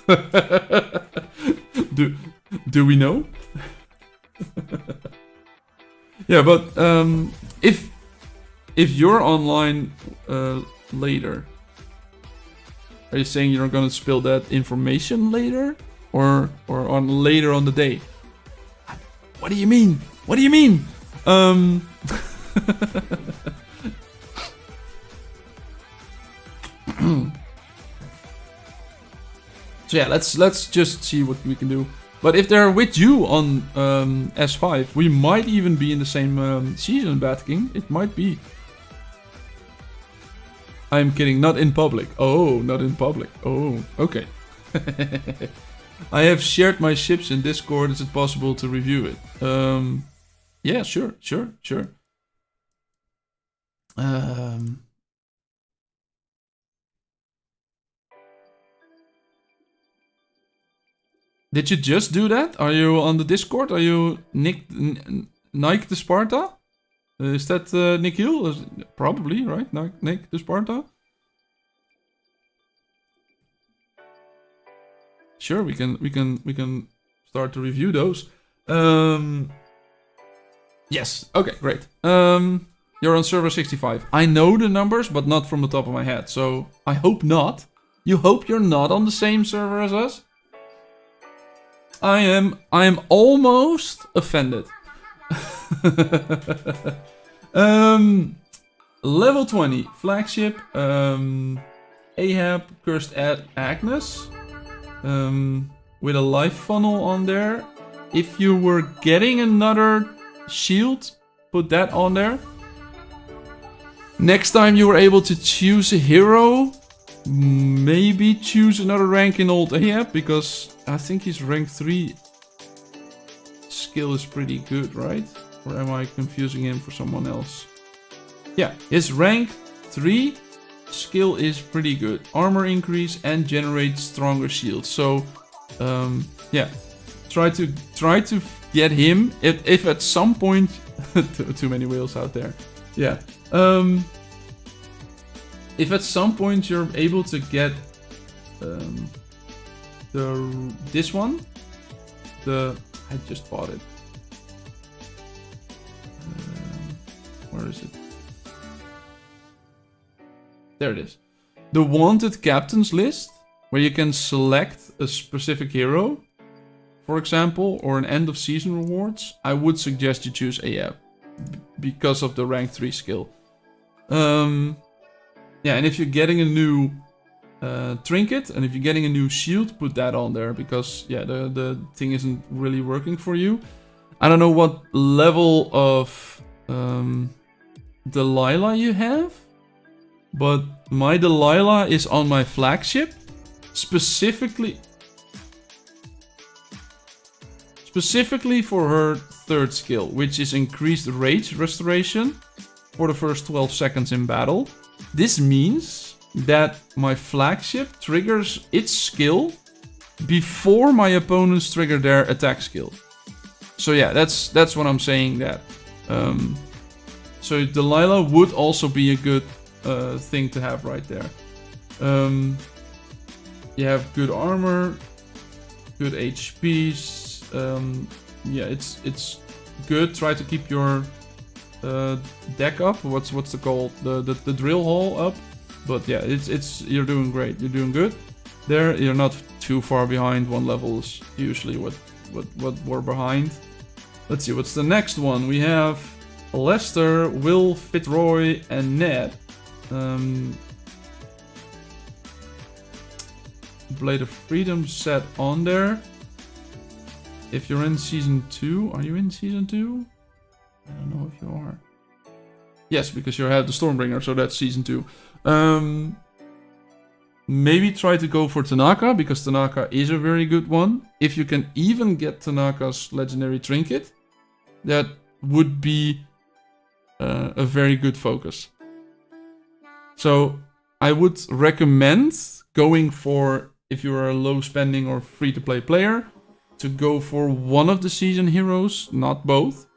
do we know? Yeah, but if you're online later, are you saying you're gonna spill that information later, or on later on the day? What do you mean? What do you mean? So yeah, let's just see what we can do. But if they're with you on S5, we might even be in the same season, Batking. It might be. I'm kidding, not in public. Oh, not in public. Oh, okay. I have shared my ships in Discord. Is it possible to review it? Yeah, sure. Did you just do that? Are you on the Discord? Are you Nike the Sparta? Is that Nikhil? Probably, right? Nick the Sparta? Sure, we can start to review those. Yes, okay, great. You're on server 65. I know the numbers, but not from the top of my head, so I hope not. You hope you're not on the same server as us? I am almost offended. Level 20 flagship, Ahab, Cursed Agnes, with a life funnel on there. If you were getting another shield, put that on there. Next time you were able to choose a hero, maybe choose another rank in old Ahab, because I think his rank 3 skill is pretty good, right? Or am I confusing him for someone else? Yeah, his rank 3 skill is pretty good. Armor increase and generate stronger shields. So, yeah, try to get him. If at some point, too many whales out there. Yeah. If at some point you're able to get this one, I just bought it. Where is it? There it is. The wanted captains list, where you can select a specific hero, for example, or an end of season rewards. I would suggest you choose Ahab because of the rank 3 skill. Yeah, and if you're getting a new trinket, and if you're getting a new shield, put that on there, because yeah, the thing isn't really working for you. I don't know what level of Delilah you have, but my Delilah is on my flagship, specifically for her 3rd skill, which is increased rage restoration for the first 12 seconds in battle. This means that my flagship triggers its skill before my opponents trigger their attack skill. So yeah, that's what I'm saying. That so Delilah would also be a good thing to have right there. You have good armor, good HPs, yeah, it's good. Try to keep your deck up. What's the call? The drill hall up. But yeah, it's you're doing great. You're doing good. There, you're not too far behind. 1 level is usually what we're behind. Let's see, what's the next one? We have Lester, Will, Fitzroy, and Ned. Blade of Freedom set on there. If you're in Season 2... Are you in Season 2? I don't know if you are. Yes, because you have the Stormbringer, so that's Season 2. Maybe try to go for Tanaka, because Tanaka is a very good one. If you can even get Tanaka's Legendary Trinket, that would be a very good focus. So I would recommend going for, if you are a low spending or free to play player, to go for one of the season heroes, not both.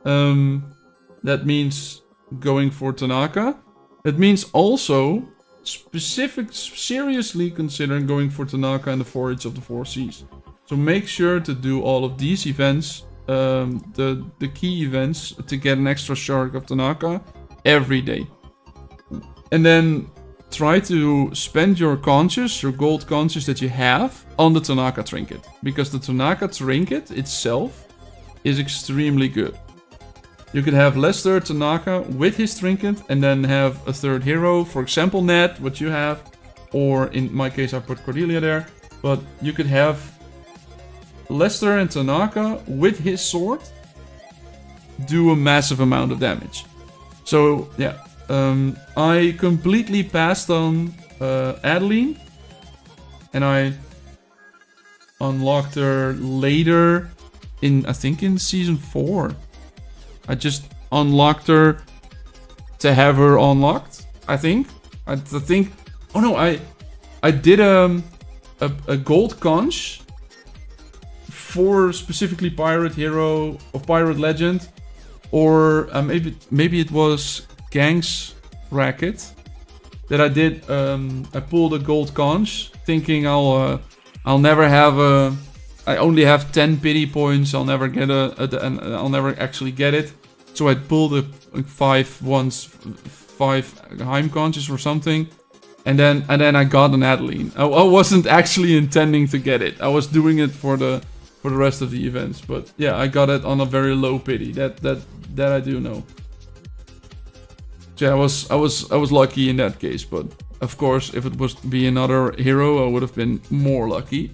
That means going for Tanaka. It means also seriously considering going for Tanaka and the Forage of the Four Seas. So make sure to do all of these events, the key events, to get an extra shark of Tanaka every day. And then try to spend your conches, your gold conches that you have, on the Tanaka trinket. Because the Tanaka trinket itself is extremely good. You could have Lester, Tanaka with his trinket, and then have a third hero, for example Ned, what you have. Or in my case I put Cordelia there. But you could have Lester and Tanaka with his sword do a massive amount of damage. So yeah, I completely passed on Adeline, and I unlocked her later in, I think in Season 4. I just unlocked her to have her unlocked, I think. I think, oh no, I did a gold conch for specifically Pirate Hero or Pirate Legend, or maybe it was Gang's Racket that I did. I pulled a gold conch, thinking I'll never have a. I only have 10 pity points. I'll never get I'll never actually get it. So I pulled a 5 Heim conches or something, and then I got an Adeline. I wasn't actually intending to get it. I was doing it for the rest of the events. But yeah, I got it on a very low pity. That I do know. So yeah, I was lucky in that case. But of course, if it was to be another hero, I would have been more lucky.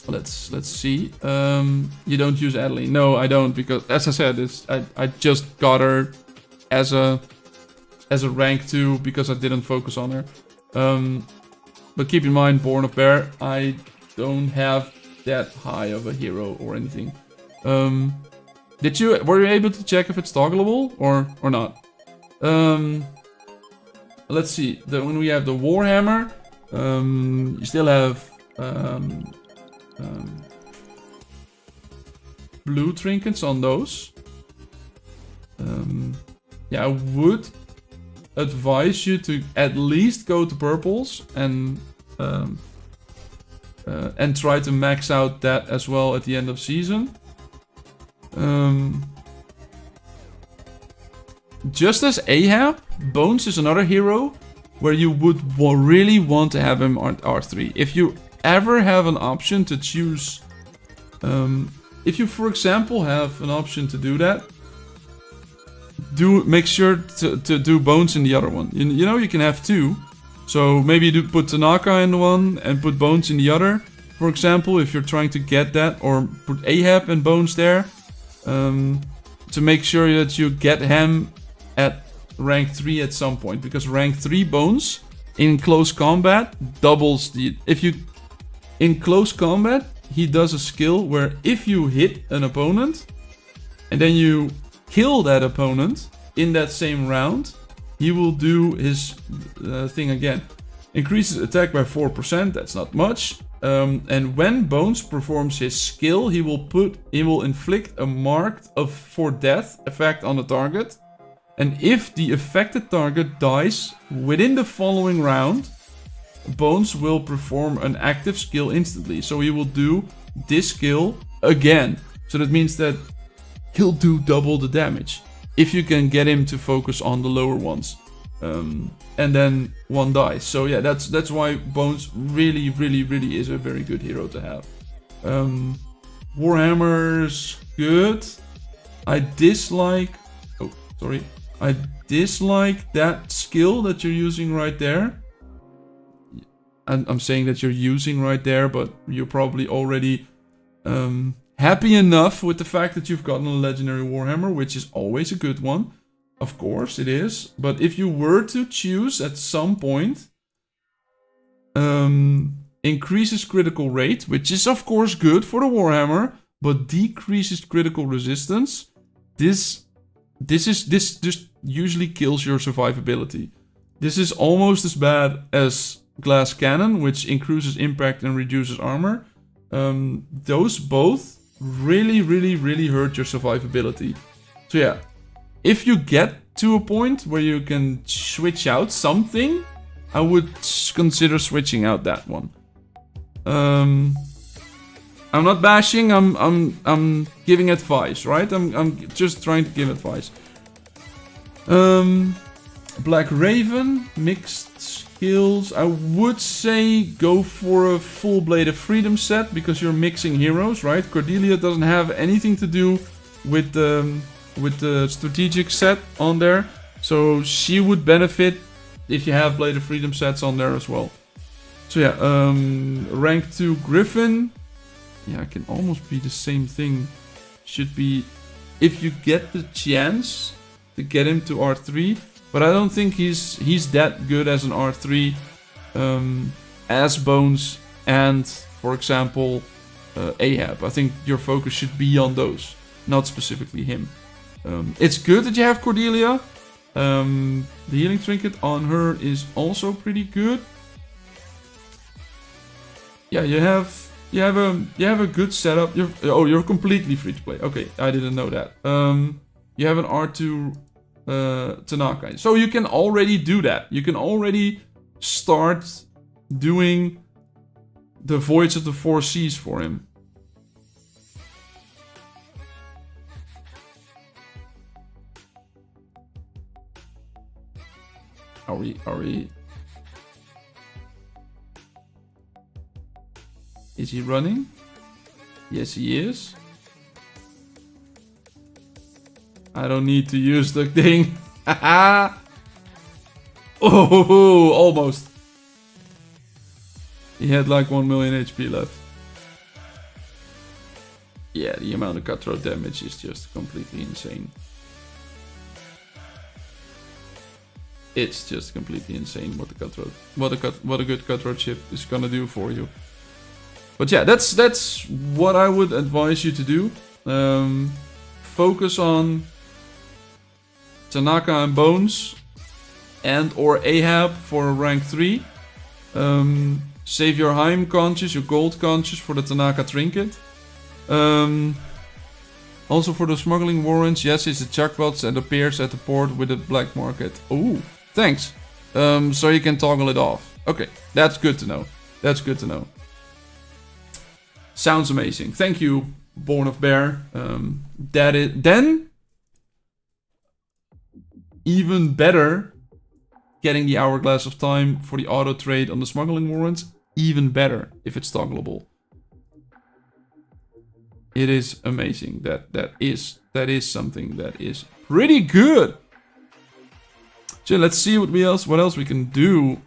Let's see. You don't use Adeline? No, I don't, because as I said, I just got her as a rank 2 because I didn't focus on her. But keep in mind, Born of Bear, I don't have that high of a hero or anything. Were you able to check if it's toggleable or not? Let's see. When we have the Warhammer, you still have blue trinkets on those. Yeah, I would advise you to at least go to purples and try to max out that as well at the end of season. Just as Ahab, Bones is another hero where you would really want to have him on R3. If you ever have an option to choose, if you for example have an option to do that, make sure to do Bones in the other one. You know, you can have 2, so maybe you put Tanaka in one and put Bones in the other, for example, if you're trying to get that, or put Ahab and Bones there, to make sure that you get him at rank 3 at some point, because rank 3 Bones in close combat doubles the... In close combat, he does a skill where if you hit an opponent and then you kill that opponent in that same round, he will do his thing again. Increases attack by 4%, that's not much. And when Bones performs his skill, he will inflict a marked for death effect on the target. And if the affected target dies within the following round, Bones will perform an active skill instantly. So he will do this skill again. So that means that he'll do double the damage if you can get him to focus on the lower ones. And then one dies. So yeah, that's why Bones really is a very good hero to have. Warhammer's good. I dislike that skill that you're using right there. I'm saying that you're using right there, but you're probably already happy enough with the fact that you've gotten a legendary Warhammer, which is always a good one. Of course it is. But if you were to choose at some point, increases critical rate, which is of course good for the Warhammer, but decreases critical resistance, this just usually kills your survivability. This is almost as bad as Glass Cannon, which increases impact and reduces armor. Those both really hurt your survivability. So yeah, if you get to a point where you can switch out something, I would consider switching out that one. I'm not bashing. I'm giving advice, right? I'm just trying to give advice. Black Raven, mixed skills. I would say go for a full Blade of Freedom set because you're mixing heroes, right? Cordelia doesn't have anything to do with the strategic set on there, so she would benefit if you have Blade of Freedom sets on there as well. So yeah, rank 2 Griffin. Yeah, it can almost be the same thing. Should be, if you get the chance to get him to R3, but I don't think he's that good as an R3 as Bones and, for example, Ahab. I think your focus should be on those, not specifically him. It's good that you have Cordelia. The healing trinket on her is also pretty good. Yeah, you have a good setup. You're completely free to play. Okay, I didn't know that. You have an R2 Tanaka, so you can already do that. You can already start doing the Voids of the Four Seas for him. Are we? Is he running? Yes, he is. I don't need to use the thing. Oh, almost. He had like 1 million HP left. Yeah, the amount of cutthroat damage is just completely insane. It's just completely insane what a good cutthroat ship is gonna do for you. But yeah, that's what I would advise you to do. Focus on Tanaka and Bones and or Ahab for rank 3. Save your Heim conscious, your gold conscious for the Tanaka trinket. Also for the smuggling warrants, yes, it's a chuckbots and appears at the port with a black market. Oh, thanks. So you can toggle it off. Okay, that's good to know. That's good to know. Sounds amazing. Thank you, Born of Bear. Then, even better, getting the Hourglass of Time for the auto trade on the smuggling warrants. Even better if it's toggleable. It is amazing. That is something that is pretty good. So let's see what else we can do.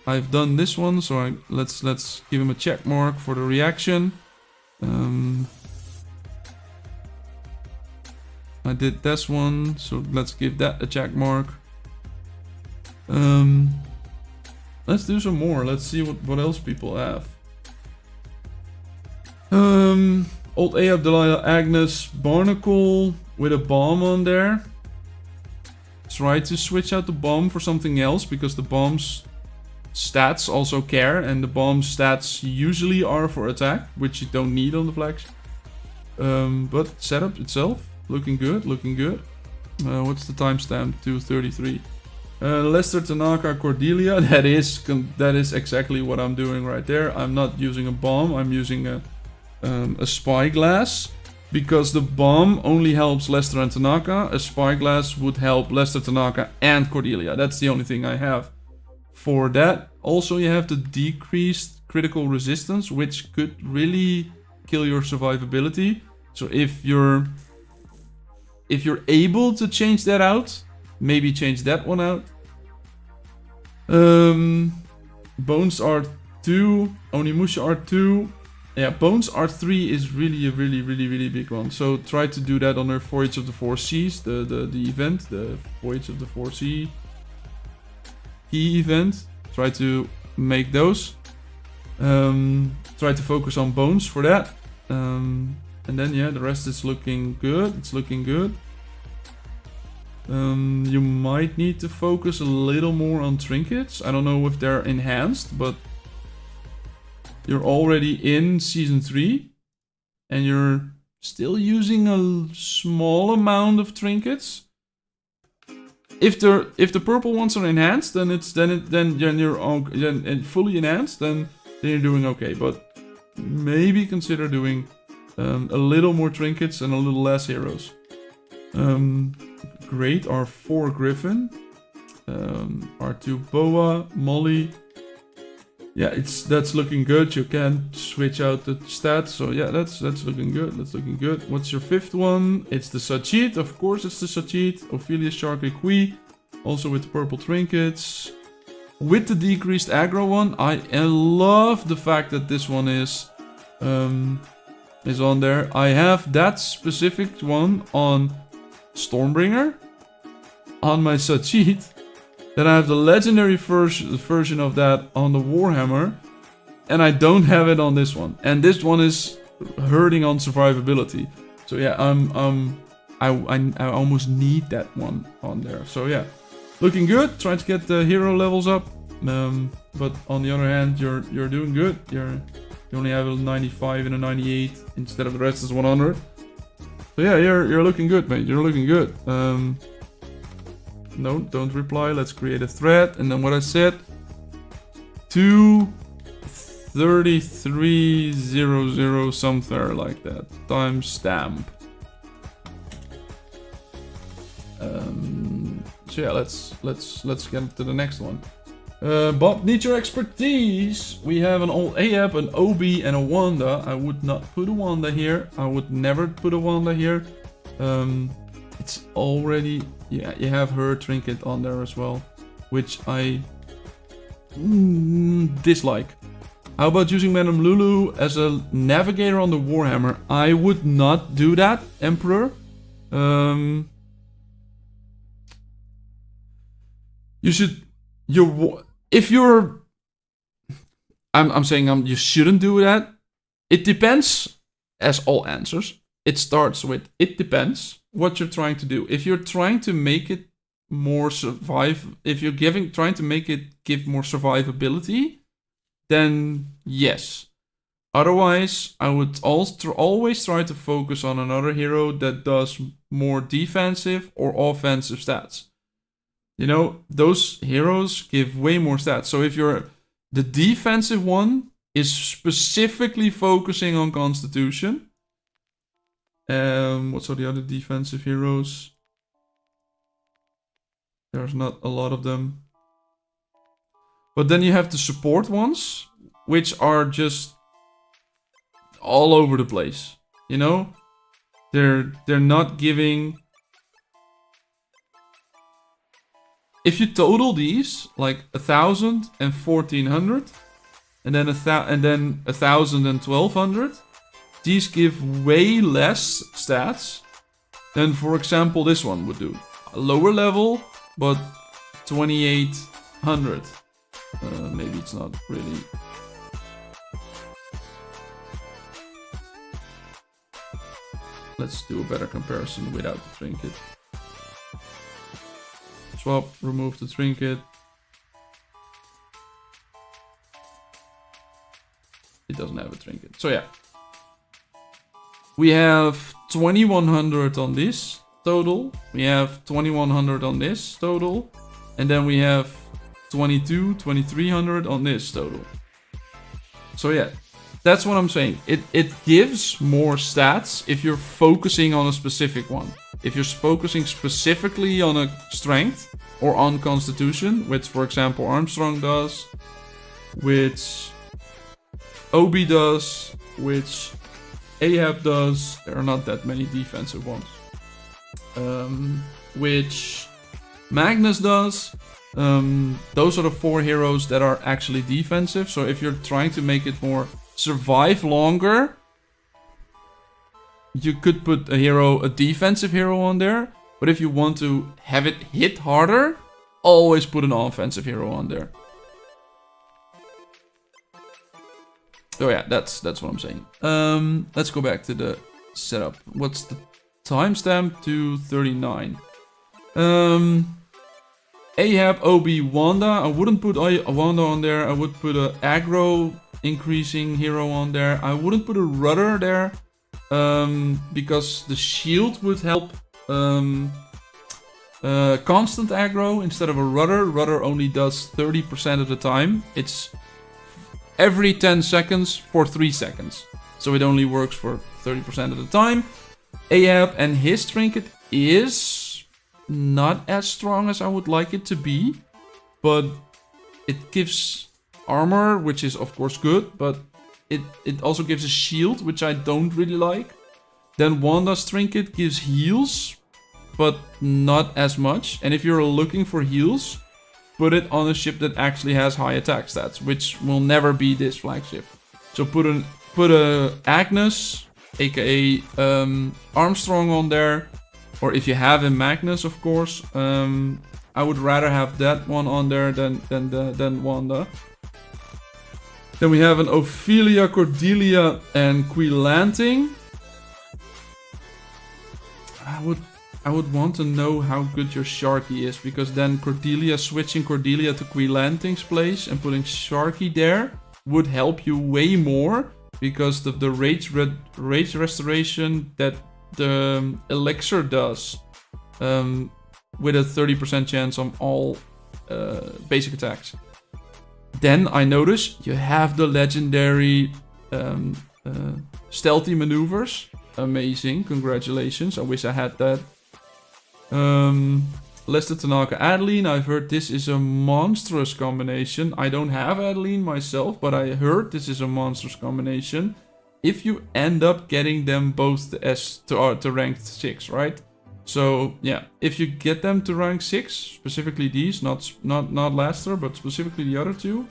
I've done this one, so let's give him a check mark for the reaction. I did this one, so let's give that a check mark. Let's do some more. Let's see what else people have. Old Ahab, Delilah, Agnes, Barnacle with a bomb on there. Try to switch out the bomb for something else because the bomb's stats also care, and the bomb stats usually are for attack, which you don't need on the flagship. But setup itself looking good, looking good. What's the timestamp? 2:33. Lester, Tanaka, Cordelia. That is exactly what I'm doing right there. I'm not using a bomb. I'm using a spyglass. because the bomb only helps Lester and Tanaka. A spyglass would help Lester, Tanaka, and Cordelia. That's the only thing I have for that. Also, you have the decreased critical resistance, which could really kill your survivability. So if you're able to change that out, maybe change that one out. Bones R2, Onimusha R2. Yeah, Bones R3 is really a really big one. So try to do that on their Voyage of the Four Seas, the event, the Voyage of the Four Sea key event. Try to make those. Try to focus on Bones for that. And then yeah, the rest is looking good. It's looking good. You might need to focus a little more on trinkets. I don't know if they're enhanced, but you're already in Season 3. And you're still using a small amount of trinkets. If the purple ones are enhanced, then you're fully enhanced, then you're doing okay. But maybe consider doing a little more trinkets and a little less heroes. Great R4 Griffin, R2 Boa, Molly. Yeah, that's looking good. You can switch out the stats, so yeah, that's looking good. That's looking good. What's your fifth one? It's the Sachit, of course. It's the Sachit. Ophelia Shark Kui, also with the purple trinkets. With the decreased aggro one, I love the fact that this one is on there. I have that specific one on Stormbringer, on my Sachit. Then I have the legendary version of that on the Warhammer, and I don't have it on this one. And this one is hurting on survivability. So yeah, I almost need that one on there. So yeah, looking good. Trying to get the hero levels up. But on the other hand, you're doing good. You only have a 95 and a 98 instead of the rest is 100. So yeah, you're looking good, mate. You're looking good. No, don't reply. Let's create a thread. And then what I said, 23300 something like that. Timestamp. So yeah, let's get to the next one. Bob, need your expertise. We have an old Ahab, an OB, and a Wanda. I would not put a Wanda here. I would never put a Wanda here. It's already... Yeah, you have her trinket on there as well, which I dislike. How about using Madame Lulu as a navigator on the Warhammer? I would not do that, Emperor. You should... If you're... I'm saying you shouldn't do that. It depends, as all answers. It starts with, it depends what you're trying to do. If you're trying to make it more if you're trying to make it give more survivability, then yes. Otherwise, I would always try to focus on another hero that does more defensive or offensive stats. You know, those heroes give way more stats. So if the defensive one is specifically focusing on Constitution. What are the other defensive heroes? There's not a lot of them. But then you have the support ones, which are just all over the place. You know? They're not giving... If you total these, like 1,000 and 1,400, and then 1,000 and 1,200, these give way less stats than, for example, this one would do. A lower level, but 2,800. Maybe it's not really... Let's do a better comparison without the trinket. Swap, remove the trinket. It doesn't have a trinket. So yeah. We have 2,100 on this total. We have 2,100 on this total. And then we have 2,300 on this total. So yeah. That's what I'm saying. It gives more stats if you're focusing on a specific one. If you're focusing specifically on a strength or on constitution, which for example Armstrong does, which Obi does, which Ahab does. There are not that many defensive ones. Which Magnus does. Those are the 4 heroes that are actually defensive. So if you're trying to make it more survive longer, you could put a defensive hero on there. But if you want to have it hit harder, always put an offensive hero on there. Oh yeah, that's what I'm saying. Let's go back to the setup. What's the timestamp? To 39. Ahab, Obi, Wanda. I wouldn't put Wanda on there. I would put a aggro increasing hero on there. I wouldn't put a rudder there. Because the shield would help constant aggro instead of a rudder. Rudder only does 30% of the time. It's every 10 seconds for 3 seconds. So it only works for 30% of the time. Ahab and his trinket is not as strong as I would like it to be. But it gives armor, which is of course good. But it also gives a shield, which I don't really like. Then Wanda's trinket gives heals, but not as much. And if you're looking for heals, put it on a ship that actually has high attack stats, which will never be this flagship. So put a Agnes, aka Armstrong on there, or if you have a Magnus, of course. I would rather have that one on there than Wanda. Then we have an Ophelia, Cordelia, and Quillanting. I would want to know how good your Sharky is, because then switching Cordelia to Quillanting's place and putting Sharky there would help you way more, because of the rage restoration that the elixir does, with a 30% chance on all basic attacks. Then I notice you have the legendary stealthy maneuvers. Amazing, congratulations. I wish I had that. Lester, Tanaka, Adeline. I've heard this is a monstrous combination. I don't have Adeline myself, but I heard this is a monstrous combination. If you end up getting them both to rank 6, right? So yeah, if you get them to rank 6, specifically these, not Lester, but specifically the other two,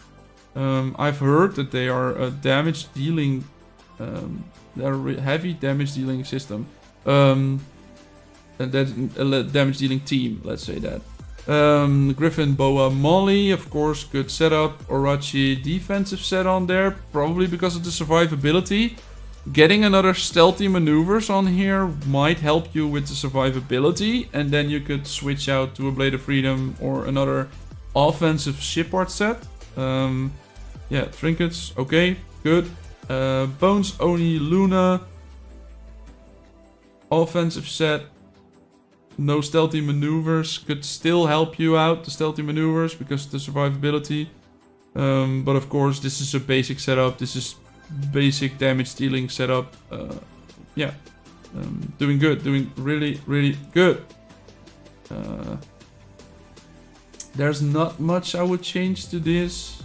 I've heard that they are a damage dealing, they're a heavy damage dealing system. That's a damage dealing team, let's say that. Griffin, Boa, Molly, of course, good setup. Orachi, defensive set on there, probably because of the survivability. Getting another stealthy maneuvers on here might help you with the survivability, and then you could switch out to a Blade of Freedom or another offensive shipward set. Yeah, trinkets, okay, good. Bones, Oni, Luna. Offensive set. No stealthy maneuvers could still help you out, the stealthy maneuvers, because of the survivability. But of course, this is a basic setup. This is basic damage dealing setup. Yeah, doing good, doing really, really good. There's not much I would change to this.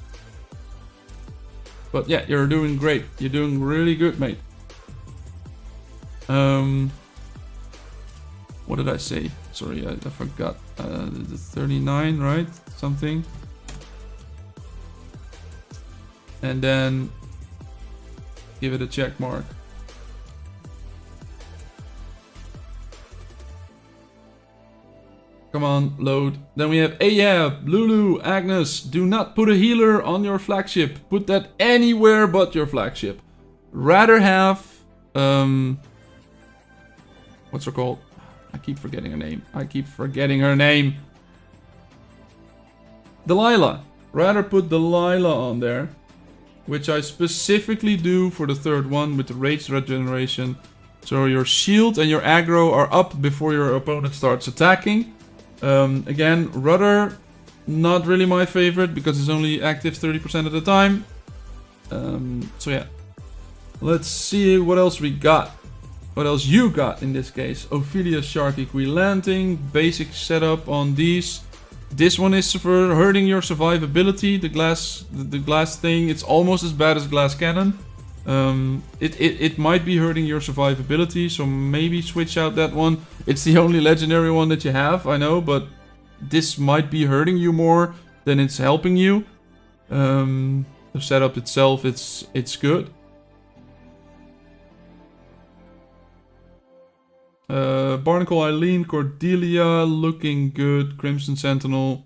But yeah, you're doing great. You're doing really good, mate. What did I say? Sorry, I forgot. The 39, right? Something. And then give it a check mark. Come on, load. Then we have Ahab, Lulu, Agnes. Do not put a healer on your flagship. Put that anywhere but your flagship. Rather have... what's her called? I keep forgetting her name. Delilah. Rather put Delilah on there. Which I specifically do for the third one with the rage regeneration. So your shield and your aggro are up before your opponent starts attacking. Again, Rudder, not really my favorite because it's only active 30% of the time. So yeah, Let's see what else we got. What else you got in this case? Ophelia Shark Equilanting. Basic setup on these. This one is for hurting your survivability. The glass thing. It's almost as bad as glass cannon. It might be hurting your survivability, so maybe switch out that one. It's the only legendary one that you have, I know, but this might be hurting you more than it's helping you. The setup itself, it's good. Barnacle Eileen, Cordelia, looking good. Crimson Sentinel.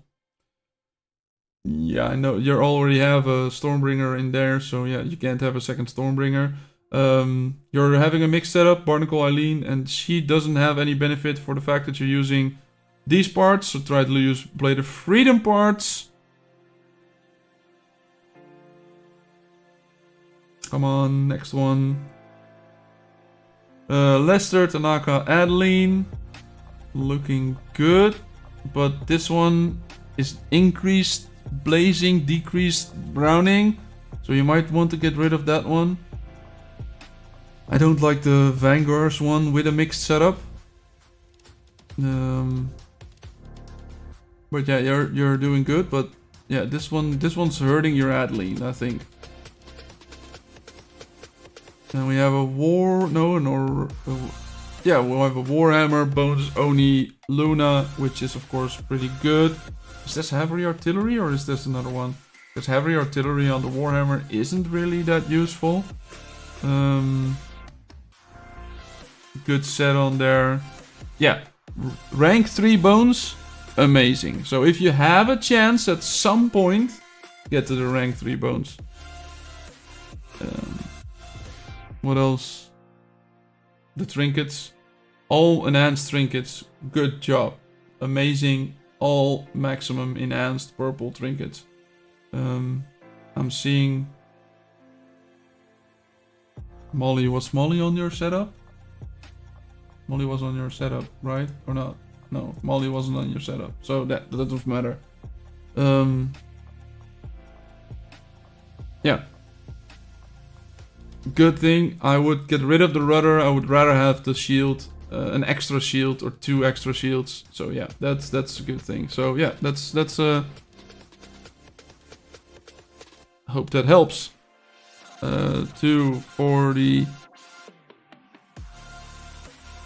Yeah, I know you already have a Stormbringer in there, so yeah, you can't have a second Stormbringer. You're having a mixed setup, Barnacle Eileen, and she doesn't have any benefit for the fact that you're using these parts, so try to use Blade of Freedom parts. Come on, next one. Lester, Tanaka, Adeline. Looking good. But this one is increased blazing, decreased browning. So you might want to get rid of that one. I don't like the Vanguard's one with a mixed setup. But yeah, you're doing good. But yeah, this one's hurting your Adeline, I think. And we have a we'll have a Warhammer, Bones, Oni, Luna, which is of course pretty good. Is this heavy artillery or is this another one? Because heavy artillery on the Warhammer isn't really that useful. Good set on there. Yeah, rank 3 Bones, amazing. So if you have a chance at some point, get to the rank 3 Bones. What else? The trinkets. All enhanced trinkets. Good job. Amazing. All maximum enhanced purple trinkets. I'm seeing... Molly. Was Molly on your setup? Molly was on your setup, right? Or not? No, Molly wasn't on your setup. So that doesn't matter. Yeah. Good thing. I would get rid of the rudder. I would rather have the shield, an extra shield or 2 extra shields. So yeah, that's a good thing. So yeah, that's hope that helps. 240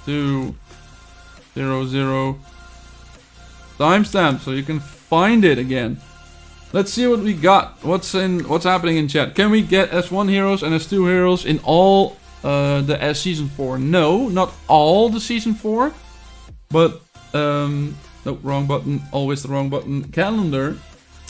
200 timestamp, so you can find it again. Let's see what we got. What's happening in chat? Can we get S1 heroes and S2 heroes in all the Season 4? No, not all the Season 4. But, no, wrong button. Always the wrong button. Calendar.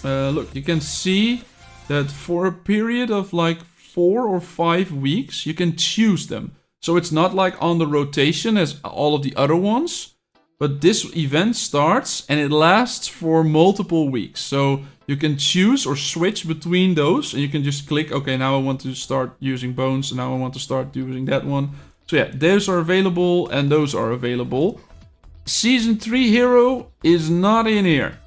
Look, you can see that for a period of like 4 or 5 weeks, you can choose them. So it's not like on the rotation as all of the other ones. But this event starts and it lasts for multiple weeks. So you can choose or switch between those. And you can just click, okay, now I want to start using Bones. And now I want to start using that one. So yeah, those are available and those are available. Season 3 hero is not in here.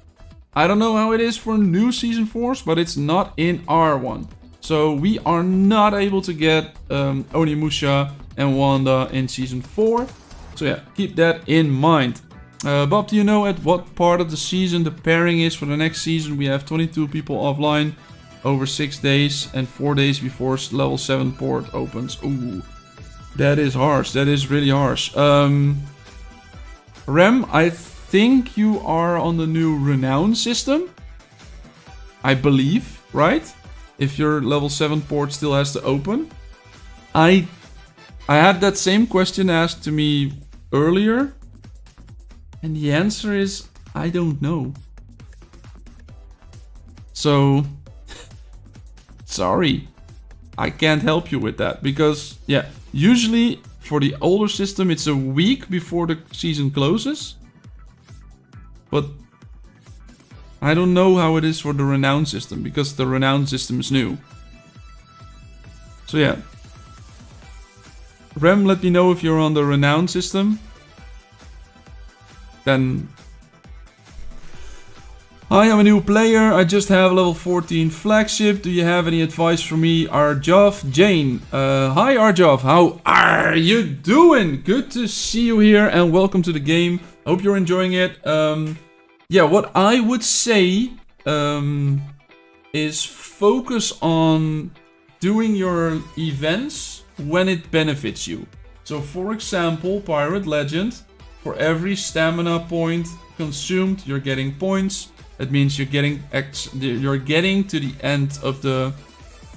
I don't know how it is for new Season 4s, but it's not in our one. So we are not able to get Onimusha and Wanda in Season 4. So yeah, keep that in mind. Bob, do you know at what part of the season the pairing is for the next season? We have 22 people offline over 6 days and 4 days before level 7 port opens. Ooh, that is harsh. That is really harsh. Rem, I think you are on the new Renown system. I believe, right? If your level 7 port still has to open. I had that same question asked to me earlier. And the answer is, I don't know. So, sorry. I can't help you with that. Because, yeah, usually for the older system, it's a week before the season closes. But I don't know how it is for the Renown system. Because the Renown system is new. So, yeah. Rem, let me know if you're on the Renown system. Then Hi, I'm a new player. I just have level 14 flagship. Do you have any advice for me? Arjov Jane. Hi Arjov, how are you doing? Good to see you here and welcome to the game. Hope you're enjoying it. Yeah, what I would say is focus on doing your events when it benefits you. So for example, Pirate Legend, for every stamina point consumed, you're getting points. That means you're getting to the end of the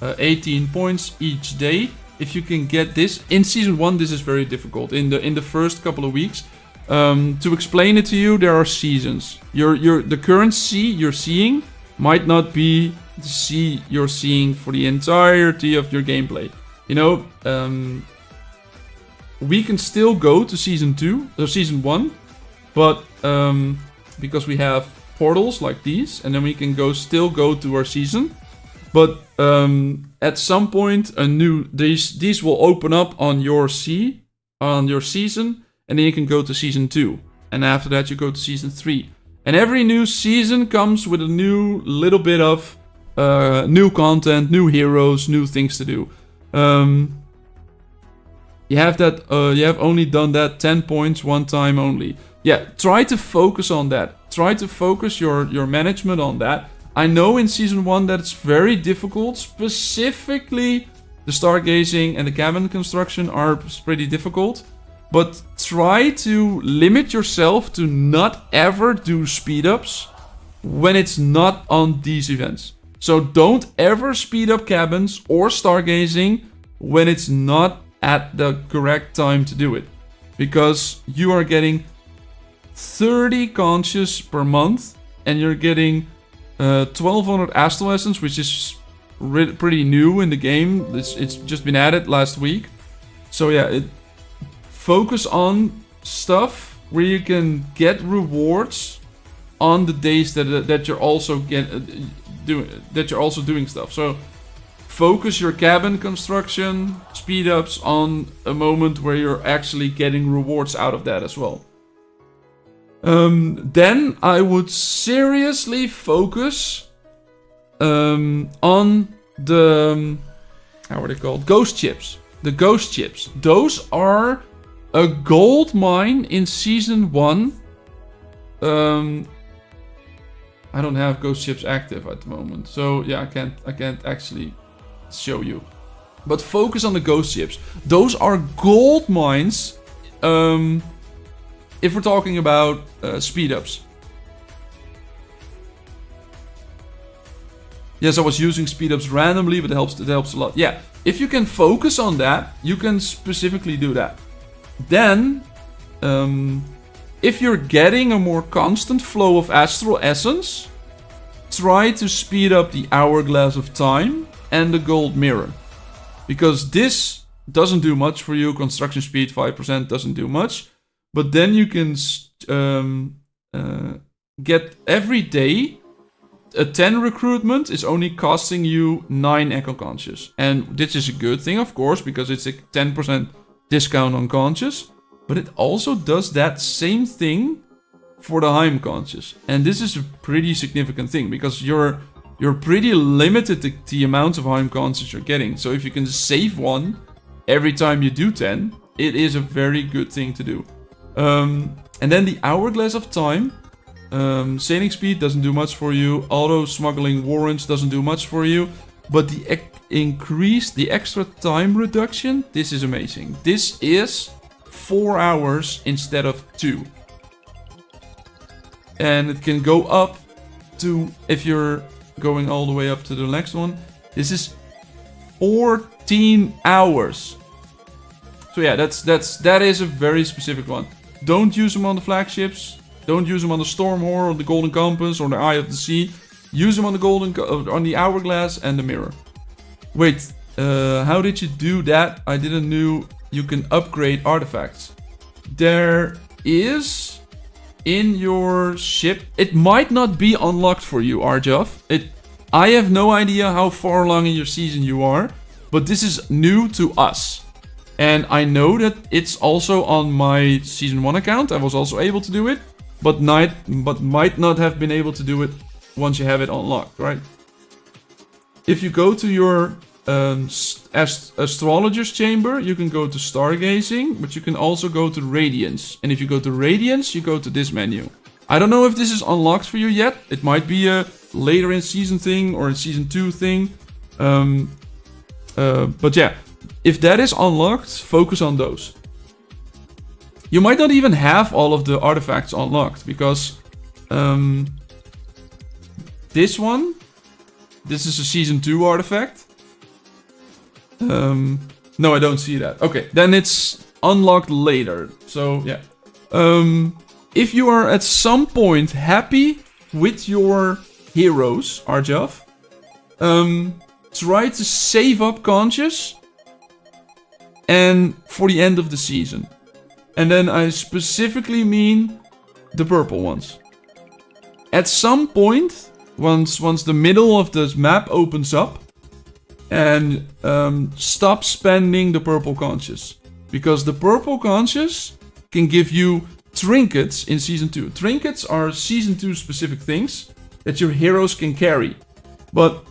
18 points each day. If you can get this in season 1, this is very difficult. In the first couple of weeks, to explain it to you, there are seasons. The current sea you're seeing might not be the sea you're seeing for the entirety of your gameplay. You know, we can still go to season 2 or season 1, but because we have portals like these, and then we can still go to our season. But at some point, these will open up on your season, and then you can go to season 2, and after that you go to season 3. And every new season comes with a new little bit of new content, new heroes, new things to do. You have only done that 10 points one time only. Yeah, try to focus on that. Try to focus your management on that. I know in season 1 that it's very difficult. Specifically, the stargazing and the cabin construction are pretty difficult. But try to limit yourself to not ever do speed ups when it's not on these events. So don't ever speed up cabins or stargazing when it's not at the correct time to do it. Because you are getting 30 conscious per month, and you're getting 1200 Astral Essence, which is pretty new in the game. It's just been added last week. So yeah, focus on stuff where you can get rewards on the days that you're also doing stuff. So focus your cabin construction speed ups on a moment where you're actually getting rewards out of that as well. Then I would seriously focus on the how are they called? Ghost chips. The ghost chips. Those are a gold mine in season 1. I don't have ghost chips active at the moment, so yeah, I can't actually show you. But focus on the ghost chips. Those are gold mines. If we're talking about speed ups. Yes, I was using speed ups randomly, but it helps a lot. Yeah, if you can focus on that, you can specifically do that. Then, if you're getting a more constant flow of Astral Essence, try to speed up the Hourglass of Time and the Gold Mirror. Because this doesn't do much for you. Construction speed 5% doesn't do much. But then you can get every day, a 10 recruitment is only costing you 9 Echo Conscious. And this is a good thing, of course, because it's a 10% discount on Conscious. But it also does that same thing for the Heim Conscious. And this is a pretty significant thing, because you're pretty limited to the amount of Heim Conscious you're getting. So if you can save one every time you do 10, it is a very good thing to do. And then the Hourglass of Time. Sailing speed doesn't do much for you. Auto smuggling warrants doesn't do much for you. But the extra time reduction, this is amazing. This is 4 hours instead of 2. And it can go up to, if you're going all the way up to the next one, this is 14 hours. So yeah, that is a very specific one. Don't use them on the flagships. Don't use them on the Storm Whore or the Golden Compass or the Eye of the Sea. Use them on the Hourglass and the Mirror. Wait, how did you do that? I didn't know you can upgrade artifacts. There is in your ship. It might not be unlocked for you, Arjov. I have no idea how far along in your season you are, but this is new to us. And I know that it's also on my Season 1 account. I was also able to do it, but might not have been able to do it once you have it unlocked, right? If you go to your astrologer's chamber, you can go to stargazing, but you can also go to Radiance. And if you go to Radiance, you go to this menu. I don't know if this is unlocked for you yet. It might be a later in season thing or a season 2 thing. But yeah, if that is unlocked, focus on those. You might not even have all of the artifacts unlocked because this is a season 2 artifact. No, I don't see that. Okay, then it's unlocked later. So yeah. If you are at some point happy with your heroes, Arjav, try to save up conscious and for the end of the season. And then I specifically mean the purple ones. At some point, once the middle of this map opens up, and stop spending the purple conscious. Because the purple conscious can give you trinkets in season 2. Trinkets are season 2 specific things that your heroes can carry. But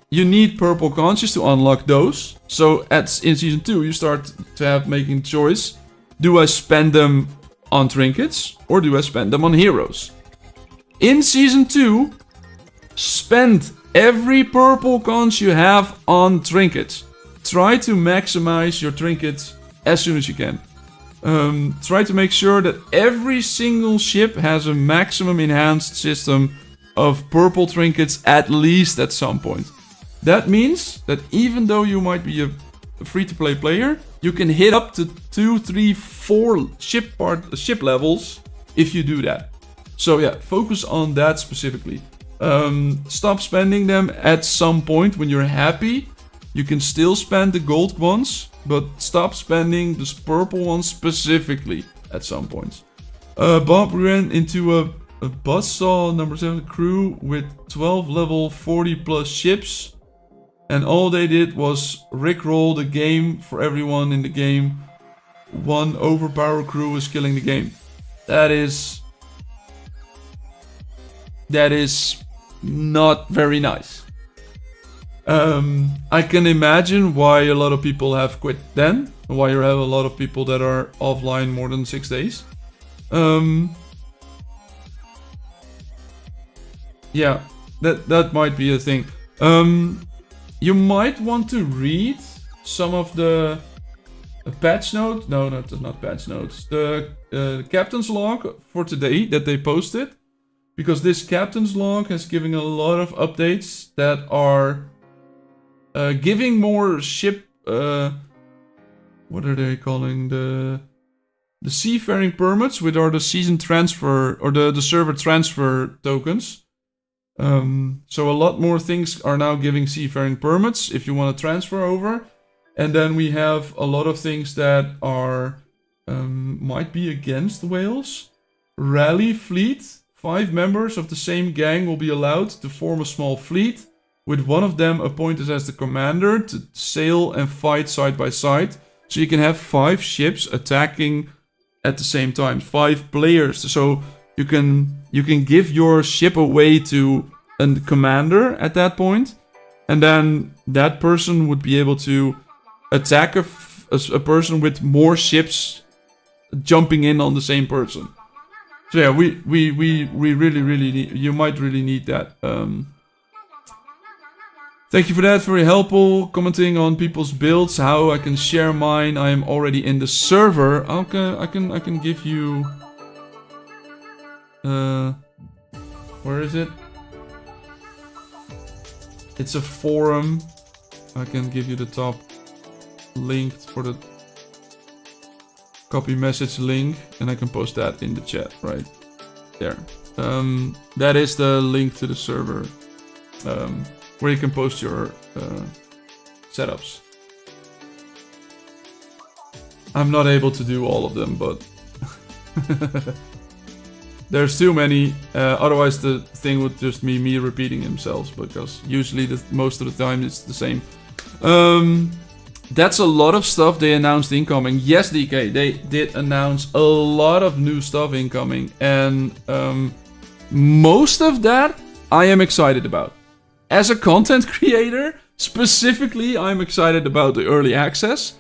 you need purple conscious to unlock those. So in season 2 you start to have making choice. Do I spend them on trinkets or do I spend them on heroes? In season 2, spend every purple conch you have on trinkets. Try to maximize your trinkets as soon as you can. Try to make sure that every single ship has a maximum enhanced system of purple trinkets at least at some point. That means that even though you might be a free-to-play player, you can hit up to 2, 3, 4 ship levels if you do that. So yeah, focus on that specifically. Stop spending them at some point when you're happy. You can still spend the gold ones, but stop spending the purple ones specifically at some points. Bob ran into a buzzsaw number 7 crew with 12 level 40 plus ships. And all they did was rickroll the game for everyone in the game. One overpowered crew is killing the game. That is not very nice. I can imagine why a lot of people have quit then. Why you have a lot of people that are offline more than 6 days. Yeah, that might be a thing. You might want to read some of the patch notes. No, that's not patch notes. The captain's log for today that they posted. Because this captain's log has given a lot of updates that are giving more ship... what are they calling? The seafaring permits, which are the season transfer or the server transfer tokens. So a lot more things are now giving seafaring permits if you want to transfer over. And then we have a lot of things that are might be against whales. Rally fleet. 5 members of the same gang will be allowed to form a small fleet, with one of them appointed as the commander to sail and fight side by side. So you can have 5 ships attacking at the same time, 5 players. So you can give your ship away to a commander at that point, and then that person would be able to attack a person with more ships jumping in on the same person. So yeah, we really need, you might really need that. Thank you for that, very helpful. Commenting on people's builds, how I can share mine. I am already in the server. Okay, I can give you. Where is it? It's a forum. I can give you the top link for the copy message link, and I can post that in the chat right there. That is the link to the server, where you can post your setups. I'm not able to do all of them, but there's too many. Otherwise, the thing would just be me repeating themselves, because usually most of the time it's the same. That's a lot of stuff they announced incoming. Yes, DK, they did announce a lot of new stuff incoming, and most of that I am excited about. As a content creator, specifically, I'm excited about the early access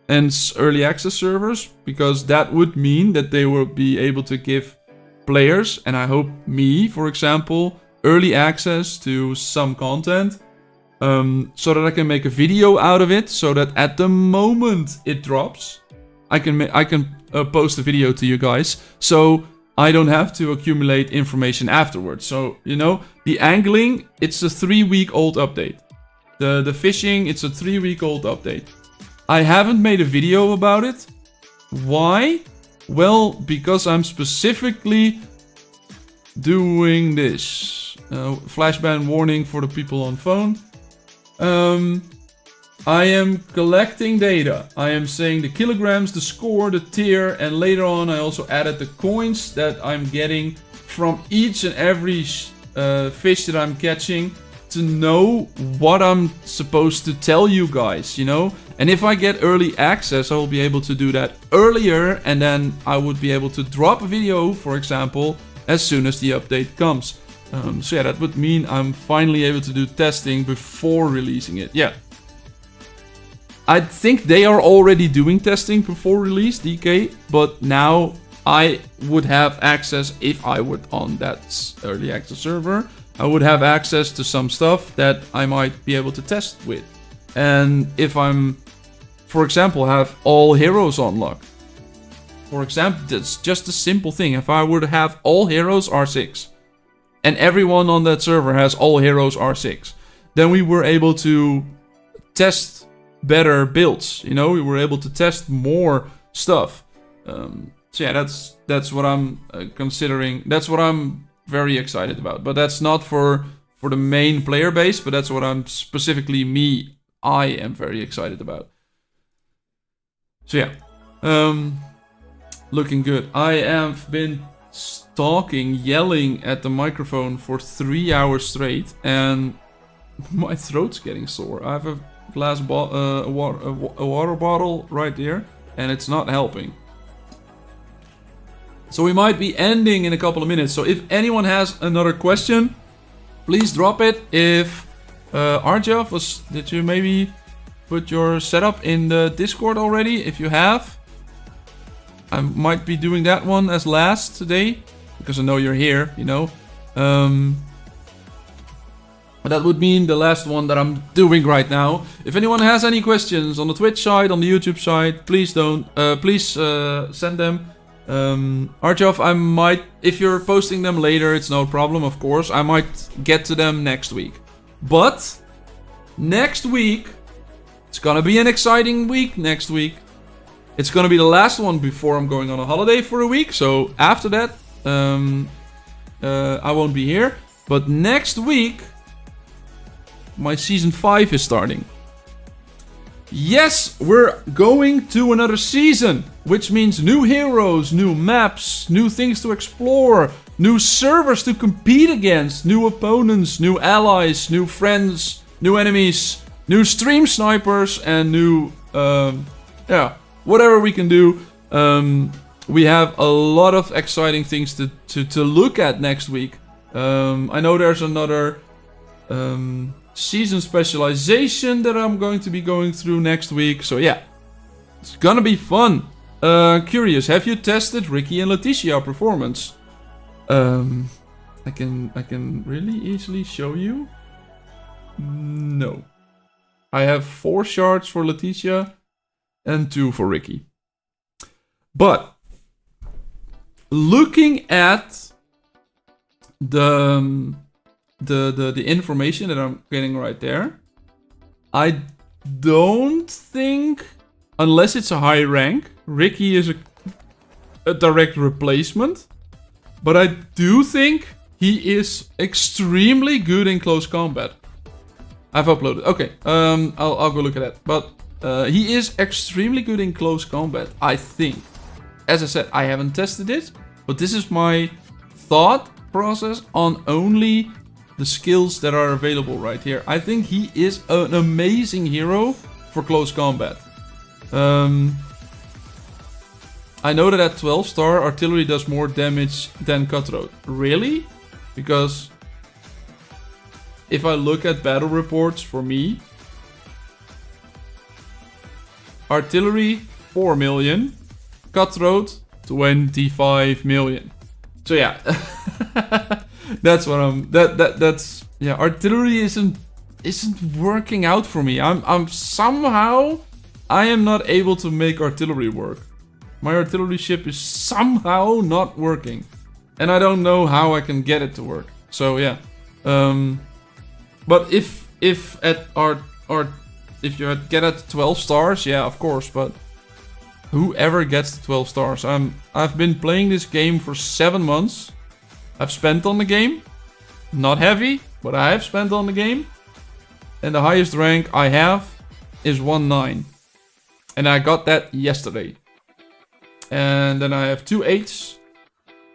and early access servers, because that would mean that they will be able to give players, and I hope me, for example, early access to some content, so that I can make a video out of it, so that at the moment it drops, I can post a video to you guys, so I don't have to accumulate information afterwards. So, you know, the angling, it's a 3-week-old update. The fishing, it's a 3-week-old update. I haven't made a video about it. Why? Well, because I'm specifically doing this. Flashbang warning for the people on phone. I am collecting data. I am saying the kilograms, the score, the tier, and later on I also added the coins that I'm getting from each and every fish that I'm catching, to know what I'm supposed to tell you guys, you know? And if I get early access, I will be able to do that earlier, and then I would be able to drop a video, for example, as soon as the update comes. So yeah, that would mean I'm finally able to do testing before releasing it. Yeah. I think they are already doing testing before release, DK, but now I would have access if I would on that early access server. I would have access to some stuff that I might be able to test with. And if I'm, for example, have all heroes unlocked. For example, that's just a simple thing. If I were to have all heroes R6, and everyone on that server has all heroes R6, then we were able to test better builds, you know, we were able to test more stuff. So yeah, that's what I'm considering. That's what I'm very excited about. But that's not for the main player base, but that's what I'm specifically I am very excited about. So yeah, looking good. I have been talking, yelling at the microphone for 3 hours straight, and my throat's getting sore. I have a glass a water bottle right there, and it's not helping. So we might be ending in a couple of minutes. So if anyone has another question, please drop it. If Arjaf, did you maybe put your setup in the Discord already? If you have, I might be doing that one as last today, because I know you're here, you know. But that would mean the last one that I'm doing right now. If anyone has any questions on the Twitch side, on the YouTube side, please send them. Arjov, I might, if you're posting them later, it's no problem, of course. I might get to them next week. But next week, it's gonna be an exciting week next week. It's gonna be the last one before I'm going on a holiday for a week. So after that, I won't be here. But next week, my season 5 is starting. Yes, we're going to another season, which means new heroes, new maps, new things to explore, new servers to compete against, new opponents, new allies, new friends, new enemies, new stream snipers, and new, whatever we can do. We have a lot of exciting things to look at next week. I know there's another season specialization that I'm going to be going through next week. So yeah, it's gonna be fun. Curious, have you tested Ricky and Leticia performance? I can really easily show you. No. I have 4 shards for Leticia and 2 for Ricky. But looking at the information that I'm getting right there, I don't think, unless it's a high rank, Ricky is a direct replacement. But I do think he is extremely good in close combat. I've uploaded. Okay, I'll go look at that. But he is extremely good in close combat, I think. As I said, I haven't tested it, but this is my thought process on only the skills that are available right here. I think he is an amazing hero for close combat. I know that at 12 star, artillery does more damage than cutthroat. Really? Because if I look at battle reports for me, artillery 4 million, cutthroat 25 million. So yeah, that's what that's yeah. Artillery isn't working out for me. I'm somehow I am not able to make artillery work. My artillery ship is somehow not working, and I don't know how I can get it to work. So yeah, but if you get at 12 stars, yeah, of course. But whoever gets the 12 stars, I've been playing this game for 7 months. I've spent on the game, not heavy, but I have spent on the game, and the highest rank I have is 1-9, and I got that yesterday. And then I have 2 8s,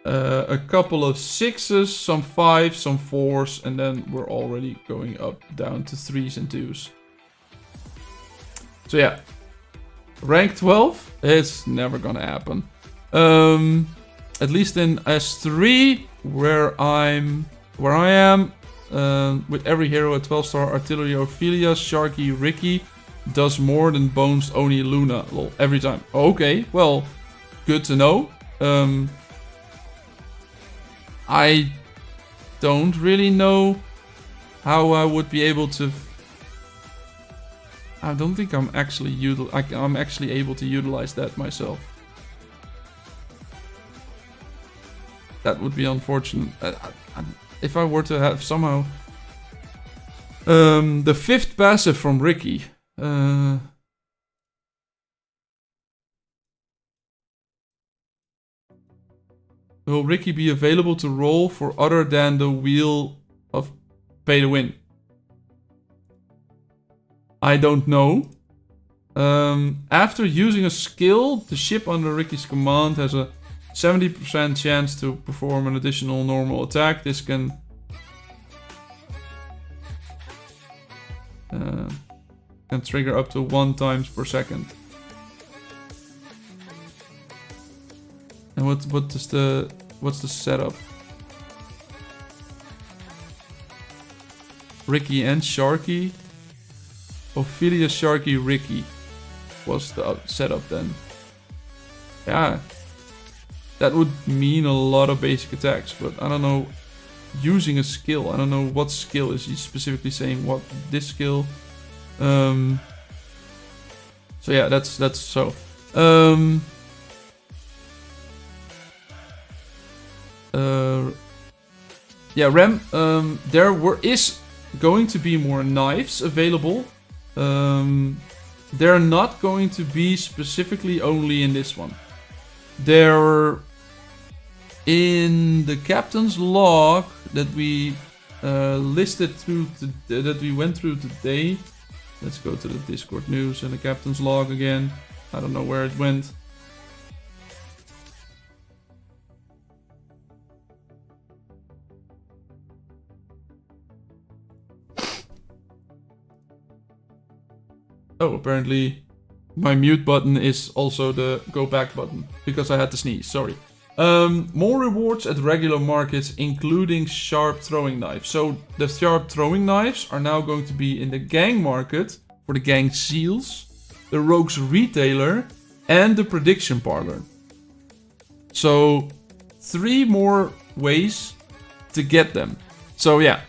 a couple of 6s, some 5s, some 4s, and then we're already going up down to 3s and 2s. So yeah, rank 12, it's never gonna happen. At least in S3, where I am, with every hero at 12-star, artillery Ophelia, Sharky, Ricky does more than Bones, Oni, Luna, lol, every time. Okay, well, good to know. I don't really know how I would be able to. I don't think I'm actually able to utilize that myself. That would be unfortunate. If I were to have somehow the 5th passive from Ricky. Will Ricky be available to roll for other than the wheel of pay to win? I don't know. After using a skill, the ship under Ricky's command has a 70% chance to perform an additional normal attack. This can trigger up to 1 times per second. And what's the setup? Ricky and Sharky. Ophelia, Sharky, Ricky was the setup then. Yeah, that would mean a lot of basic attacks, but I don't know. Using a skill, I don't know what skill is he specifically saying. What this skill? So yeah, that's so. Yeah, Rem. Is going to be more knives available. They're not going to be specifically only in this one. They're in the captain's log that we listed through that we went through today. Let's go to the Discord news and the captain's log again. I don't know where it went. Oh, apparently my mute button is also the go back button because I had to sneeze, sorry. More rewards at regular markets, including sharp throwing knives. So the sharp throwing knives are now going to be in the gang market for the gang seals, the rogues retailer, and the prediction parlor. So 3 more ways to get them. So yeah,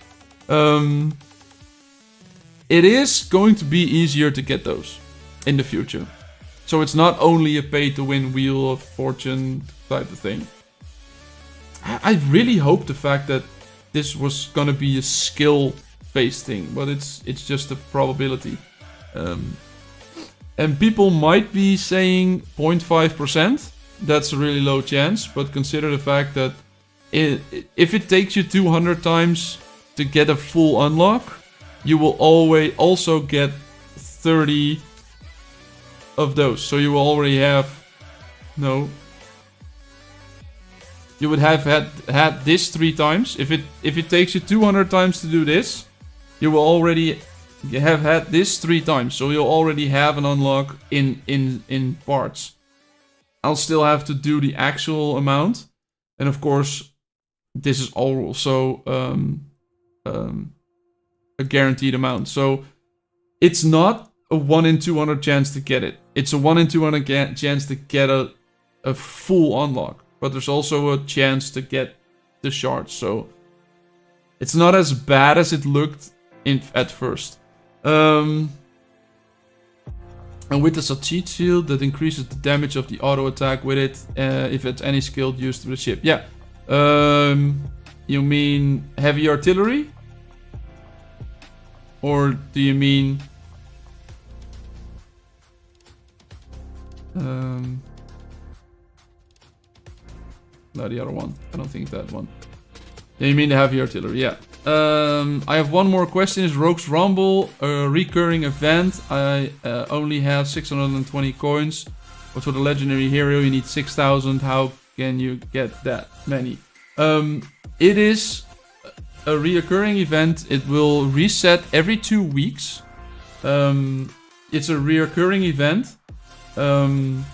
it is going to be easier to get those in the future. So it's not only a pay-to-win Wheel of Fortune type of thing. I really hope the fact that this was gonna be a skill-based thing, but it's just a probability. And people might be saying 0.5%. That's a really low chance, but consider the fact that if it takes you 200 times to get a full unlock, you will always also get 30 of those. So you will already have... No. You would have had this 3 times. If it takes you 200 times to do this, you will already have had this 3 times. So you'll already have an unlock in parts. I'll still have to do the actual amount. And of course, this is also... a guaranteed amount. So it's not a 1 in 200 chance to get it. It's a 1 in 200 chance to get a full unlock. But there's also a chance to get the shards. So it's not as bad as it looked at first. And with the cheat shield that increases the damage of the auto attack with it if it's any skill used to the ship. Yeah. You mean heavy artillery? Or do you mean no, the other one. I don't think that one. Yeah, you mean the heavy artillery, yeah. I have one more question. Is Rogue's Rumble a recurring event? I only have 620 coins. But for the legendary hero you need 6,000. How can you get that many? It is a reoccurring event. It will reset every 2 weeks. It's a reoccurring event. And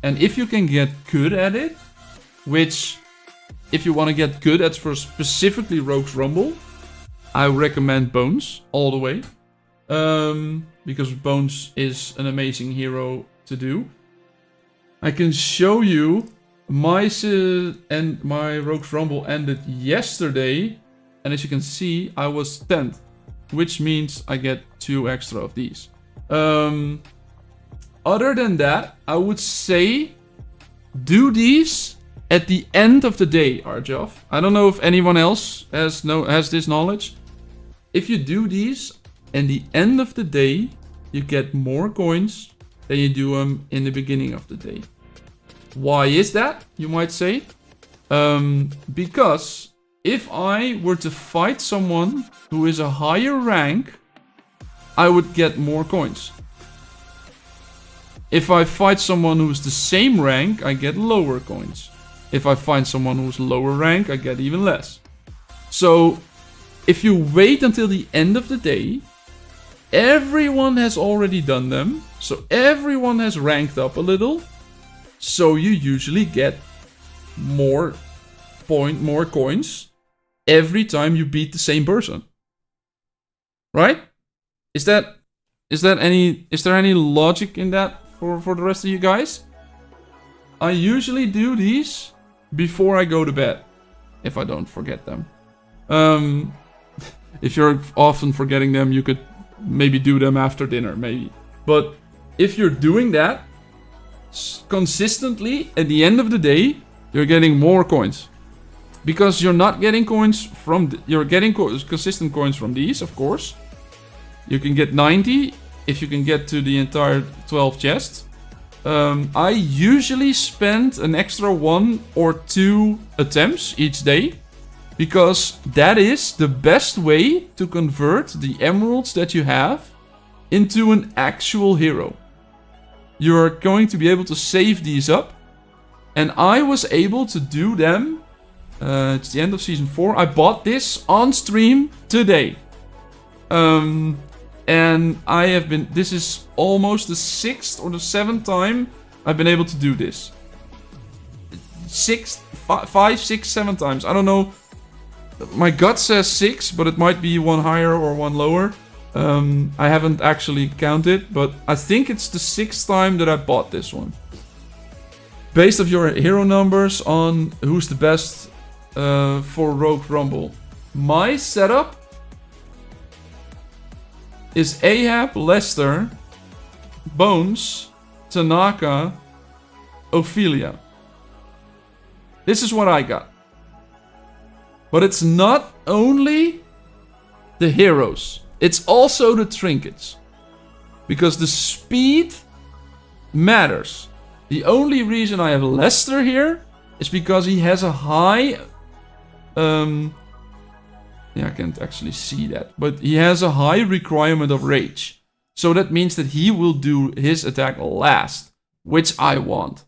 if you can get good at it, which if you want to get good at for specifically Rogue's Rumble, I recommend Bones all the way. Because Bones is an amazing hero to do. I can show you my Rogue's Rumble ended yesterday. And as you can see, I was 10th. Which means I get 2 extra of these. Other than that, I would say do these at the end of the day, Arjov. I don't know if anyone else has this knowledge. If you do these at the end of the day, you get more coins than you do them in the beginning of the day. Why is that, you might say? Because if I were to fight someone who is a higher rank, I would get more coins. If I fight someone who's the same rank, I get lower coins. If I find someone who's lower rank, I get even less. So, if you wait until the end of the day, everyone has already done them. So everyone has ranked up a little. So you usually get more coins every time you beat the same person. Right? Is there any logic in that for the rest of you guys? I usually do these before I go to bed, if I don't forget them. If you're often forgetting them, you could maybe do them after dinner, maybe. But if you're doing that consistently, at the end of the day, you're getting more coins. Because you're not getting coins from... You're getting consistent coins from these, of course. You can get 90 if you can get to the entire 12 chests. I usually spend an extra 1 or 2 attempts each day. Because that is the best way to convert the emeralds that you have into an actual hero. You're going to be able to save these up. And I was able to do them. It's the end of season 4. I bought this on stream today. And I have been... This is almost the 6th or the 7th time I've been able to do this. 5, 6, 7 times. I don't know. My gut says 6, but it might be one higher or one lower. I haven't actually counted, but I think it's the 6th time that I bought this one. Based off your hero numbers on who's the best for Rogue Rumble. My setup is Ahab, Lester, Bones, Tanaka, Ophelia. This is what I got. But it's not only the heroes. It's also the trinkets. Because the speed matters. The only reason I have Lester here is because he has a high... Yeah, I can't actually see that. But he has a high requirement of rage. So that means that he will do his attack last. Which I want.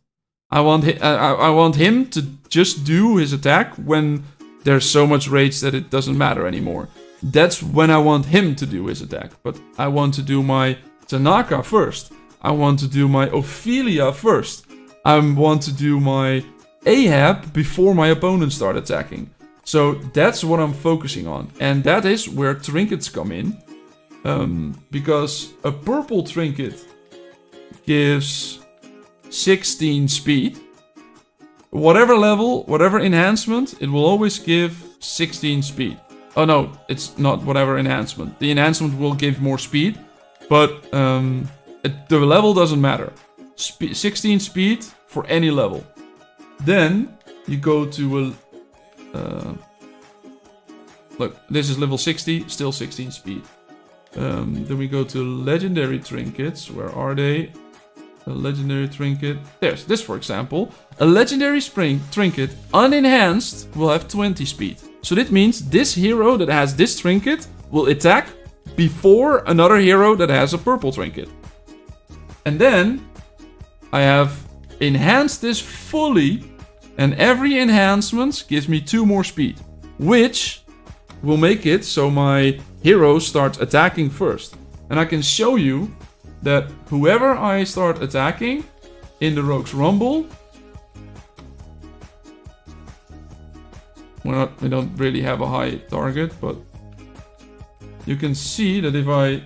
I want him to just do his attack when there's so much rage that it doesn't matter anymore. That's when I want him to do his attack. But I want to do my Tanaka first. I want to do my Ophelia first. I want to do my Ahab before my opponents start attacking. So that's what I'm focusing on. And that is where trinkets come in. Because a purple trinket gives 16 speed. Whatever level, whatever enhancement, it will always give 16 speed. Oh no, it's not whatever enhancement. The enhancement will give more speed, but the level doesn't matter. 16 speed for any level. Then you go to a... look, this is level 60, still 16 speed. Then we go to legendary trinkets. Where are they? A legendary trinket. There's this, for example. A legendary trinket, unenhanced, will have 20 speed. So that means this hero that has this trinket will attack before another hero that has a purple trinket. And then I have enhanced this fully, and every enhancement gives me 2 more speed, which will make it so my hero starts attacking first. And I can show you that whoever I start attacking in the Rogue's Rumble, we don't really have a high target, but you can see that if I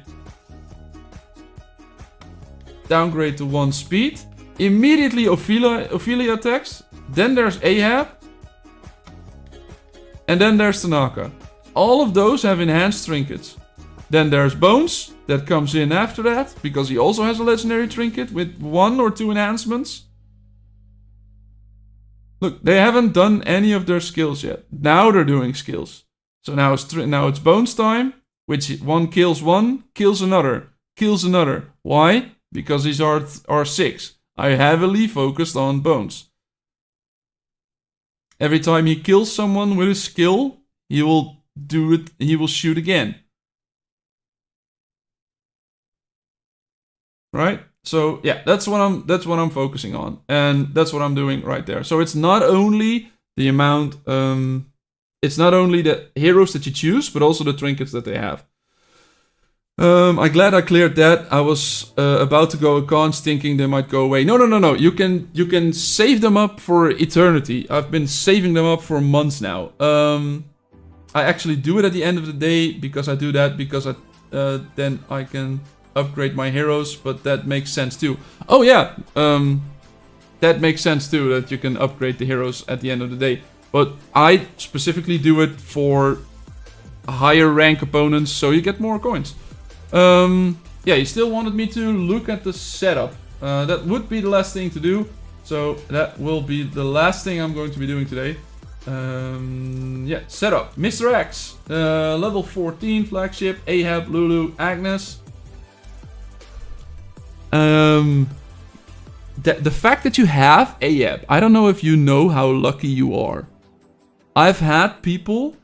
downgrade to 1 speed, immediately Ophelia attacks, then there's Ahab, and then there's Tanaka. All of those have enhanced trinkets. Then there's Bones, that comes in after that, because he also has a legendary trinket with 1 or 2 enhancements. Look, they haven't done any of their skills yet. Now they're doing skills. So now it's Bones time, which one, kills another, kills another. Why? Because he's R6. I heavily focused on Bones. Every time he kills someone with a skill, he will do it. He will shoot again. Right? So yeah, that's what I'm focusing on, and that's what I'm doing right there. So it's not only the amount, it's not only the heroes that you choose, but also the trinkets that they have. I'm glad I cleared that. I was about to go cons thinking they might go away. No. You can save them up for eternity. I've been saving them up for months now. I actually do it at the end of the day because I do that because then I can upgrade my heroes, but that makes sense too. Oh yeah, that makes sense too, that you can upgrade the heroes at the end of the day. But I specifically do it for higher rank opponents, so you get more coins. Yeah, you still wanted me to look at the setup. That would be the last thing to do, so that will be the last thing I'm going to be doing today. Yeah, setup. Mr. X, level 14 flagship, Ahab, Lulu, Agnes. The fact that you have Ahab, I don't know if you know how lucky you are. I've had people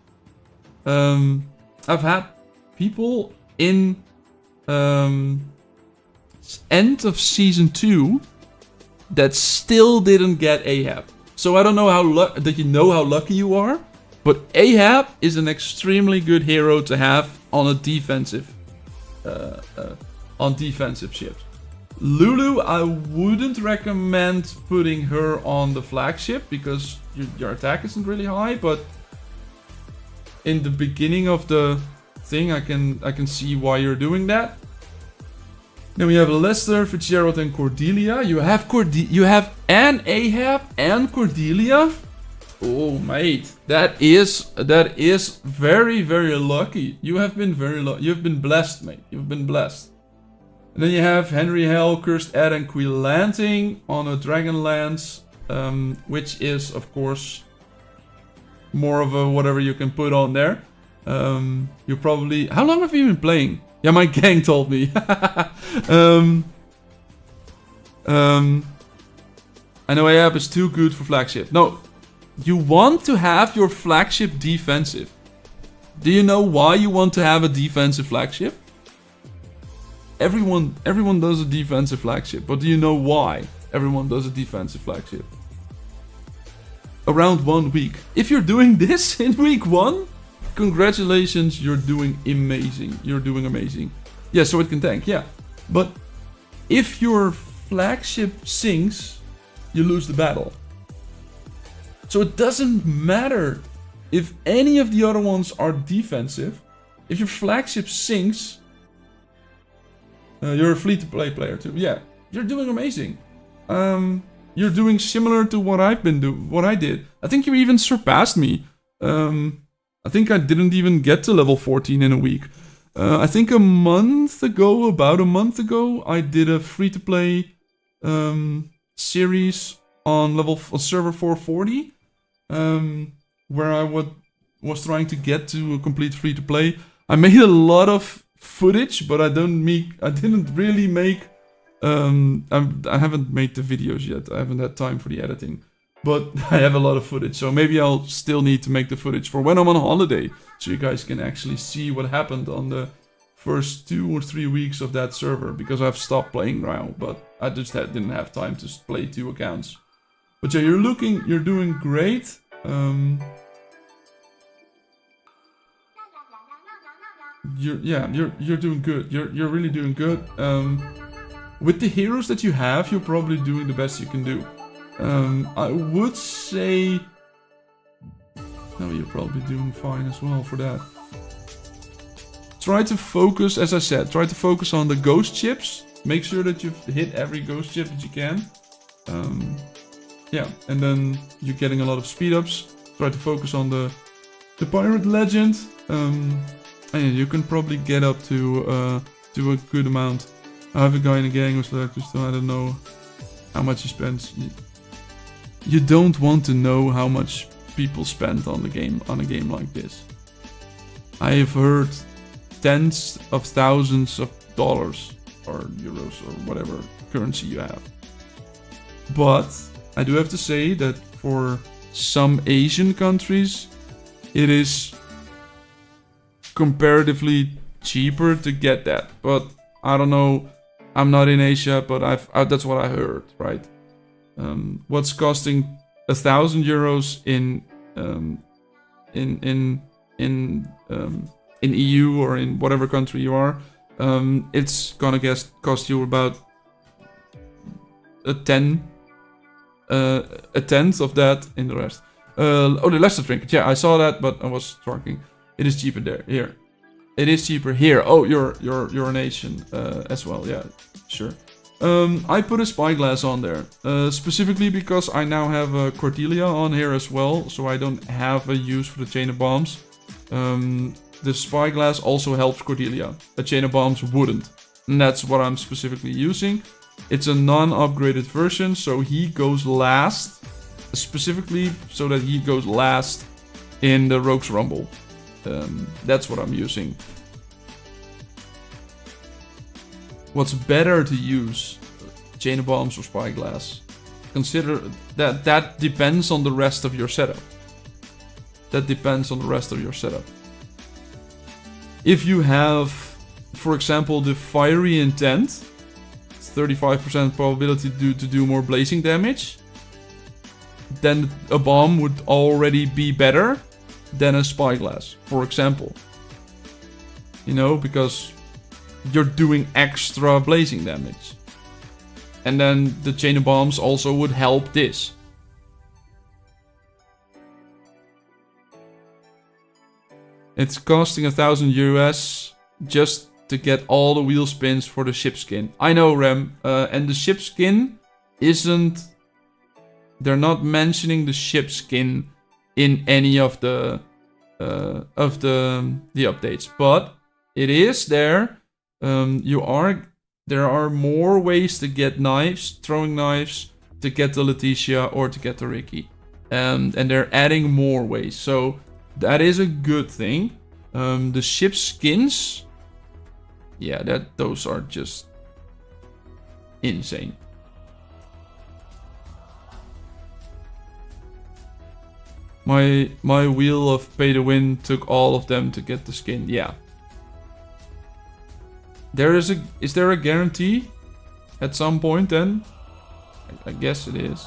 in end of season 2 that still didn't get Ahab. So I don't know how how lucky you are, but Ahab is an extremely good hero to have on a defensive ships. Lulu, I wouldn't recommend putting her on the flagship because your attack isn't really high, but in the beginning of the thing I can see why you're doing that. Then we have Lester, Fitzgerald, and Cordelia. You have an Ahab and Cordelia. Oh mate, that is very, very lucky. You have been very lucky. You've been blessed, mate. You've been blessed. And then you have Henry Hell, Cursed Ed, and Queen Lanting on a Dragonlance, which is, of course, more of a whatever you can put on there. You probably... How long have you been playing? Yeah, my gang told me. I know Ahab is too good for flagship. No, you want to have your flagship defensive. Do you know why you want to have a defensive flagship? Everyone does a defensive flagship, but do you know why everyone does a defensive flagship? Around 1 week. If you're doing this in week 1, congratulations, you're doing amazing. You're doing amazing. Yeah, so it can tank, yeah. But if your flagship sinks, you lose the battle. So it doesn't matter if any of the other ones are defensive, if your flagship sinks, you're a free-to-play player too. Yeah, you're doing amazing. You're doing similar to what I've been doing, what I did. I think you even surpassed me. I think I didn't even get to level 14 in a week. I think about a month ago, I did a free-to-play series on server 440, where I was trying to get to a complete free-to-play. I made a lot of footage, but I didn't really make. I haven't made the videos yet. I haven't had time for the editing, but I have a lot of footage. So maybe I'll still need to make the footage for when I'm on holiday, so you guys can actually see what happened on the first 2 or 3 weeks of that server, because I've stopped playing now, but I just didn't have time to play 2 accounts. But yeah, you're doing great. You're doing good. You're really doing good. With the heroes that you have, you're probably doing the best you can do. I would say, no, you're probably doing fine as well for that. Try to focus, as I said, try to focus on the ghost chips. Make sure that you've hit every ghost chip that you can. Yeah, and then you're getting a lot of speed ups. Try to focus on the pirate legend. And you can probably get up to a good amount. I have a guy in a gang who's like, so I don't know how much he spends. You don't want to know how much people spend on a game like this. I have heard tens of thousands of dollars or euros or whatever currency you have. But I do have to say that for some Asian countries, it is comparatively cheaper to get that. But I don't know. I'm not in Asia, but that's what I heard, right? What's costing 1,000 euros in EU or in whatever country you are, it's gonna cost you about a tenth of that in the rest. Oh, the Leicester trinket. Yeah, I saw that, but I was talking. It is cheaper there. Here, it is cheaper here. Oh, you're an Asian as well. Yeah, sure. I put a spyglass on there specifically because I now have a Cordelia on here as well, so I don't have a use for the chain of bombs. The spyglass also helps Cordelia. A chain of bombs wouldn't, and that's what I'm specifically using. It's a non-upgraded version, so he goes last, specifically so that he goes last in the Rogue's Rumble. That's what I'm using. What's better to use, chain of bombs or spyglass? Consider that depends on the rest of your setup. If you have, for example, the fiery intent, 35% probability to do more blazing damage, then a bomb would already be better than a spyglass, for example. You know, because you're doing extra blazing damage. And then the chain of bombs also would help this. It's costing 1,000 US just to get all the wheel spins for the ship skin. I know, Rem. And the ship skin isn't... They're not mentioning the ship skin in any of the updates, but it is there. There are more ways to get knives, throwing knives, to get the Letitia or to get the Ricky, and they're adding more ways. So that is a good thing. The ship skins, yeah, those are just insane. My wheel of pay to win took all of them to get the skin. Yeah. Is there a guarantee at some point then? I guess it is.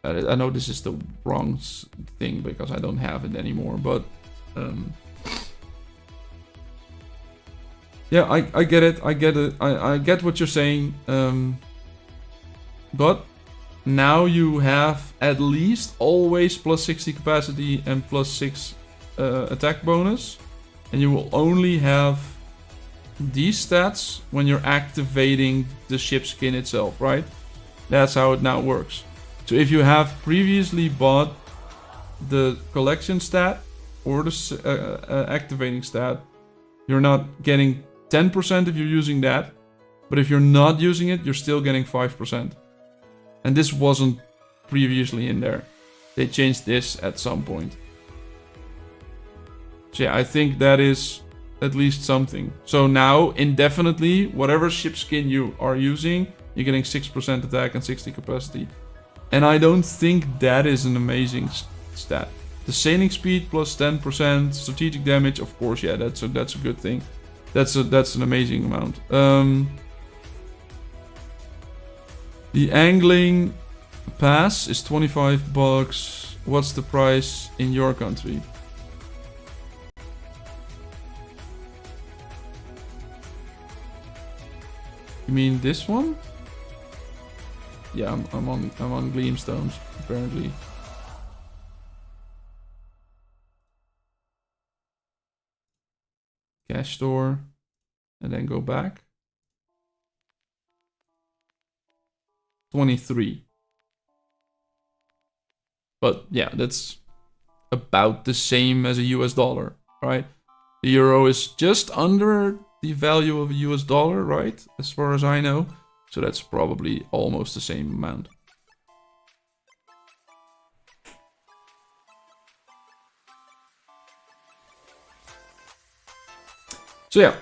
I know this is the wrong thing because I don't have it anymore, but yeah, I get it. I get what you're saying. But now you have at least always plus 60 capacity and plus 6 attack bonus. And you will only have these stats when you're activating the ship skin itself, right? That's how it now works. So if you have previously bought the collection stat or the activating stat, you're not getting 10% if you're using that. But if you're not using it, you're still getting 5%. And this wasn't previously in there. They changed this at some point. So yeah, I think that is at least something. So now, indefinitely, whatever ship skin you are using, you're getting 6% attack and 60 capacity. And I don't think that is an amazing stat. The sailing speed plus 10%, strategic damage, of course, yeah, that's a good thing. That's an amazing amount. The angling pass is 25 bucks. What's the price in your country? You mean this one? Yeah, I'm on Gleamstones apparently. Cash store, and then go back. 23. But yeah, that's about the same as a US dollar, right? The euro is just under the value of a US dollar, right? As far as I know. So that's probably almost the same amount. So yeah,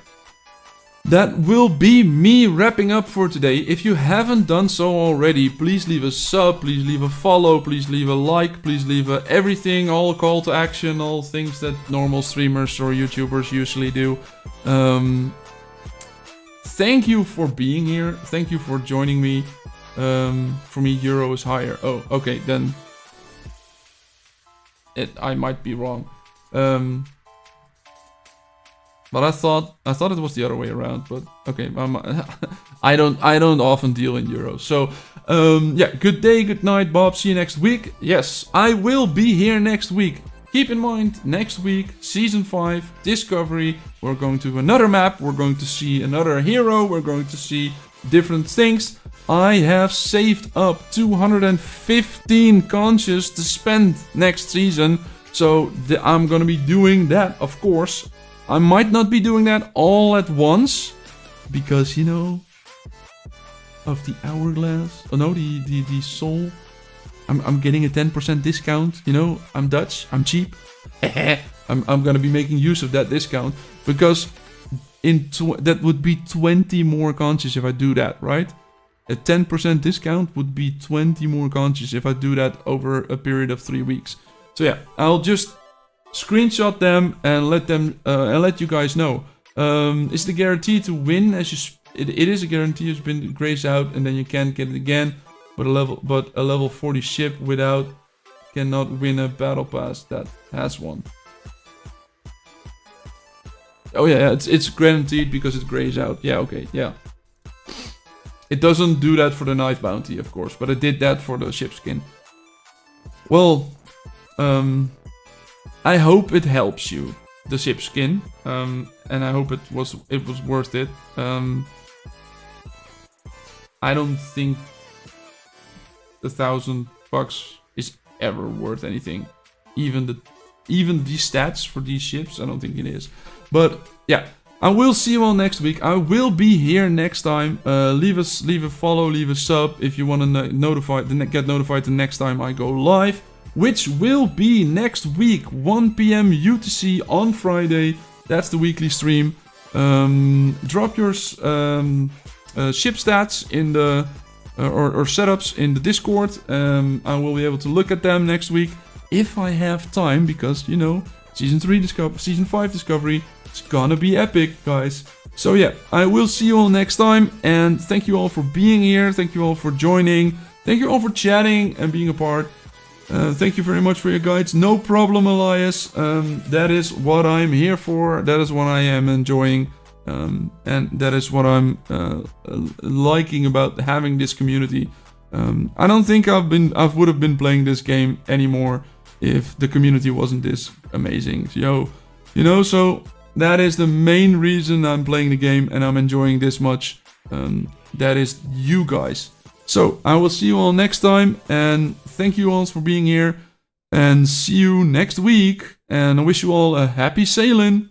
that will be me wrapping up for today. If you haven't done so already, please leave a sub, please leave a follow, please leave a like, please leave everything, all call to action, all things that normal streamers or YouTubers usually do. Thank you for being here. Thank you for joining me. For me, euro is higher. Oh, okay, then I might be wrong. But I thought it was the other way around. But okay, I don't often deal in euros. So yeah, good day, good night, Bob. See you next week. Yes, I will be here next week. Keep in mind, next week, Season 5, Discovery. We're going to another map. We're going to see another hero. We're going to see different things. I have saved up 215 conches to spend next season. So I'm going to be doing that, of course. I might not be doing that all at once. Because, you know, of the hourglass. Oh no, the soul. I'm getting a 10% discount, you know, I'm Dutch, I'm cheap. I'm gonna be making use of that discount, because that would be 20 more conches if I do that, right? A 10% discount would be 20 more conches if I do that over a period of 3 weeks. So yeah, I'll just screenshot them and let you guys know. Is the guarantee to win? It is a guarantee. It's been grayed out, and then you can't get it again. But a level 40 ship cannot win a battle pass that has one. Oh yeah, it's guaranteed because it grays out. Yeah, okay, yeah. It doesn't do that for the knife bounty, of course, but it did that for the ship skin. Well, I hope it helps you, the ship skin, and I hope it was worth it. I don't think $1,000 is ever worth anything. Even these stats for these ships, I don't think it is. But yeah, I will see you all next week. I will be here next time. Leave a follow, leave a sub if you want to get notified the next time I go live, which will be next week, 1 PM UTC on Friday. That's the weekly stream. Drop your ship stats in the or setups in the Discord. I will be able to look at them next week if I have time, because, you know, Season 5 Discovery, it's gonna be epic, guys. So yeah, I will see you all next time, and thank you all for being here, thank you all for joining, thank you all for chatting and being a part. Thank you very much for your guides. No problem, Elias. That is what I'm here for, that is what I am enjoying. And that is what I'm liking about having this community. I don't think I would have been playing this game anymore if the community wasn't this amazing. So that is the main reason I'm playing the game and I'm enjoying this much. That is you guys. So I will see you all next time, and thank you all for being here, and see you next week, and I wish you all a happy sailing.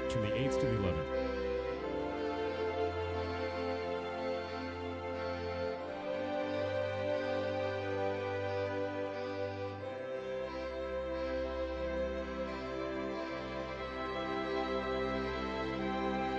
From the 8th to the 11th.